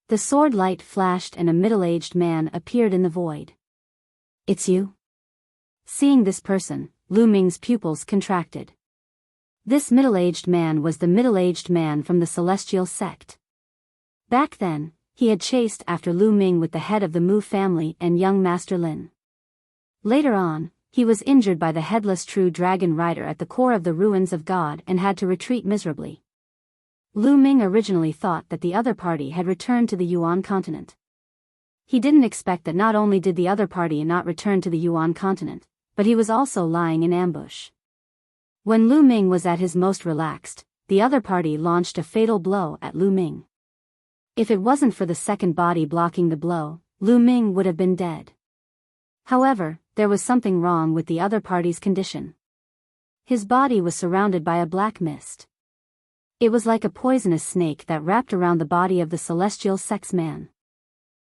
S1: The sword light flashed and a middle-aged man appeared in the void. It's you? Seeing this person, Lu Ming's pupils contracted. This middle-aged man was the middle-aged man from the celestial sect. Back then, he had chased after Lu Ming with the head of the Mu family and young Master Lin. Later on, he was injured by the headless true dragon rider at the core of the ruins of God and had to retreat miserably. Lu Ming originally thought that the other party had returned to the Yuan continent. He didn't expect that not only did the other party not return to the Yuan continent, but he was also lying in ambush. When Lu Ming was at his most relaxed, the other party launched a fatal blow at Lu Ming. If it wasn't for the second body blocking the blow, Lu Ming would have been dead. However, there was something wrong with the other party's condition. His body was surrounded by a black mist. It was like a poisonous snake that wrapped around the body of the celestial sex man.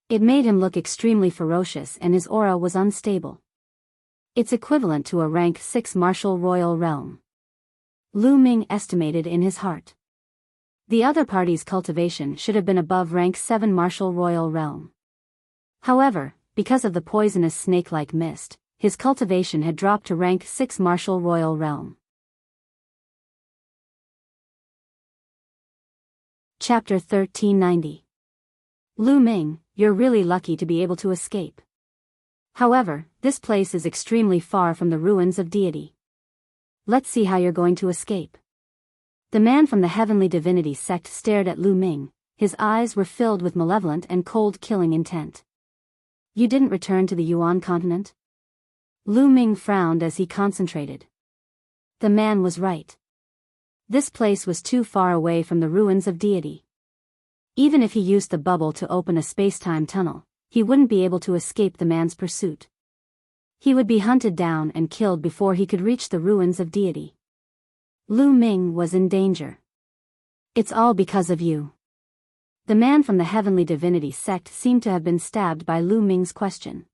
S1: It made him look extremely ferocious and his aura was unstable. It's equivalent to a rank 6 martial royal realm. Lu Ming estimated in his heart. The other party's cultivation should have been above rank 7 martial royal realm. However, because of the poisonous snake-like mist, his cultivation had dropped to rank 6 martial royal realm. Chapter 1390. Lu Ming, you're really lucky to be able to escape. However, this place is extremely far from the ruins of deity. Let's see how you're going to escape. The man from the heavenly divinity sect stared at Lu Ming. His eyes were filled with malevolent and cold killing intent. You didn't return to the Yuan continent? Lu Ming frowned as he concentrated. The man was right. This place was too far away from the ruins of deity. Even if he used the bubble to open a space-time tunnel, he wouldn't be able to escape the man's pursuit. He would be hunted down and killed before he could reach the ruins of deity. Lu Ming was in danger. It's all because of you. The man from the heavenly divinity sect seemed to have been stabbed by Lu Ming's question.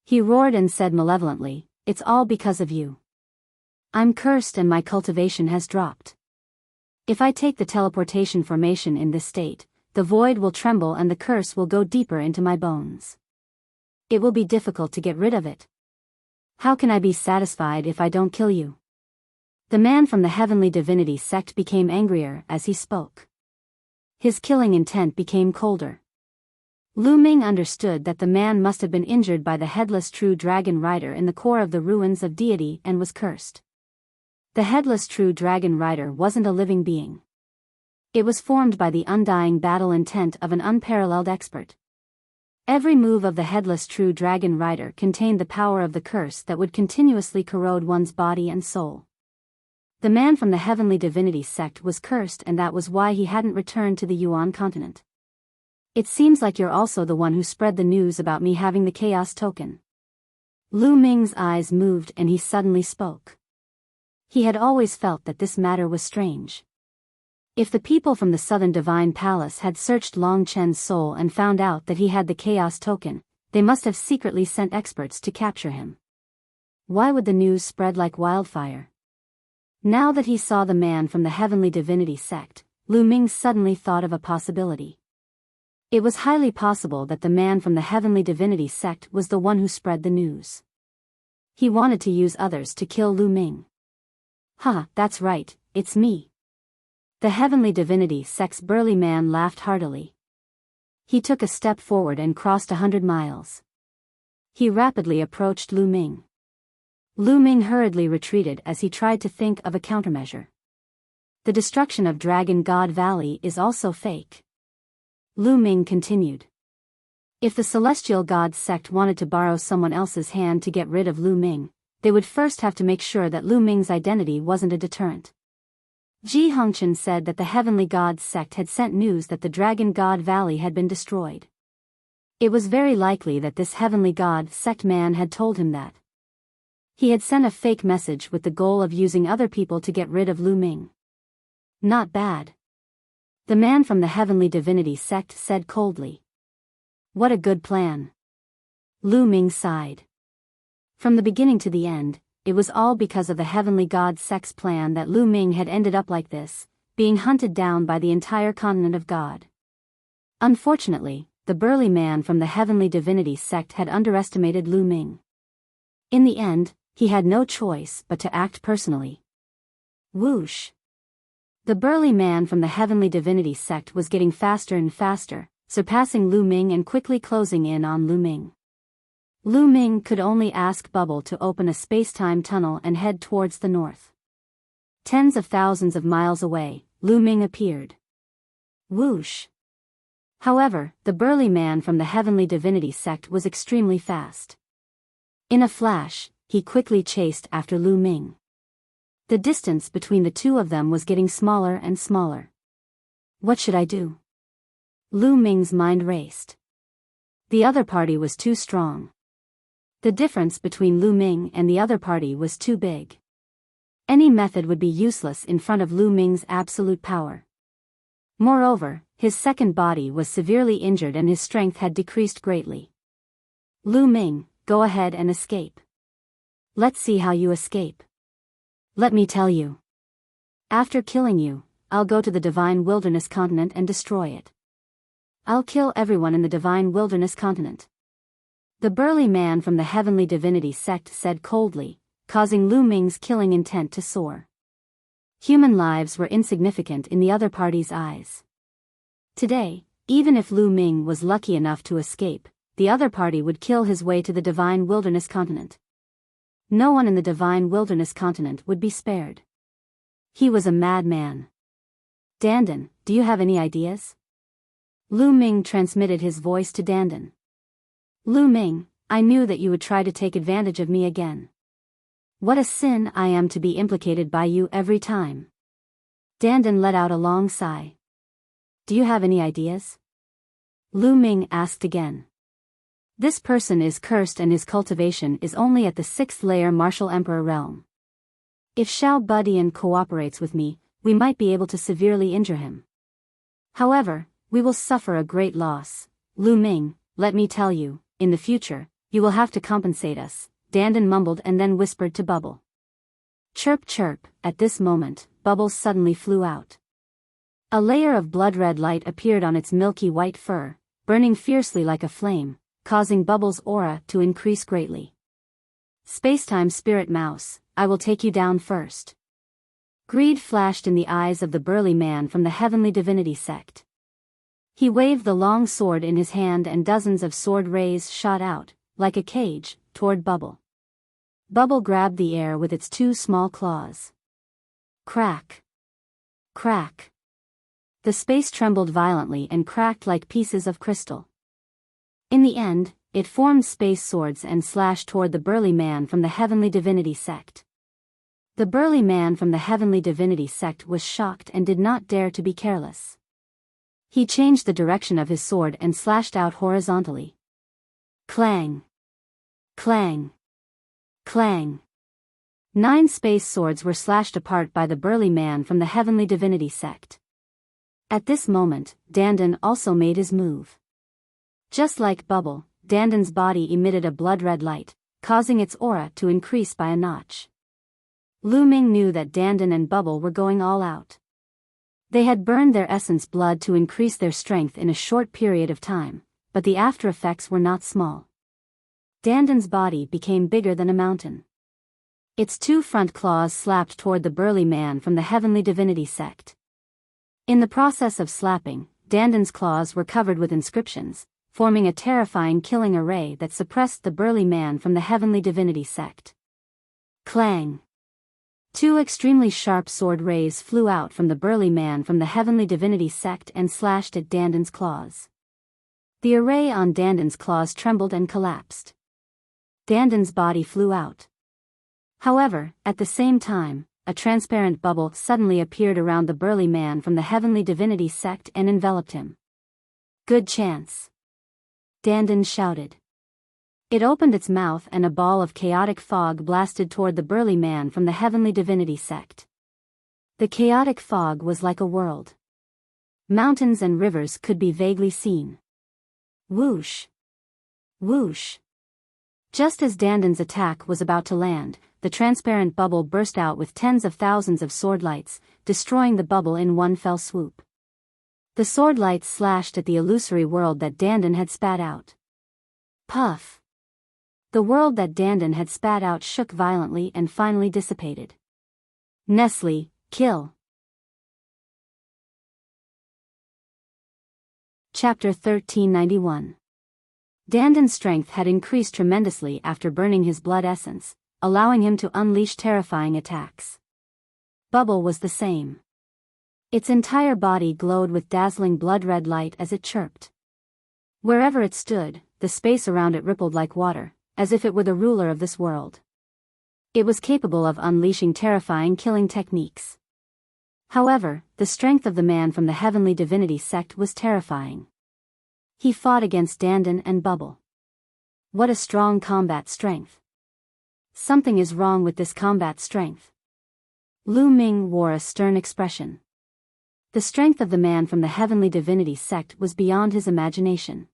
S1: He roared and said malevolently, "It's all because of you. I'm cursed and my cultivation has dropped. If I take the teleportation formation in this state, the void will tremble and the curse will go deeper into my bones. It will be difficult to get rid of it. How can I be satisfied if I don't kill you?" The man from the heavenly divinity sect became angrier as he spoke. His killing intent became colder. Lu Ming understood that the man must have been injured by the headless true dragon rider in the core of the ruins of deity and was cursed. The headless true dragon rider wasn't a living being. It was formed by the undying battle intent of an unparalleled expert. Every move of the headless true dragon rider contained the power of the curse that would continuously corrode one's body and soul. The man from the heavenly divinity sect was cursed and that was why he hadn't returned to the Yuan continent. It seems like you're also the one who spread the news about me having the chaos token. Lu Ming's eyes moved and he suddenly spoke. He had always felt that this matter was strange. If the people from the Southern Divine Palace had searched Long Chen's soul and found out that he had the chaos token, they must have secretly sent experts to capture him. Why would the news spread like wildfire? Now that he saw the man from the heavenly divinity sect, Lu Ming suddenly thought of a possibility. It was highly possible that the man from the heavenly divinity sect was the one who spread the news. He wanted to use others to kill Lu Ming. That's right, it's me. The heavenly divinity sect's burly man laughed heartily. He took a step forward and crossed 100 miles. He rapidly approached Lu Ming. Lu Ming hurriedly retreated as he tried to think of a countermeasure. The destruction of Dragon God Valley is also fake. Lu Ming continued. If the Celestial God sect wanted to borrow someone else's hand to get rid of Lu Ming, they would first have to make sure that Lu Ming's identity wasn't a deterrent. Ji Hongchen said that the Heavenly God sect had sent news that the Dragon God Valley had been destroyed. It was very likely that this Heavenly God sect man had told him that. He had sent a fake message with the goal of using other people to get rid of Lu Ming. Not bad. The man from the heavenly divinity sect said coldly. What a good plan. Lu Ming sighed. From the beginning to the end, it was all because of the heavenly god sect's plan that Lu Ming had ended up like this, being hunted down by the entire continent of God. Unfortunately, the burly man from the heavenly divinity sect had underestimated Lu Ming. In the end, he had no choice but to act personally. Whoosh! The burly man from the heavenly divinity sect was getting faster and faster, surpassing Lu Ming and quickly closing in on Lu Ming. Lu Ming could only ask Bubble to open a space-time tunnel and head towards the north. Tens of thousands of miles away, Lu Ming appeared. Whoosh! However, the burly man from the heavenly divinity sect was extremely fast. In a flash, he quickly chased after Lu Ming. The distance between the two of them was getting smaller and smaller. What should I do? Lu Ming's mind raced. The other party was too strong. The difference between Lu Ming and the other party was too big. Any method would be useless in front of Lu Ming's absolute power. Moreover, his second body was severely injured and his strength had decreased greatly. Lu Ming, go ahead and escape. Let's see how you escape. Let me tell you. After killing you, I'll go to the Divine Wilderness Continent and destroy it. I'll kill everyone in the Divine Wilderness Continent. The burly man from the heavenly divinity sect said coldly, causing Lu Ming's killing intent to soar. Human lives were insignificant in the other party's eyes. Today, even if Lu Ming was lucky enough to escape, the other party would kill his way to the Divine Wilderness Continent. No one in the Divine Wilderness Continent would be spared. He was a madman. Dandan, do you have any ideas? Lu Ming transmitted his voice to Dandan. Lu Ming, I knew that you would try to take advantage of me again. What a sin I am to be implicated by you every time. Dandan let out a long sigh. Do you have any ideas? Lu Ming asked again. This person is cursed and his cultivation is only at the 6th layer Martial Emperor realm. If Xiao Budian cooperates with me, we might be able to severely injure him. However, we will suffer a great loss. Lu Ming, let me tell you, in the future, you will have to compensate us, Dandan mumbled and then whispered to Bubble. Chirp chirp, at this moment, Bubbles suddenly flew out. A layer of blood-red light appeared on its milky white fur, burning fiercely like a flame, causing Bubbles' aura to increase greatly. Spacetime spirit mouse, I will take you down first. Greed flashed in the eyes of the burly man from the heavenly divinity sect. He waved the long sword in his hand and dozens of sword rays shot out, like a cage, toward Bubble. Bubble grabbed the air with its two small claws. Crack! Crack! The space trembled violently and cracked like pieces of crystal. In the end, it formed space swords and slashed toward the burly man from the heavenly divinity sect. The burly man from the heavenly divinity sect was shocked and did not dare to be careless. He changed the direction of his sword and slashed out horizontally. Clang! Clang! Clang! 9 space swords were slashed apart by the burly man from the heavenly divinity sect. At this moment, Dandan also made his move. Just like Bubble, Dandan's body emitted a blood-red light, causing its aura to increase by a notch. Lu Ming knew that Dandan and Bubble were going all out. They had burned their essence blood to increase their strength in a short period of time, but the after effects were not small. Dandan's body became bigger than a mountain. Its 2 front claws slapped toward the burly man from the heavenly divinity sect. In the process of slapping, Dandan's claws were covered with inscriptions, forming a terrifying killing array that suppressed the burly man from the heavenly divinity sect. Clang! 2 extremely sharp sword rays flew out from the burly man from the heavenly divinity sect and slashed at Dandan's claws. The array on Dandan's claws trembled and collapsed. Dandan's body flew out. However, at the same time, a transparent bubble suddenly appeared around the burly man from the heavenly divinity sect and enveloped him. Good chance! Dandan shouted. It opened its mouth and a ball of chaotic fog blasted toward the burly man from the heavenly divinity sect. The chaotic fog was like a world. Mountains and rivers could be vaguely seen. Whoosh! Whoosh! Just as Dandan's attack was about to land, the transparent bubble burst out with tens of thousands of sword lights, destroying the bubble in one fell swoop. The sword lights slashed at the illusory world that Dandan had spat out. Puff! The world that Dandan had spat out shook violently and finally dissipated. Nestle, Kill. Chapter 1391. Dandan's strength had increased tremendously after burning his blood essence, allowing him to unleash terrifying attacks. Bubble was the same. Its entire body glowed with dazzling blood-red light as it chirped. Wherever it stood, the space around it rippled like water, as if it were the ruler of this world. It was capable of unleashing terrifying killing techniques. However, the strength of the man from the Heavenly Divinity sect was terrifying. He fought against Dandan and Bubble. What a strong combat strength. Something is wrong with this combat strength. Lu Ming wore a stern expression. The strength of the man from the Heavenly Divinity sect was beyond his imagination.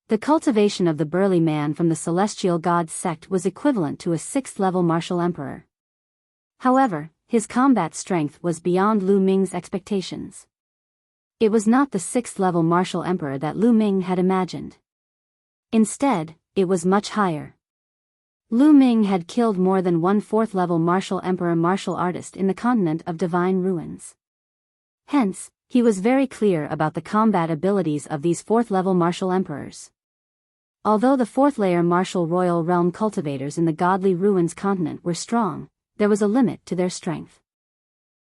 S1: The cultivation of the burly man from the Celestial Gods sect was equivalent to a 6th-level martial emperor. However, his combat strength was beyond Lu Ming's expectations. It was not the 6th-level martial emperor that Lu Ming had imagined. Instead, it was much higher. Lu Ming had killed more than one 4th-level martial emperor martial artist in the continent of Divine Ruins. Hence, he was very clear about the combat abilities of these 4th-level martial emperors. Although the 4th-layer martial royal realm cultivators in the Godly Ruins continent were strong, there was a limit to their strength.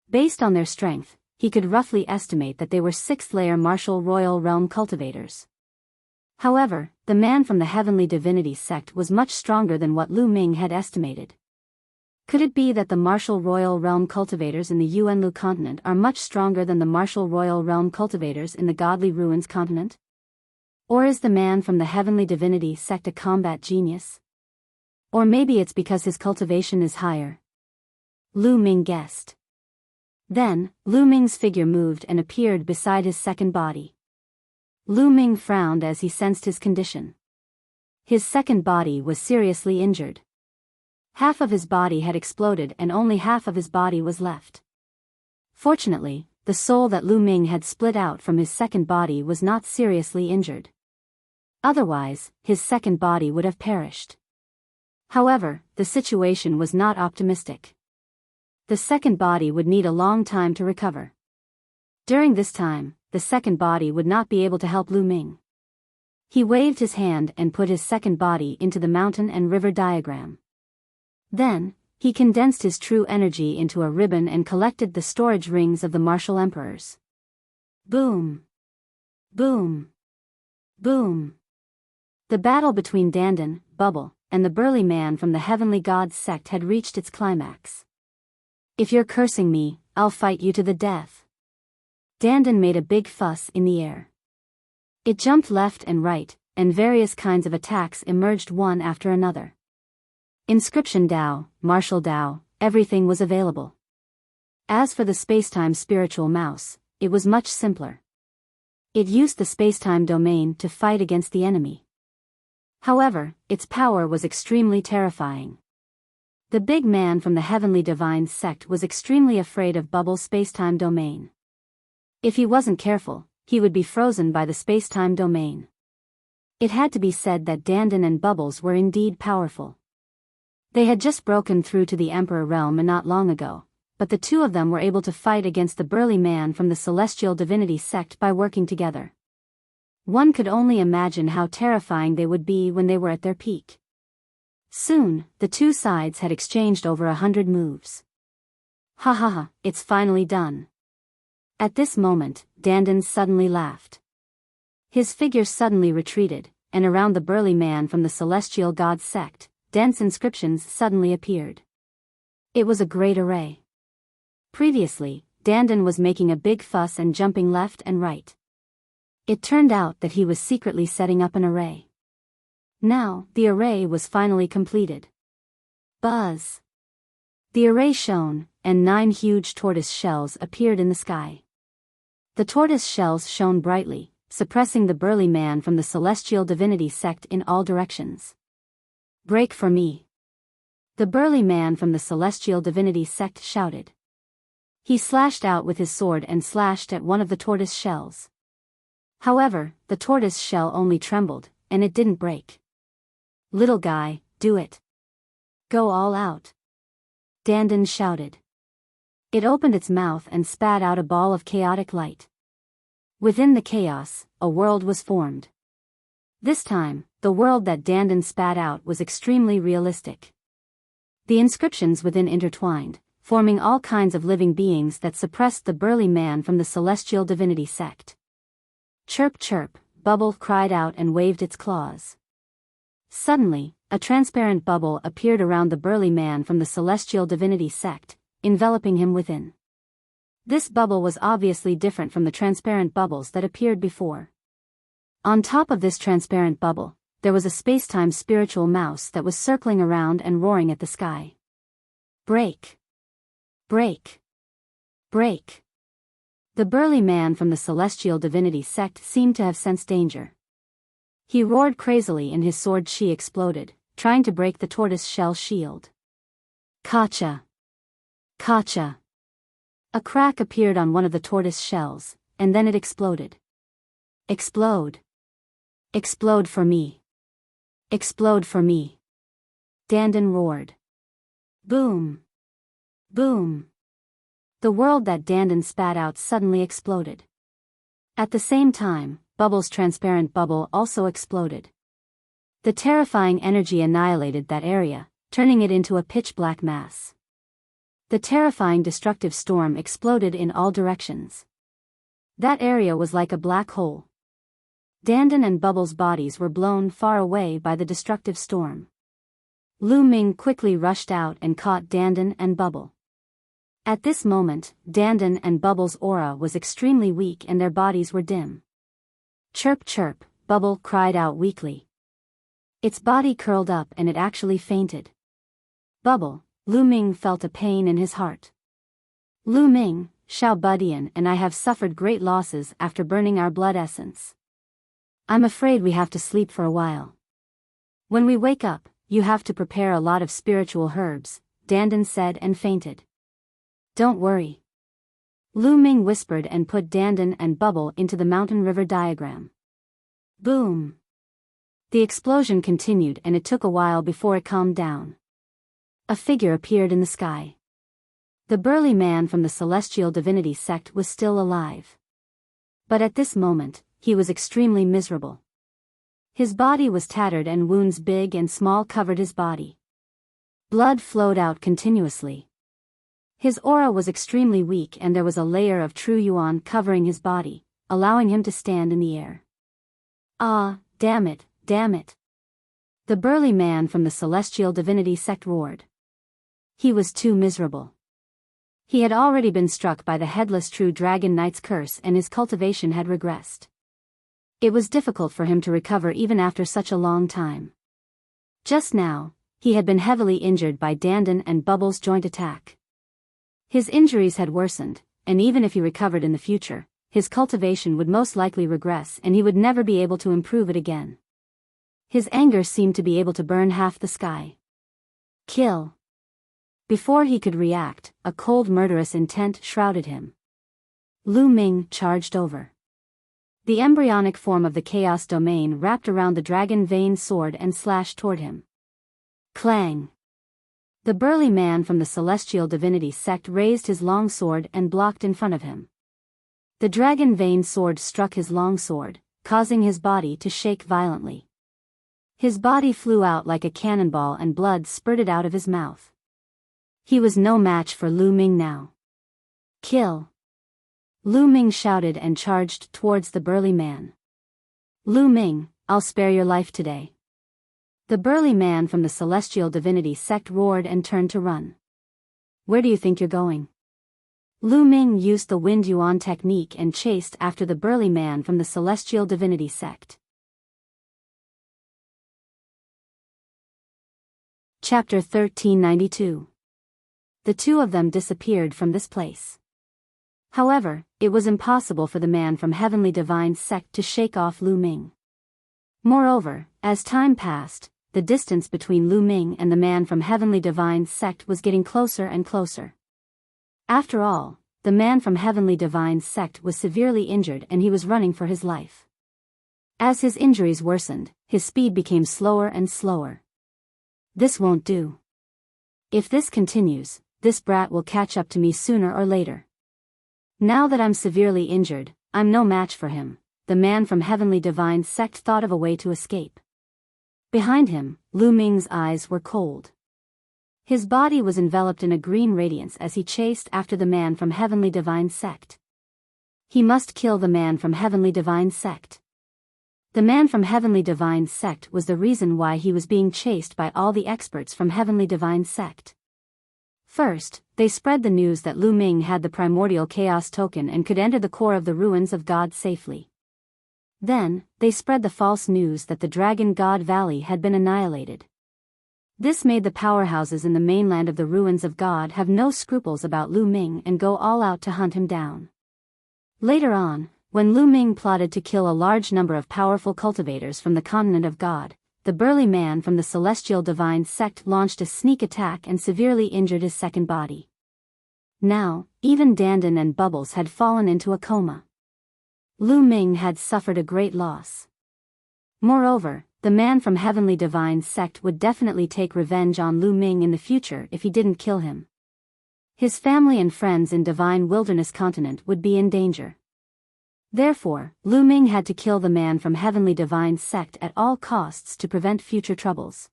S1: Based on their strength, he could roughly estimate that they were 6th-layer martial royal realm cultivators. However, the man from the Heavenly Divinity sect was much stronger than what Lu Ming had estimated. Could it be that the martial royal realm cultivators in the Yuanlu continent are much stronger than the martial royal realm cultivators in the Godly Ruins continent? Or is the man from the Heavenly Divinity sect a combat genius? Or maybe it's because his cultivation is higher. Lu Ming guessed. Then, Lu Ming's figure moved and appeared beside his second body. Lu Ming frowned as he sensed his condition. His second body was seriously injured. Half of his body had exploded and only half of his body was left. Fortunately, the soul that Lu Ming had split out from his second body was not seriously injured. Otherwise, his second body would have perished. However, the situation was not optimistic. The second body would need a long time to recover. During this time, the second body would not be able to help Lu Ming. He waved his hand and put his second body into the mountain and river diagram. Then, he condensed his true energy into a ribbon and collected the storage rings of the martial emperors. Boom! Boom! Boom! The battle between Dandan, Bubble, and the burly man from the Heavenly Gods sect had reached its climax. If you're cursing me, I'll fight you to the death. Dandan made a big fuss in the air. It jumped left and right, and various kinds of attacks emerged one after another. Inscription Dao, Martial Dao, everything was available. As for the spacetime spiritual mouse, it was much simpler. It used the spacetime domain to fight against the enemy. However, its power was extremely terrifying. The big man from the Heavenly Divine sect was extremely afraid of Bubble's spacetime domain. If he wasn't careful, he would be frozen by the spacetime domain. It had to be said that Dandan and Bubbles were indeed powerful. They had just broken through to the Emperor realm not long ago, but the two of them were able to fight against the burly man from the Celestial Divinity sect by working together. One could only imagine how terrifying they would be when they were at their peak. Soon, the two sides had exchanged over 100 moves. Ha ha ha, it's finally done. At this moment, Dandan suddenly laughed. His figure suddenly retreated, and around the burly man from the Celestial Gods sect, dense inscriptions suddenly appeared. It was a great array. Previously, Dandan was making a big fuss and jumping left and right. It turned out that he was secretly setting up an array. Now, the array was finally completed. Buzz! The array shone, and 9 huge tortoise shells appeared in the sky. The tortoise shells shone brightly, suppressing the burly man from the Celestial Divinity sect in all directions. Break for me! The burly man from the Celestial Divinity sect shouted. He slashed out with his sword and slashed at one of the tortoise shells. However, the tortoise shell only trembled, and it didn't break. Little guy, do it. Go all out. Dandan shouted. It opened its mouth and spat out a ball of chaotic light. Within the chaos, a world was formed. This time, the world that Dandan spat out was extremely realistic. The inscriptions within intertwined, forming all kinds of living beings that suppressed the burly man from the celestial divinity sect. Chirp chirp, Bubble cried out and waved its claws. Suddenly, a transparent bubble appeared around the burly man from the celestial divinity sect, enveloping him within. This bubble was obviously different from the transparent bubbles that appeared before. On top of this transparent bubble, there was a space-time spiritual mouse that was circling around and roaring at the sky. Break! Break! Break! The burly man from the celestial divinity sect seemed to have sensed danger. He roared crazily and his sword Shi exploded, trying to break the tortoise shell shield. Kacha! Kacha! A crack appeared on one of the tortoise shells, and then it exploded. Explode! Explode for me! Explode for me! Dandan roared. Boom! Boom! The world that Dandan spat out suddenly exploded. At the same time, Bubble's transparent bubble also exploded. The terrifying energy annihilated that area, turning it into a pitch-black mass. The terrifying destructive storm exploded in all directions. That area was like a black hole. Dandan and Bubble's bodies were blown far away by the destructive storm. Lu Ming quickly rushed out and caught Dandan and Bubble. At this moment, Dandan and Bubble's aura was extremely weak and their bodies were dim. Chirp chirp, Bubble cried out weakly. Its body curled up and it actually fainted. Bubble, Lu Ming felt a pain in his heart. Lu Ming, Xiao Budian and I have suffered great losses after burning our blood essence. I'm afraid we have to sleep for a while. When we wake up, you have to prepare a lot of spiritual herbs, Dandan said and fainted. Don't worry. Lu Ming whispered and put Dandan and Bubble into the mountain river diagram. Boom! The explosion continued and it took a while before it calmed down. A figure appeared in the sky. The burly man from the celestial divinity sect was still alive. But at this moment, he was extremely miserable. His body was tattered and wounds big and small covered his body. Blood flowed out continuously. His aura was extremely weak and there was a layer of true yuan covering his body, allowing him to stand in the air. Ah, damn it, damn it. The burly man from the celestial divinity sect roared. He was too miserable. He had already been struck by the headless true dragon knight's curse and his cultivation had regressed. It was difficult for him to recover even after such a long time. Just now, he had been heavily injured by Dandan and Bubble's joint attack. His injuries had worsened, and even if he recovered in the future, his cultivation would most likely regress and he would never be able to improve it again. His anger seemed to be able to burn half the sky. Kill. Before he could react, a cold murderous intent shrouded him. Lu Ming charged over. The embryonic form of the chaos domain wrapped around the dragon vein sword and slashed toward him. Clang! The burly man from the celestial divinity sect raised his long sword and blocked in front of him. The dragon vein sword struck his long sword, causing his body to shake violently. His body flew out like a cannonball and blood spurted out of his mouth. He was no match for Lu Ming now. Kill! Lu Ming shouted and charged towards the burly man. Lu Ming, I'll spare your life today. The burly man from the celestial divinity sect roared and turned to run. Where do you think you're going? Lu Ming used the wind yuan technique and chased after the burly man from the celestial divinity sect. Chapter 1392. The two of them disappeared from this place. However, it was impossible for the man from Heavenly Divine sect to shake off Lu Ming. Moreover, as time passed, the distance between Lu Ming and the man from Heavenly Divine sect was getting closer and closer. After all, the man from Heavenly Divine sect was severely injured and he was running for his life. As his injuries worsened, his speed became slower and slower. This won't do. If this continues, this brat will catch up to me sooner or later. Now that I'm severely injured, I'm no match for him. The man from Heavenly Divine Sect thought of a way to escape. Behind him, Lu Ming's eyes were cold. His body was enveloped in a green radiance as he chased after the man from Heavenly Divine Sect. He must kill the man from Heavenly Divine Sect. The man from Heavenly Divine Sect was the reason why he was being chased by all the experts from Heavenly Divine Sect. First, they spread the news that Lu Ming had the primordial chaos token and could enter the core of the ruins of God safely. Then, they spread the false news that the Dragon God Valley had been annihilated. This made the powerhouses in the mainland of the ruins of God have no scruples about Lu Ming and go all out to hunt him down. Later on, when Lu Ming plotted to kill a large number of powerful cultivators from the continent of God, the burly man from the Celestial Divine Sect launched a sneak attack and severely injured his second body. Now, even Dandan and Bubbles had fallen into a coma. Lu Ming had suffered a great loss. Moreover, the man from Heavenly Divine Sect would definitely take revenge on Lu Ming in the future if he didn't kill him. His family and friends in Divine Wilderness Continent would be in danger. Therefore, Lu Ming had to kill the man from Heavenly Divine Sect at all costs to prevent future troubles.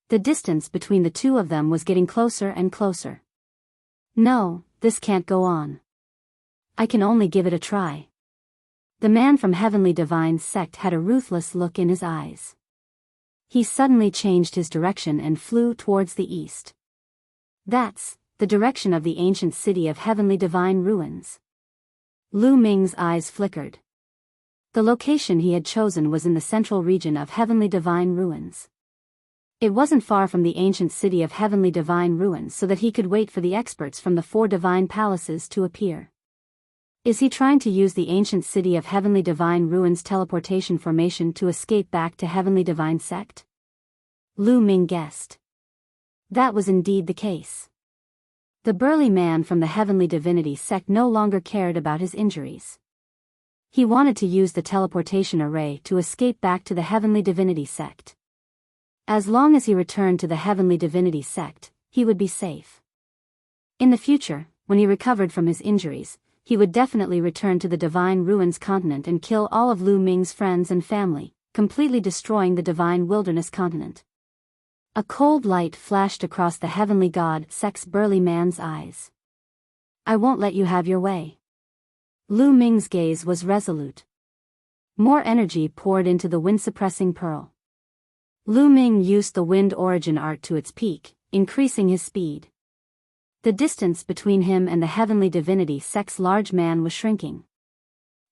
S1: The distance between the two of them was getting closer and closer. No, this can't go on. I can only give it a try. The man from Heavenly Divine Sect had a ruthless look in his eyes. He suddenly changed his direction and flew towards the east. That's the direction of the ancient city of Heavenly Divine Ruins. Lu Ming's eyes flickered. The location he had chosen was in the central region of Heavenly Divine Ruins. It wasn't far from the ancient city of Heavenly Divine Ruins so that he could wait for the experts from the 4 divine palaces to appear. Is he trying to use the ancient city of Heavenly Divine Ruins teleportation formation to escape back to Heavenly Divine Sect? Lu Ming guessed. That was indeed the case. The burly man from the Heavenly Divinity Sect no longer cared about his injuries. He wanted to use the teleportation array to escape back to the Heavenly Divinity Sect. As long as he returned to the Heavenly Divinity Sect, he would be safe. In the future, when he recovered from his injuries, he would definitely return to the Divine Ruins continent and kill all of Lu Ming's friends and family, completely destroying the Divine Wilderness continent. A cold light flashed across the Heavenly God Sect's burly man's eyes. I won't let you have your way. Lu Ming's gaze was resolute. More energy poured into the wind-suppressing pearl. Lu Ming used the wind origin art to its peak, increasing his speed. The distance between him and the Heavenly Divinity Sect's large man was shrinking.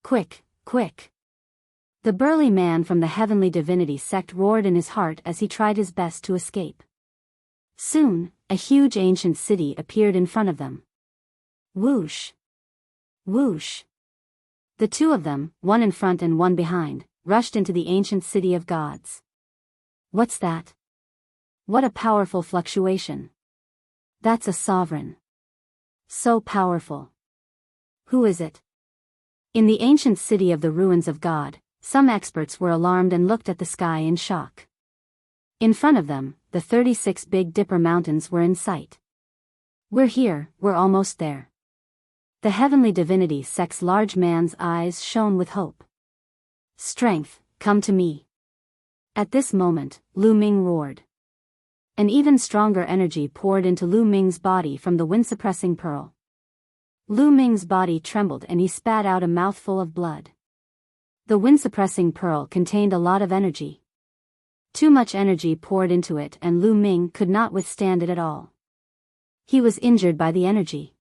S1: Quick, quick! The burly man from the Heavenly Divinity Sect roared in his heart as he tried his best to escape. Soon, a huge ancient city appeared in front of them. Whoosh! Whoosh! The two of them, one in front and one behind, rushed into the ancient city of gods. What's that? What a powerful fluctuation! That's a sovereign. So powerful. Who is it? In the ancient city of the ruins of God, some experts were alarmed and looked at the sky in shock. In front of them, the 36 Big Dipper Mountains were in sight. We're here, we're almost there. The Heavenly Divinity Sect's large man's eyes shone with hope. Strength, come to me. At this moment, Lu Ming roared. An even stronger energy poured into Lu Ming's body from the wind-suppressing pearl. Lu Ming's body trembled and he spat out a mouthful of blood. The wind-suppressing pearl contained a lot of energy. Too much energy poured into it and Lu Ming could not withstand it at all. He was injured by the energy.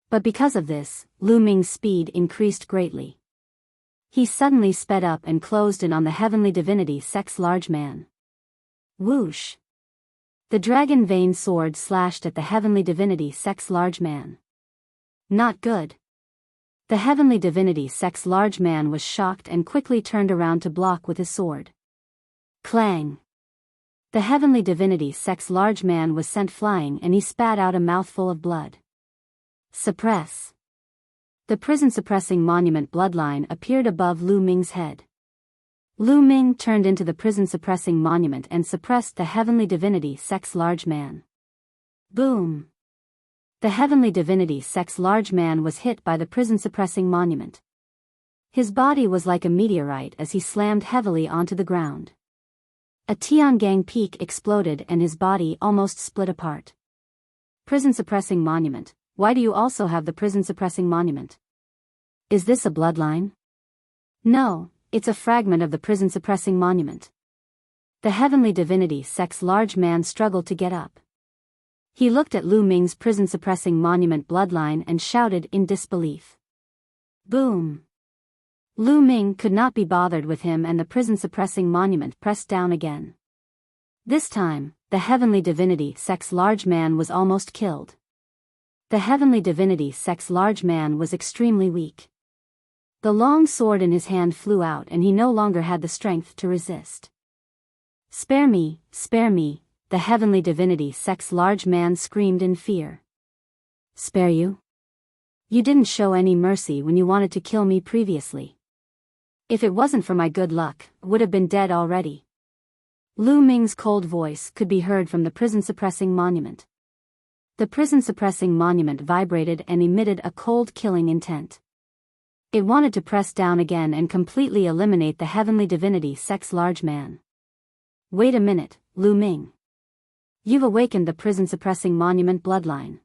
S1: But because of this, Lu Ming's speed increased greatly. He suddenly sped up and closed in on the Heavenly Divinity Sect's large man. Whoosh! The dragon vein sword slashed at the Heavenly Divinity Sect's large man. Not good. The Heavenly Divinity Sect's large man was shocked and quickly turned around to block with his sword. Clang! The Heavenly Divinity Sect's large man was sent flying and he spat out a mouthful of blood. Suppress! The prison-suppressing monument bloodline appeared above Lu Ming's head. Lu Ming turned into the prison-suppressing monument and suppressed the Heavenly Divinity Sect's large man. Boom! The Heavenly Divinity sect's large man was hit by the prison-suppressing monument. His body was like a meteorite as he slammed heavily onto the ground. A Tiangang peak exploded and his body almost split apart. Prison-suppressing monument. Why do you also have the prison-suppressing monument? Is this a bloodline? No, it's a fragment of the prison-suppressing monument. The Heavenly Divinity sect's large man struggled to get up. He looked at Lu Ming's prison-suppressing monument bloodline and shouted in disbelief. Boom! Lu Ming could not be bothered with him and the prison-suppressing monument pressed down again. This time, the Heavenly Divinity sect's large man was almost killed. The Heavenly Divinity sect's large man was extremely weak. The long sword in his hand flew out and he no longer had the strength to resist. Spare me, the Heavenly Divinity sect's large man screamed in fear. Spare you? You didn't show any mercy when you wanted to kill me previously. If it wasn't for my good luck, I would have been dead already. Lu Ming's cold voice could be heard from the prison-suppressing monument. The prison-suppressing monument vibrated and emitted a cold killing intent. It wanted to press down again and completely eliminate the Heavenly Divinity sect's large man. Wait a minute, Lu Ming. You've awakened the prison-suppressing monument bloodline.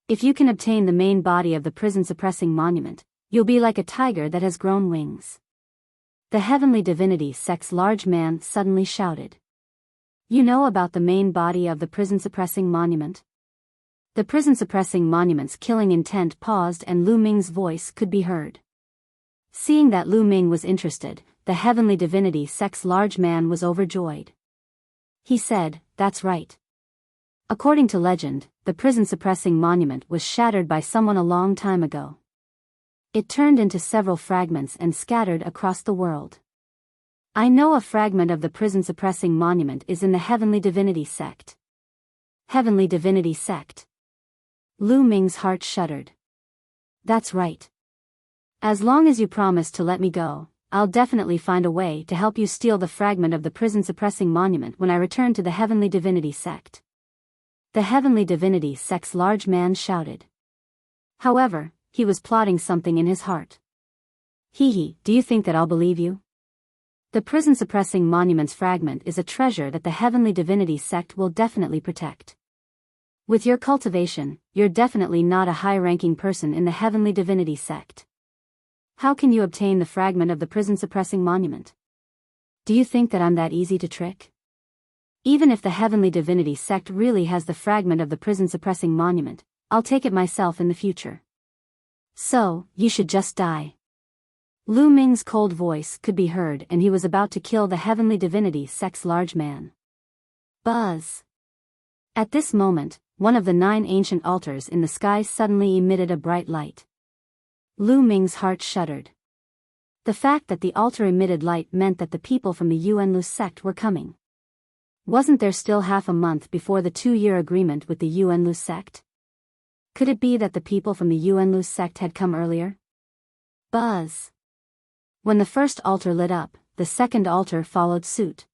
S1: If you can obtain the main body of the prison-suppressing monument, you'll be like a tiger that has grown wings. The Heavenly Divinity sect's large man suddenly shouted. You know about the main body of the prison-suppressing monument? The prison-suppressing monument's killing intent paused and Lu Ming's voice could be heard. Seeing that Lu Ming was interested, the Heavenly Divinity sect's large man was overjoyed. He said, that's right. According to legend, the prison-suppressing monument was shattered by someone a long time ago. It turned into several fragments and scattered across the world. I know a fragment of the prison-suppressing monument is in the Heavenly Divinity sect. Heavenly Divinity sect. Lu Ming's heart shuddered. That's right. As long as you promise to let me go, I'll definitely find a way to help you steal the fragment of the prison-suppressing monument when I return to the Heavenly Divinity sect. The Heavenly Divinity sect's large man shouted. However, he was plotting something in his heart. Do you think that I'll believe you? The prison-suppressing monument's fragment is a treasure that the Heavenly Divinity sect will definitely protect. With your cultivation, you're definitely not a high-ranking person in the Heavenly Divinity sect. How can you obtain the fragment of the prison-suppressing monument? Do you think that I'm that easy to trick? Even if the Heavenly Divinity sect really has the fragment of the prison-suppressing monument, I'll take it myself in the future. So, you should just die. Lu Ming's cold voice could be heard and he was about to kill the Heavenly Divinity sect's large man. Buzz! At this moment, one of the 9 ancient altars in the sky suddenly emitted a bright light. Lu Ming's heart shuddered. The fact that the altar emitted light meant that the people from the Yuanlu sect were coming. Wasn't there still half a month before the 2-year agreement with the Yuanlu sect? Could it be that the people from the Yuanlu sect had come earlier? Buzz! When the first altar lit up, the second altar followed suit.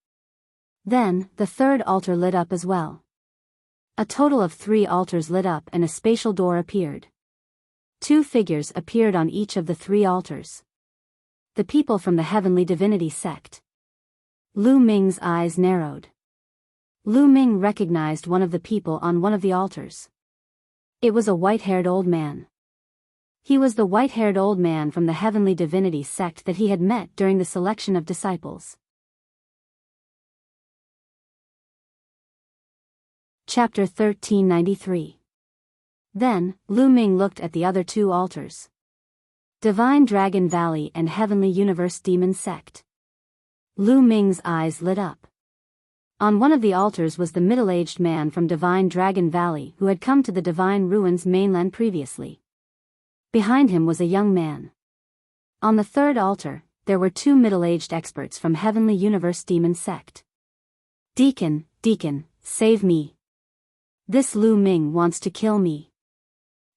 S1: Then, the third altar lit up as well. A total of 3 altars lit up and a spatial door appeared. 2 figures appeared on each of the 3 altars. The people from the Heavenly Divinity sect. Lu Ming's eyes narrowed. Lu Ming recognized one of the people on one of the altars. It was a white-haired old man. He was the white-haired old man from the Heavenly Divinity sect that he had met during the selection of disciples. Chapter 1393. Then, Lu Ming looked at the other 2 altars. Divine Dragon Valley and Heavenly Universe Demon Sect. Lu Ming's eyes lit up. On one of the altars was the middle-aged man from Divine Dragon Valley who had come to the Divine Ruins mainland previously. Behind him was a young man. On the third altar, there were 2 middle-aged experts from Heavenly Universe Demon Sect. Deacon, save me. This Lu Ming wants to kill me.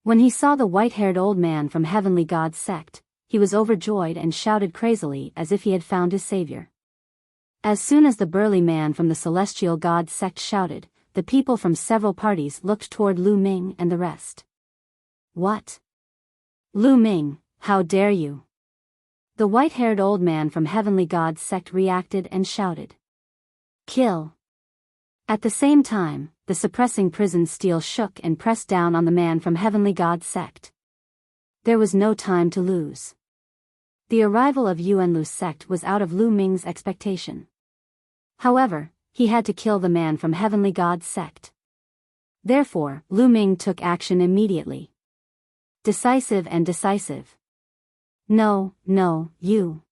S1: When he saw the white-haired old man from Heavenly God sect, he was overjoyed and shouted crazily as if he had found his savior. As soon as the burly man from the Celestial God sect shouted, the people from several parties looked toward Lu Ming and the rest. What? Lu Ming, how dare you? The white-haired old man from Heavenly God's sect reacted and shouted. Kill! At the same time, the suppressing prison steel shook and pressed down on the man from Heavenly God's sect. There was no time to lose. The arrival of Yuanlu's sect was out of Lu Ming's expectation. However, he had to kill the man from Heavenly God's sect. Therefore, Lu Ming took action immediately. Decisive and decisive. No, no, you.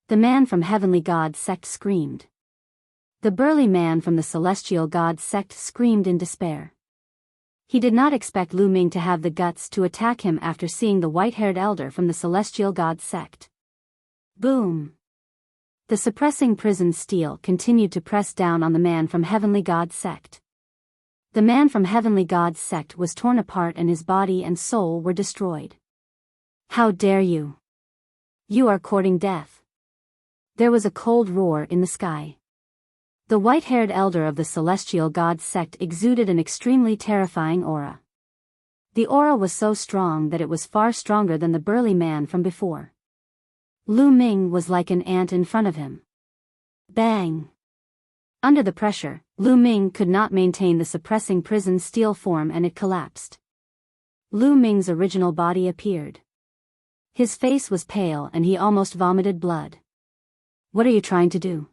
S1: The man from Heavenly God's sect screamed. The burly man from the Celestial God's sect screamed in despair. He did not expect Lu Ming to have the guts to attack him after seeing the white-haired elder from the Celestial God's sect. Boom! The suppressing prison steel continued to press down on the man from Heavenly God's sect. The man from Heavenly God's sect was torn apart and his body and soul were destroyed. How dare you! You are courting death. There was a cold roar in the sky. The white-haired elder of the Celestial God's sect exuded an extremely terrifying aura. The aura was so strong that it was far stronger than the burly man from before. Lu Ming was like an ant in front of him. Bang! Under the pressure, Lu Ming could not maintain the suppressing prison steel form and it collapsed. Lu Ming's original body appeared. His face was pale and he almost vomited blood. What are you trying to do?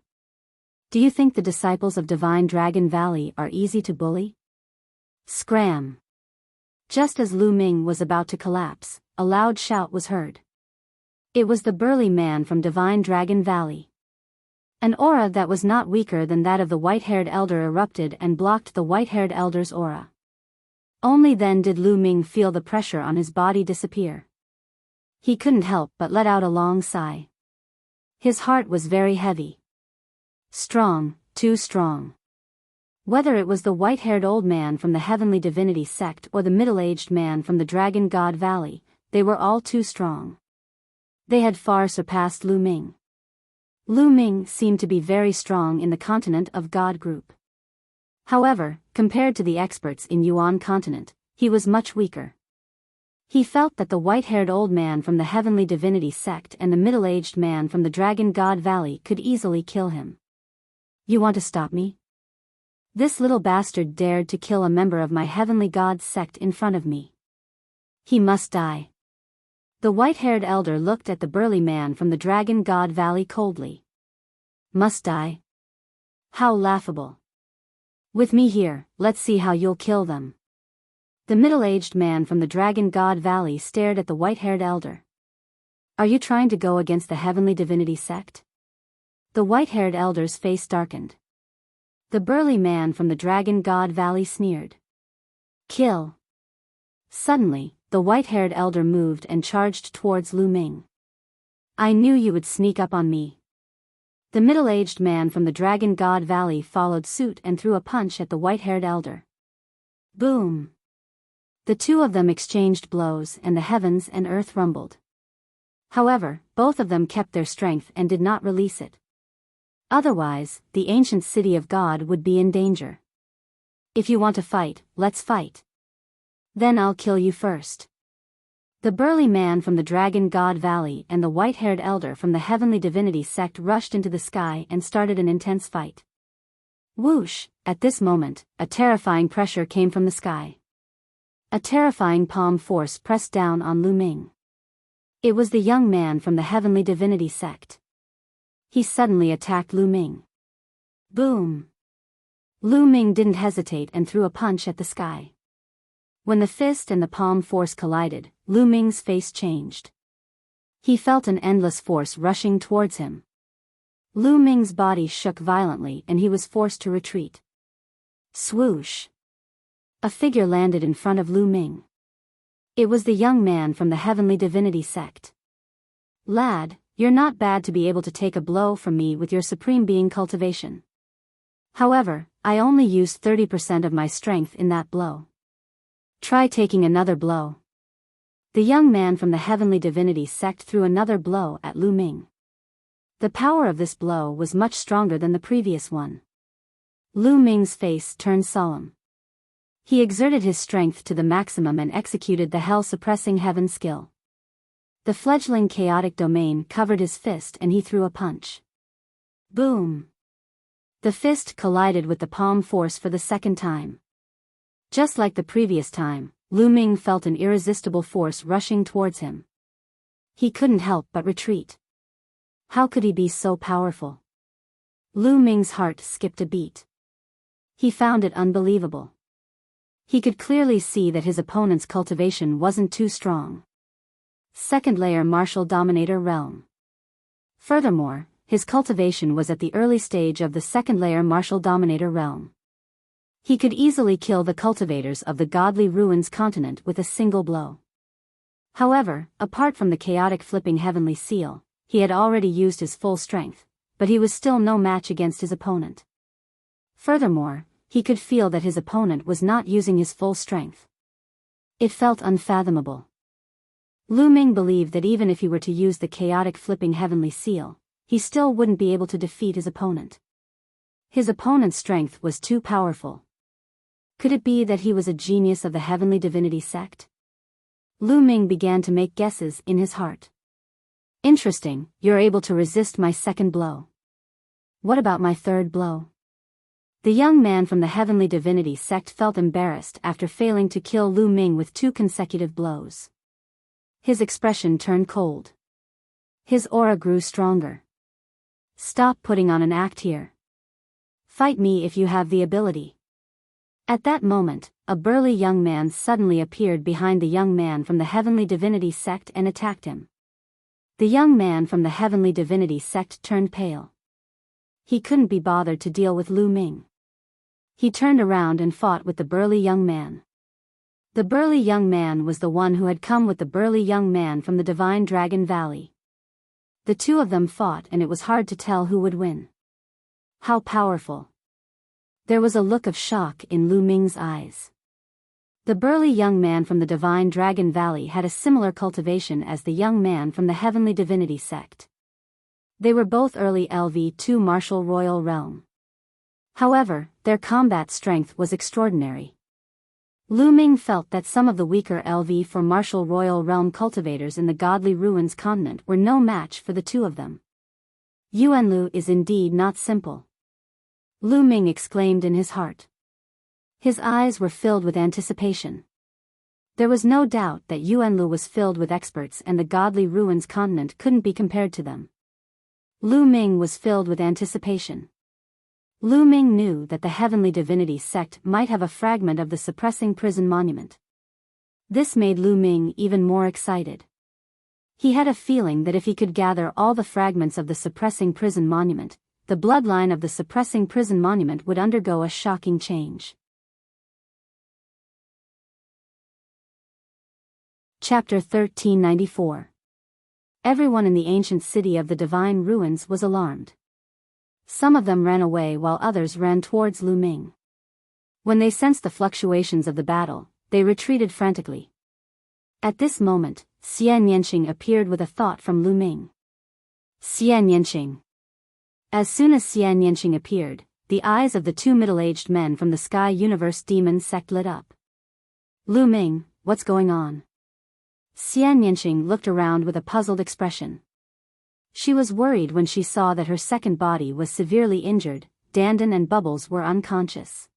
S1: Do you think the disciples of Divine Dragon Valley are easy to bully? Scram! Just as Lu Ming was about to collapse, a loud shout was heard. It was the burly man from Divine Dragon Valley. An aura that was not weaker than that of the white-haired elder erupted and blocked the white-haired elder's aura. Only then did Lu Ming feel the pressure on his body disappear. He couldn't help but let out a long sigh. His heart was very heavy. Strong, too strong. Whether it was the white-haired old man from the Heavenly Divinity sect or the middle-aged man from the Dragon God Valley, they were all too strong. They had far surpassed Lu Ming. Lu Ming seemed to be very strong in the continent of God group. However, compared to the experts in Yuan continent, he was much weaker. He felt that the white-haired old man from the Heavenly Divinity sect and the middle-aged man from the Dragon God Valley could easily kill him. You want to stop me? This little bastard dared to kill a member of my Heavenly God's sect in front of me. He must die. The white-haired elder looked at the burly man from the Dragon God Valley coldly. Must die? How laughable. With me here, let's see how you'll kill them. The middle-aged man from the Dragon God Valley stared at the white-haired elder. Are you trying to go against the Heavenly Divinity sect? The white-haired elder's face darkened. The burly man from the Dragon God Valley sneered. Kill. Suddenly, the white-haired elder moved and charged towards Lu Ming. I knew you would sneak up on me. The middle-aged man from the Dragon God Valley followed suit and threw a punch at the white-haired elder. Boom! The two of them exchanged blows and the heavens and earth rumbled. However, both of them kept their strength and did not release it. Otherwise, the ancient city of God would be in danger. If you want to fight, let's fight. Then I'll kill you first. The burly man from the Dragon God Valley and the white-haired elder from the Heavenly Divinity sect rushed into the sky and started an intense fight. Whoosh! At this moment, a terrifying pressure came from the sky. A terrifying palm force pressed down on Lu Ming. It was the young man from the Heavenly Divinity sect. He suddenly attacked Lu Ming. Boom! Lu Ming didn't hesitate and threw a punch at the sky. When the fist and the palm force collided, Lu Ming's face changed. He felt an endless force rushing towards him. Lu Ming's body shook violently and he was forced to retreat. Swoosh! A figure landed in front of Lu Ming. It was the young man from the Heavenly Divinity sect. Lad, you're not bad to be able to take a blow from me with your Supreme Being cultivation. However, I only used 30% of my strength in that blow. Try taking another blow. The young man from the Heavenly Divinity sect threw another blow at Lu Ming. The power of this blow was much stronger than the previous one. Lu Ming's face turned solemn. He exerted his strength to the maximum and executed the hell-suppressing heaven skill. The fledgling chaotic domain covered his fist and he threw a punch. Boom! The fist collided with the palm force for the second time. Just like the previous time, Lu Ming felt an irresistible force rushing towards him. He couldn't help but retreat. How could he be so powerful? Lu Ming's heart skipped a beat. He found it unbelievable. He could clearly see that his opponent's cultivation wasn't too strong. Second layer martial dominator realm. Furthermore, his cultivation was at the early stage of the second layer martial dominator realm. He could easily kill the cultivators of the godly ruins continent with a single blow. However, apart from the chaotic flipping heavenly seal, he had already used his full strength, but he was still no match against his opponent. Furthermore, he could feel that his opponent was not using his full strength. It felt unfathomable. Lu Ming believed that even if he were to use the chaotic flipping heavenly seal, he still wouldn't be able to defeat his opponent. His opponent's strength was too powerful. Could it be that he was a genius of the heavenly divinity sect? Lu Ming began to make guesses in his heart. Interesting, you're able to resist my second blow. What about my third blow? The young man from the heavenly divinity sect felt embarrassed after failing to kill Lu Ming with 2 consecutive blows. His expression turned cold. His aura grew stronger. Stop putting on an act here. Fight me if you have the ability. At that moment, a burly young man suddenly appeared behind the young man from the heavenly divinity sect and attacked him. The young man from the heavenly divinity sect turned pale. He couldn't be bothered to deal with Lu Ming. He turned around and fought with the burly young man. The burly young man was the one who had come with the burly young man from the Divine Dragon Valley. The two of them fought and it was hard to tell who would win. How powerful! There was a look of shock in Lu Ming's eyes. The burly young man from the Divine Dragon Valley had a similar cultivation as the young man from the Heavenly Divinity sect. They were both early LV2 Martial Royal Realm. However, their combat strength was extraordinary. Lu Ming felt that some of the weaker LV4 Martial Royal Realm cultivators in the Godly Ruins continent were no match for the two of them. Yuanlu is indeed not simple. Lu Ming exclaimed in his heart. His eyes were filled with anticipation. There was no doubt that Yuanlu was filled with experts and the Godly Ruins continent couldn't be compared to them. Lu Ming was filled with anticipation. Lu Ming knew that the Heavenly Divinity sect might have a fragment of the suppressing prison monument. This made Lu Ming even more excited. He had a feeling that if he could gather all the fragments of the suppressing prison monument, the bloodline of the suppressing prison monument would undergo a shocking change. Chapter 1394. Everyone in the ancient city of the Divine Ruins was alarmed. Some of them ran away while others ran towards Lu Ming. When they sensed the fluctuations of the battle, they retreated frantically. At this moment, Xian Yanqing appeared with a thought from Lu Ming. Xian Yanqing. As soon as Xian Yanqing appeared, the eyes of the two middle-aged men from the Sky Universe Demon sect lit up. Lu Ming, what's going on? Xian Yanqing looked around with a puzzled expression. She was worried when she saw that her second body was severely injured, Dandan and Bubbles were unconscious.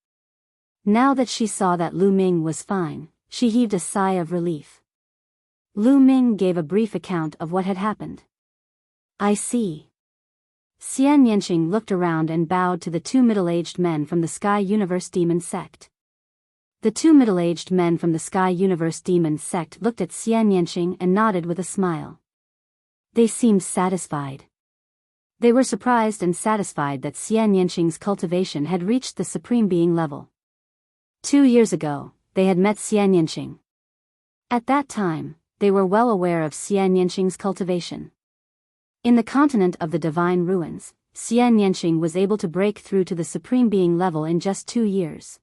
S1: Now that she saw that Lu Ming was fine, she heaved a sigh of relief. Lu Ming gave a brief account of what had happened. I see. Xian Yanqing looked around and bowed to the two middle-aged men from the Sky Universe Demon sect. The two middle-aged men from the Sky Universe Demon sect looked at Xian Yanqing and nodded with a smile. They seemed satisfied. They were surprised and satisfied that Xian Yanqing's cultivation had reached the Supreme Being level. 2 years ago, they had met Xian Yanqing. At that time, they were well aware of Xian Yanqing's cultivation. In the continent of the Divine Ruins, Xian Yanqing was able to break through to the Supreme Being level in just 2 years.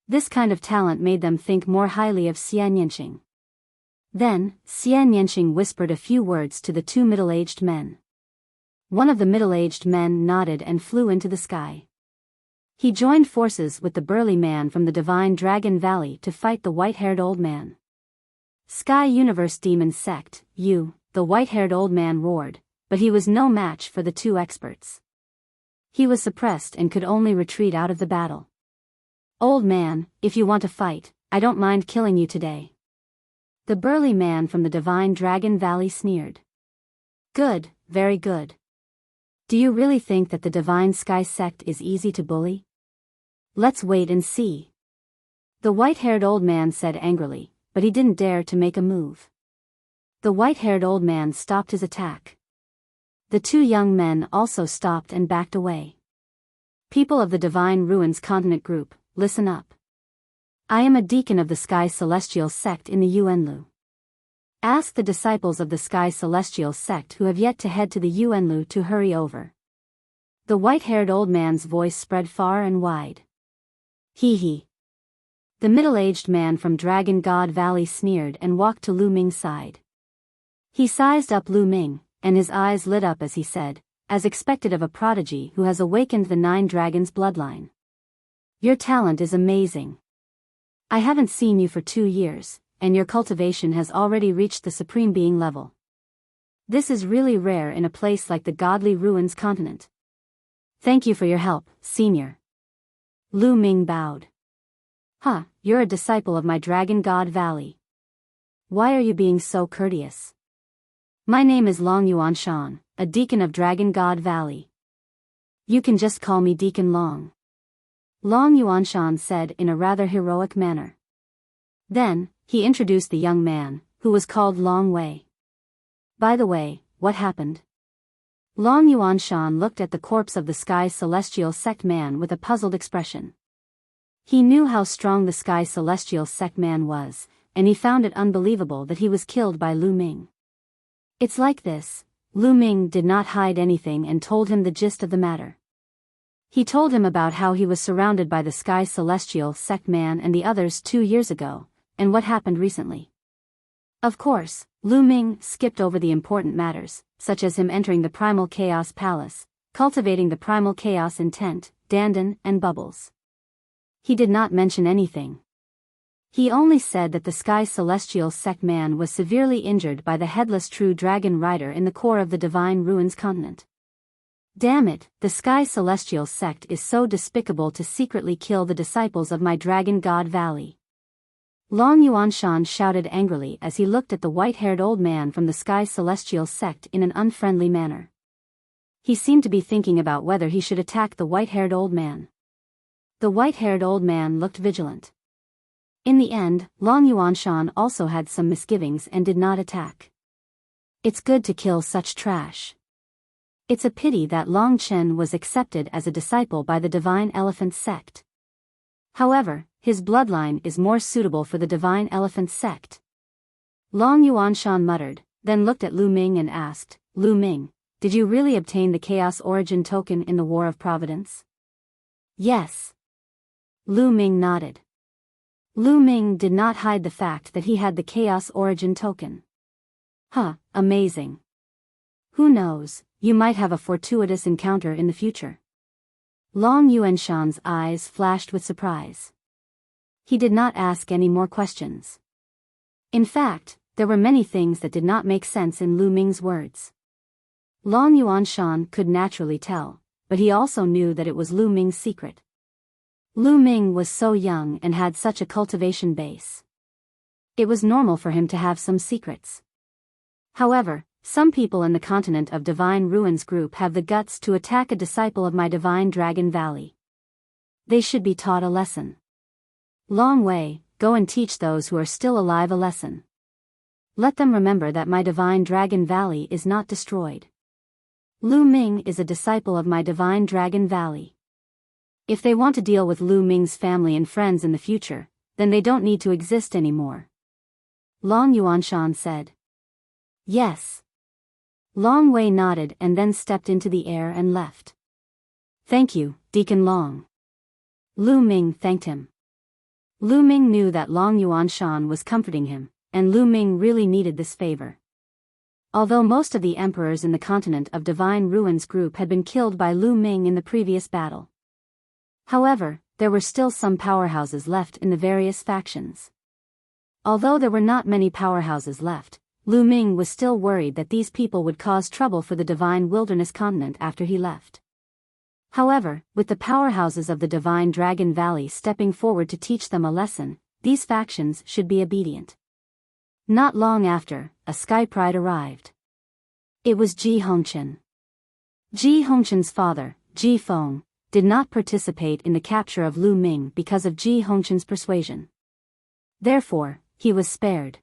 S1: This kind of talent made them think more highly of Xian Yanqing. Then, Xian Yanqing whispered a few words to the two middle-aged men. One of the middle-aged men nodded and flew into the sky. He joined forces with the burly man from the Divine Dragon Valley to fight the white-haired old man. Sky Universe Demon Sect, you, the white-haired old man roared, but he was no match for the two experts. He was suppressed and could only retreat out of the battle. Old man, if you want to fight, I don't mind killing you today. The burly man from the Divine Dragon Valley sneered. Good, very good. Do you really think that the Divine Sky Sect is easy to bully? Let's wait and see. The white-haired old man said angrily, but he didn't dare to make a move. The white-haired old man stopped his attack. The two young men also stopped and backed away. People of the Divine Ruins Continent Group, listen up. I am a deacon of the Sky Celestial Sect in the Yuanlu. Ask the disciples of the Sky Celestial Sect who have yet to head to the Yuanlu to hurry over. The white-haired old man's voice spread far and wide. Hee hee. The middle-aged man from Dragon God Valley sneered and walked to Lu Ming's side. He sized up Lu Ming, and his eyes lit up as he said, as expected of a prodigy who has awakened the 9 dragons bloodline. Your talent is amazing. I haven't seen you for 2 years, and your cultivation has already reached the Supreme Being level. This is really rare in a place like the Godly Ruins continent. Thank you for your help, Senior. Lu Ming bowed. Huh, you're a disciple of my Dragon God Valley. Why are you being so courteous? My name is Long Yuanshan, a deacon of Dragon God Valley. You can just call me Deacon Long. Long Yuanshan said in a rather heroic manner. Then, he introduced the young man, who was called Long Wei. By the way, what happened? Long Yuanshan looked at the corpse of the Sky Celestial Sect man with a puzzled expression. He knew how strong the Sky Celestial Sect man was, and he found it unbelievable that he was killed by Lu Ming. It's like this, Lu Ming did not hide anything and told him the gist of the matter. He told him about how he was surrounded by the Sky Celestial Sect man and the others 2 years ago, and what happened recently. Of course, Lu Ming skipped over the important matters, such as him entering the Primal Chaos Palace, cultivating the Primal Chaos in Tent, Dandan, and Bubbles. He did not mention anything. He only said that the Sky Celestial Sect man was severely injured by the headless True Dragon Rider in the core of the Divine Ruins continent. Damn it, the Sky Celestial Sect is so despicable to secretly kill the disciples of my Dragon God Valley. Long Yuanshan shouted angrily as he looked at the white-haired old man from the Sky Celestial Sect in an unfriendly manner. He seemed to be thinking about whether he should attack the white-haired old man. The white-haired old man looked vigilant. In the end, Long Yuanshan also had some misgivings and did not attack. It's good to kill such trash. It's a pity that Long Chen was accepted as a disciple by the Divine Elephant Sect. However, his bloodline is more suitable for the Divine Elephant Sect. Long Yuanshan muttered, then looked at Lu Ming and asked, Lu Ming, did you really obtain the Chaos Origin token in the War of Providence? Yes. Lu Ming nodded. Lu Ming did not hide the fact that he had the Chaos Origin token. Huh, amazing. Who knows, you might have a fortuitous encounter in the future. Long Yuanshan's eyes flashed with surprise. He did not ask any more questions. In fact, there were many things that did not make sense in Lu Ming's words. Long Yuanshan could naturally tell, but he also knew that it was Lu Ming's secret. Lu Ming was so young and had such a cultivation base. It was normal for him to have some secrets. However, some people in the continent of Divine Ruins group have the guts to attack a disciple of my Divine Dragon Valley. They should be taught a lesson. Long Wei, go and teach those who are still alive a lesson. Let them remember that my Divine Dragon Valley is not destroyed. Lu Ming is a disciple of my Divine Dragon Valley. If they want to deal with Lu Ming's family and friends in the future, then they don't need to exist anymore. Long Yuanshan said. Yes. Long Wei nodded and then stepped into the air and left. Thank you, Deacon Long. Lu Ming thanked him. Lu Ming knew that Long Yuanshan was comforting him, and Lu Ming really needed this favor. Although most of the emperors in the continent of Divine Ruins group had been killed by Lu Ming in the previous battle. However, there were still some powerhouses left in the various factions. Although there were not many powerhouses left, Lu Ming was still worried that these people would cause trouble for the Divine Wilderness Continent after he left. However, with the powerhouses of the Divine Dragon Valley stepping forward to teach them a lesson, these factions should be obedient. Not long after, a Sky Pride arrived. It was Ji Hongchen. Ji Hongchen's father, Ji Feng, did not participate in the capture of Lu Ming because of Ji Hongchen's persuasion. Therefore, he was spared.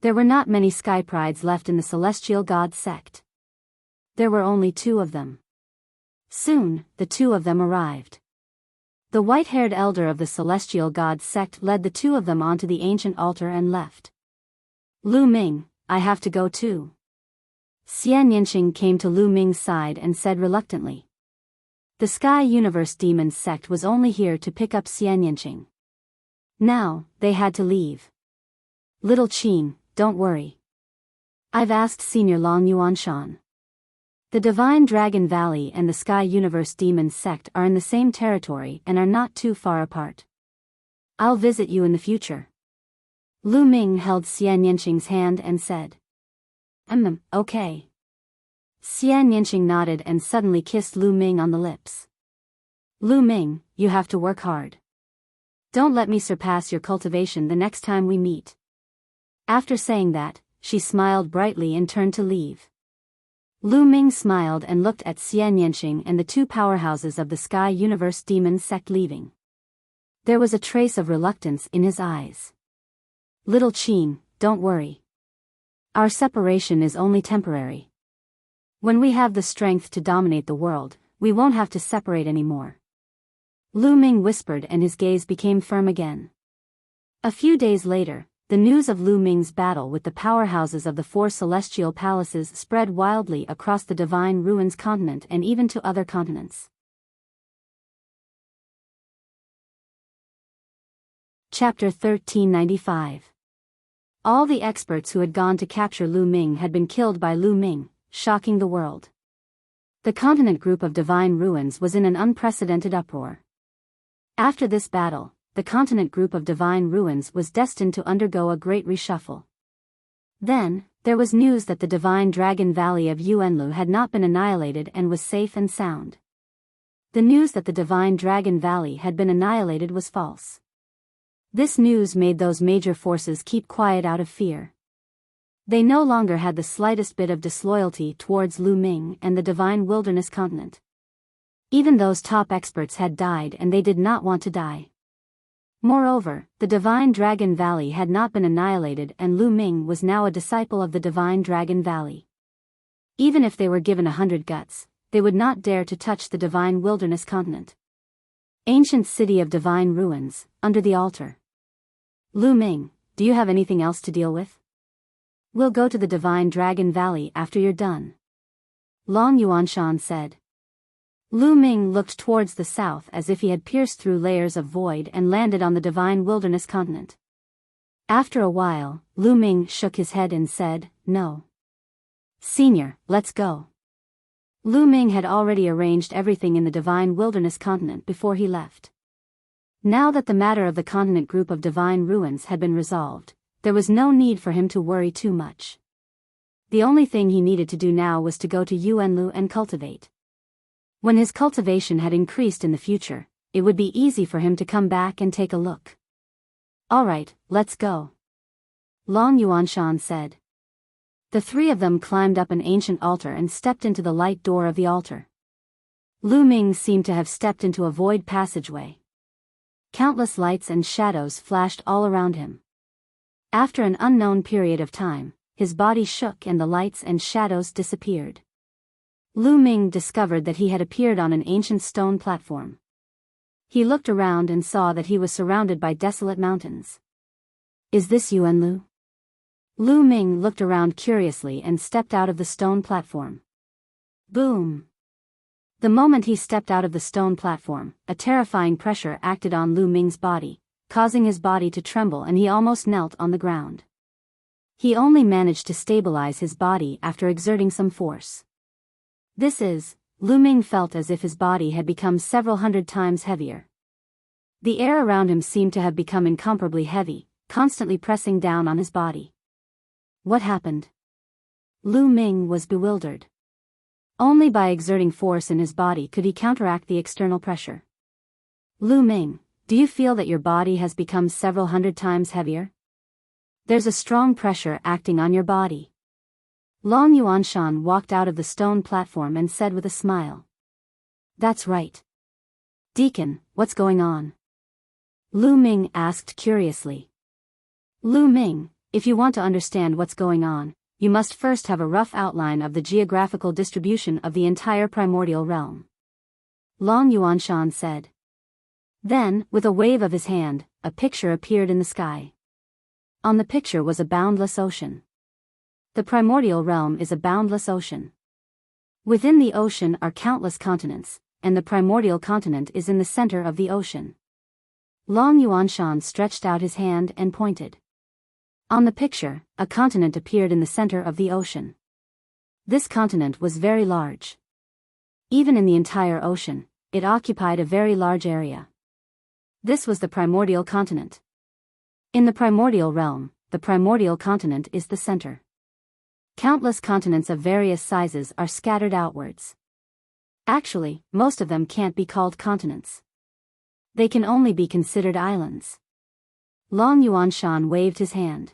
S1: There were not many Sky Prides left in the Celestial God sect. There were only 2 of them. Soon, the 2 of them arrived. The white-haired elder of the Celestial God sect led the 2 of them onto the ancient altar and left. Lu Ming, I have to go too. Xian Yanqing came to Lu Ming's side and said reluctantly. The Sky Universe Demons sect was only here to pick up Xian Yanqing. Now, they had to leave. Little Qing, don't worry. I've asked Senior Long Yuanshan. The Divine Dragon Valley and the Sky Universe Demons sect are in the same territory and are not too far apart. I'll visit you in the future. Lu Ming held Xian Yanqing's hand and said. Okay. Xian Yanqing nodded and suddenly kissed Lu Ming on the lips. Lu Ming, you have to work hard. Don't let me surpass your cultivation the next time we meet. After saying that, she smiled brightly and turned to leave. Lu Ming smiled and looked at Xian Yanqing and the 2 powerhouses of the Sky Universe Demon sect leaving. There was a trace of reluctance in his eyes. Little Qing, don't worry. Our separation is only temporary. When we have the strength to dominate the world, we won't have to separate anymore. Lu Ming whispered and his gaze became firm again. A few days later, the news of Lu Ming's battle with the powerhouses of the 4 celestial palaces spread wildly across the Divine Ruins continent and even to other continents. Chapter 1395. All the experts who had gone to capture Lu Ming had been killed by Lu Ming, shocking the world. The continent group of Divine Ruins was in an unprecedented uproar. After this battle, the continent group of Divine Ruins was destined to undergo a great reshuffle. Then, there was news that the Divine Dragon Valley of Yuanlu had not been annihilated and was safe and sound. The news that the Divine Dragon Valley had been annihilated was false. This news made those major forces keep quiet out of fear. They no longer had the slightest bit of disloyalty towards Lu Ming and the Divine Wilderness Continent. Even those top experts had died and they did not want to die. Moreover, the Divine Dragon Valley had not been annihilated and Lu Ming was now a disciple of the Divine Dragon Valley. Even if they were given 100 guts, they would not dare to touch the Divine Wilderness Continent. Ancient City of Divine Ruins, under the altar. Lu Ming, do you have anything else to deal with? We'll go to the Divine Dragon Valley after you're done. Long Yuanshan said. Lu Ming looked towards the south as if he had pierced through layers of void and landed on the Divine Wilderness Continent. After a while, Lu Ming shook his head and said, No. Senior, let's go. Lu Ming had already arranged everything in the Divine Wilderness Continent before he left. Now that the matter of the continent group of Divine Ruins had been resolved, there was no need for him to worry too much. The only thing he needed to do now was to go to Yuanlu and cultivate. When his cultivation had increased in the future, it would be easy for him to come back and take a look. Alright, let's go. Long Yuanshan said. The 3 of them climbed up an ancient altar and stepped into the light door of the altar. Lu Ming seemed to have stepped into a void passageway. Countless lights and shadows flashed all around him. After an unknown period of time, his body shook and the lights and shadows disappeared. Lu Ming discovered that he had appeared on an ancient stone platform. He looked around and saw that he was surrounded by desolate mountains. Is this Yuanlu? Lu Ming looked around curiously and stepped out of the stone platform. Boom! The moment he stepped out of the stone platform, a terrifying pressure acted on Lu Ming's body, causing his body to tremble and he almost knelt on the ground. He only managed to stabilize his body after exerting some force. This is Lu Ming felt as if his body had become several hundred times heavier. The air around him seemed to have become incomparably heavy, constantly pressing down on his body. What happened? Lu Ming was bewildered. Only by exerting force in his body could he counteract the external pressure. Lu Ming, do you feel that your body has become several hundred times heavier? There's a strong pressure acting on your body. Long Yuanshan walked out of the stone platform and said with a smile. That's right. Deacon, what's going on? Lu Ming asked curiously. Lu Ming, if you want to understand what's going on, you must first have a rough outline of the geographical distribution of the entire primordial realm. Long Yuanshan said. Then, with a wave of his hand, a picture appeared in the sky. On the picture was a boundless ocean. The primordial realm is a boundless ocean. Within the ocean are countless continents, and the primordial continent is in the center of the ocean. Long Yuanshan stretched out his hand and pointed. On the picture, a continent appeared in the center of the ocean. This continent was very large. Even in the entire ocean, it occupied a very large area. This was the primordial continent. In the primordial realm, the primordial continent is the center. Countless continents of various sizes are scattered outwards. Actually, most of them can't be called continents. They can only be considered islands. Long Yuanshan waved his hand.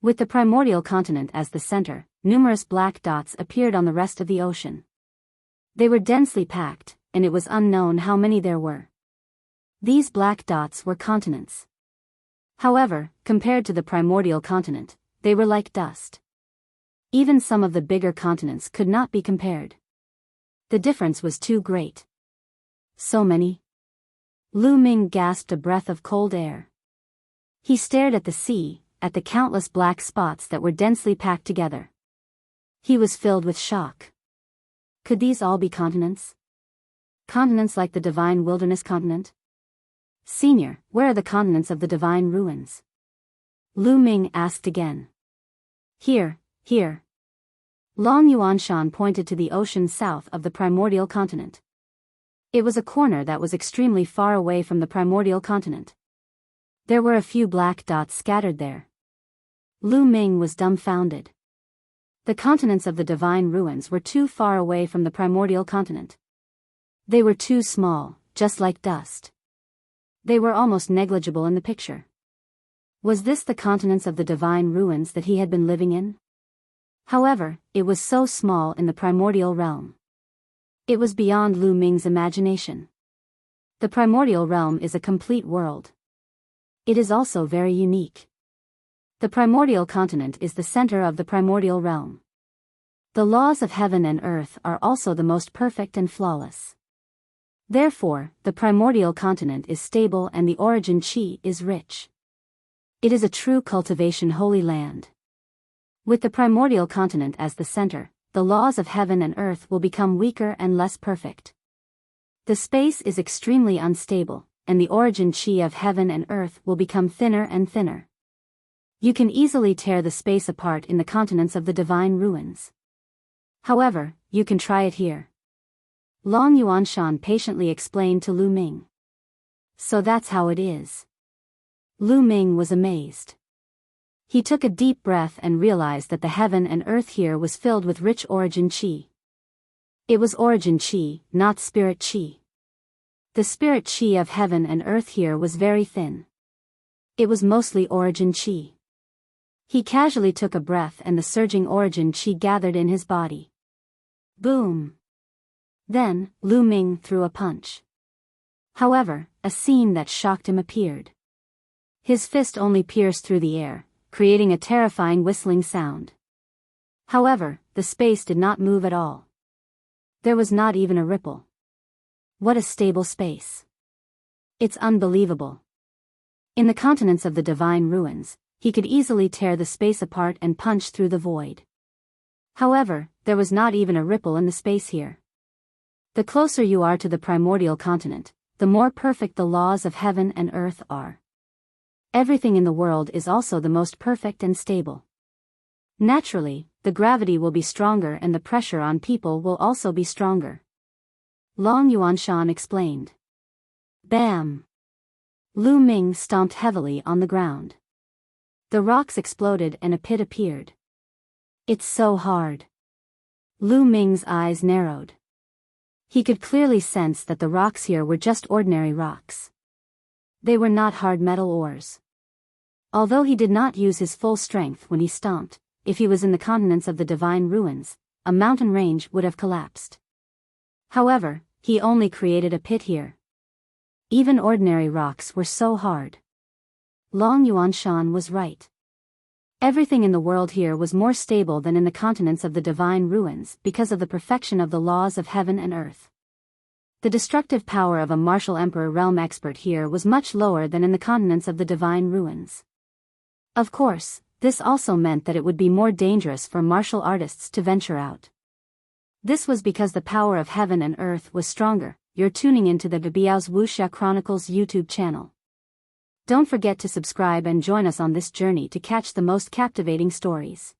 S1: With the primordial continent as the center, numerous black dots appeared on the rest of the ocean. They were densely packed, and it was unknown how many there were. These black dots were continents. However, compared to the primordial continent, they were like dust. Even some of the bigger continents could not be compared. The difference was too great. So many? Lu Ming gasped a breath of cold air. He stared at the sea, at the countless black spots that were densely packed together. He was filled with shock. Could these all be continents? Continents like the divine wilderness continent? Senior, where are the continents of the divine ruins? Lu Ming asked again. Here. Long Yuanshan pointed to the ocean south of the primordial continent. It was a corner that was extremely far away from the primordial continent. There were a few black dots scattered there. Lu Ming was dumbfounded. The continents of the divine ruins were too far away from the primordial continent. They were too small, just like dust. They were almost negligible in the picture. Was this the continents of the divine ruins that he had been living in? However, it was so small in the primordial realm. It was beyond Lu Ming's imagination. The primordial realm is a complete world. It is also very unique. The primordial continent is the center of the primordial realm. The laws of heaven and earth are also the most perfect and flawless. Therefore, the primordial continent is stable and the origin chi is rich. It is a true cultivation holy land. With the primordial continent as the center, the laws of heaven and earth will become weaker and less perfect. The space is extremely unstable, and the origin chi of heaven and earth will become thinner and thinner. You can easily tear the space apart in the continents of the divine ruins. However, you can try it here. Long Yuanshan patiently explained to Lu Ming. So that's how it is. Lu Ming was amazed. He took a deep breath and realized that the heaven and earth here was filled with rich origin chi. It was origin chi, not spirit chi. The spirit chi of heaven and earth here was very thin. It was mostly origin chi. He casually took a breath and the surging origin chi gathered in his body. Boom! Then, Lu Ming threw a punch. However, a scene that shocked him appeared. His fist only pierced through the air, creating a terrifying whistling sound. However, the space did not move at all. There was not even a ripple. What a stable space. It's unbelievable. In the continents of the divine ruins, he could easily tear the space apart and punch through the void. However, there was not even a ripple in the space here. The closer you are to the primordial continent, the more perfect the laws of heaven and earth are. Everything in the world is also the most perfect and stable. Naturally, the gravity will be stronger and the pressure on people will also be stronger. Long Yuanshan explained. Bam! Lu Ming stomped heavily on the ground. The rocks exploded and a pit appeared. It's so hard. Lu Ming's eyes narrowed. He could clearly sense that the rocks here were just ordinary rocks. They were not hard metal ores. Although he did not use his full strength when he stomped, if he was in the continents of the divine ruins, a mountain range would have collapsed. However, he only created a pit here. Even ordinary rocks were so hard. Long Yuanshan was right. Everything in the world here was more stable than in the continents of the divine ruins because of the perfection of the laws of heaven and earth. The destructive power of a martial emperor realm expert here was much lower than in the continents of the divine ruins. Of course, this also meant that it would be more dangerous for martial artists to venture out. This was because the power of heaven and earth was stronger. You're tuning into the Biyao's Wuxia Chronicles YouTube channel. Don't forget to subscribe and join us on this journey to catch the most captivating stories.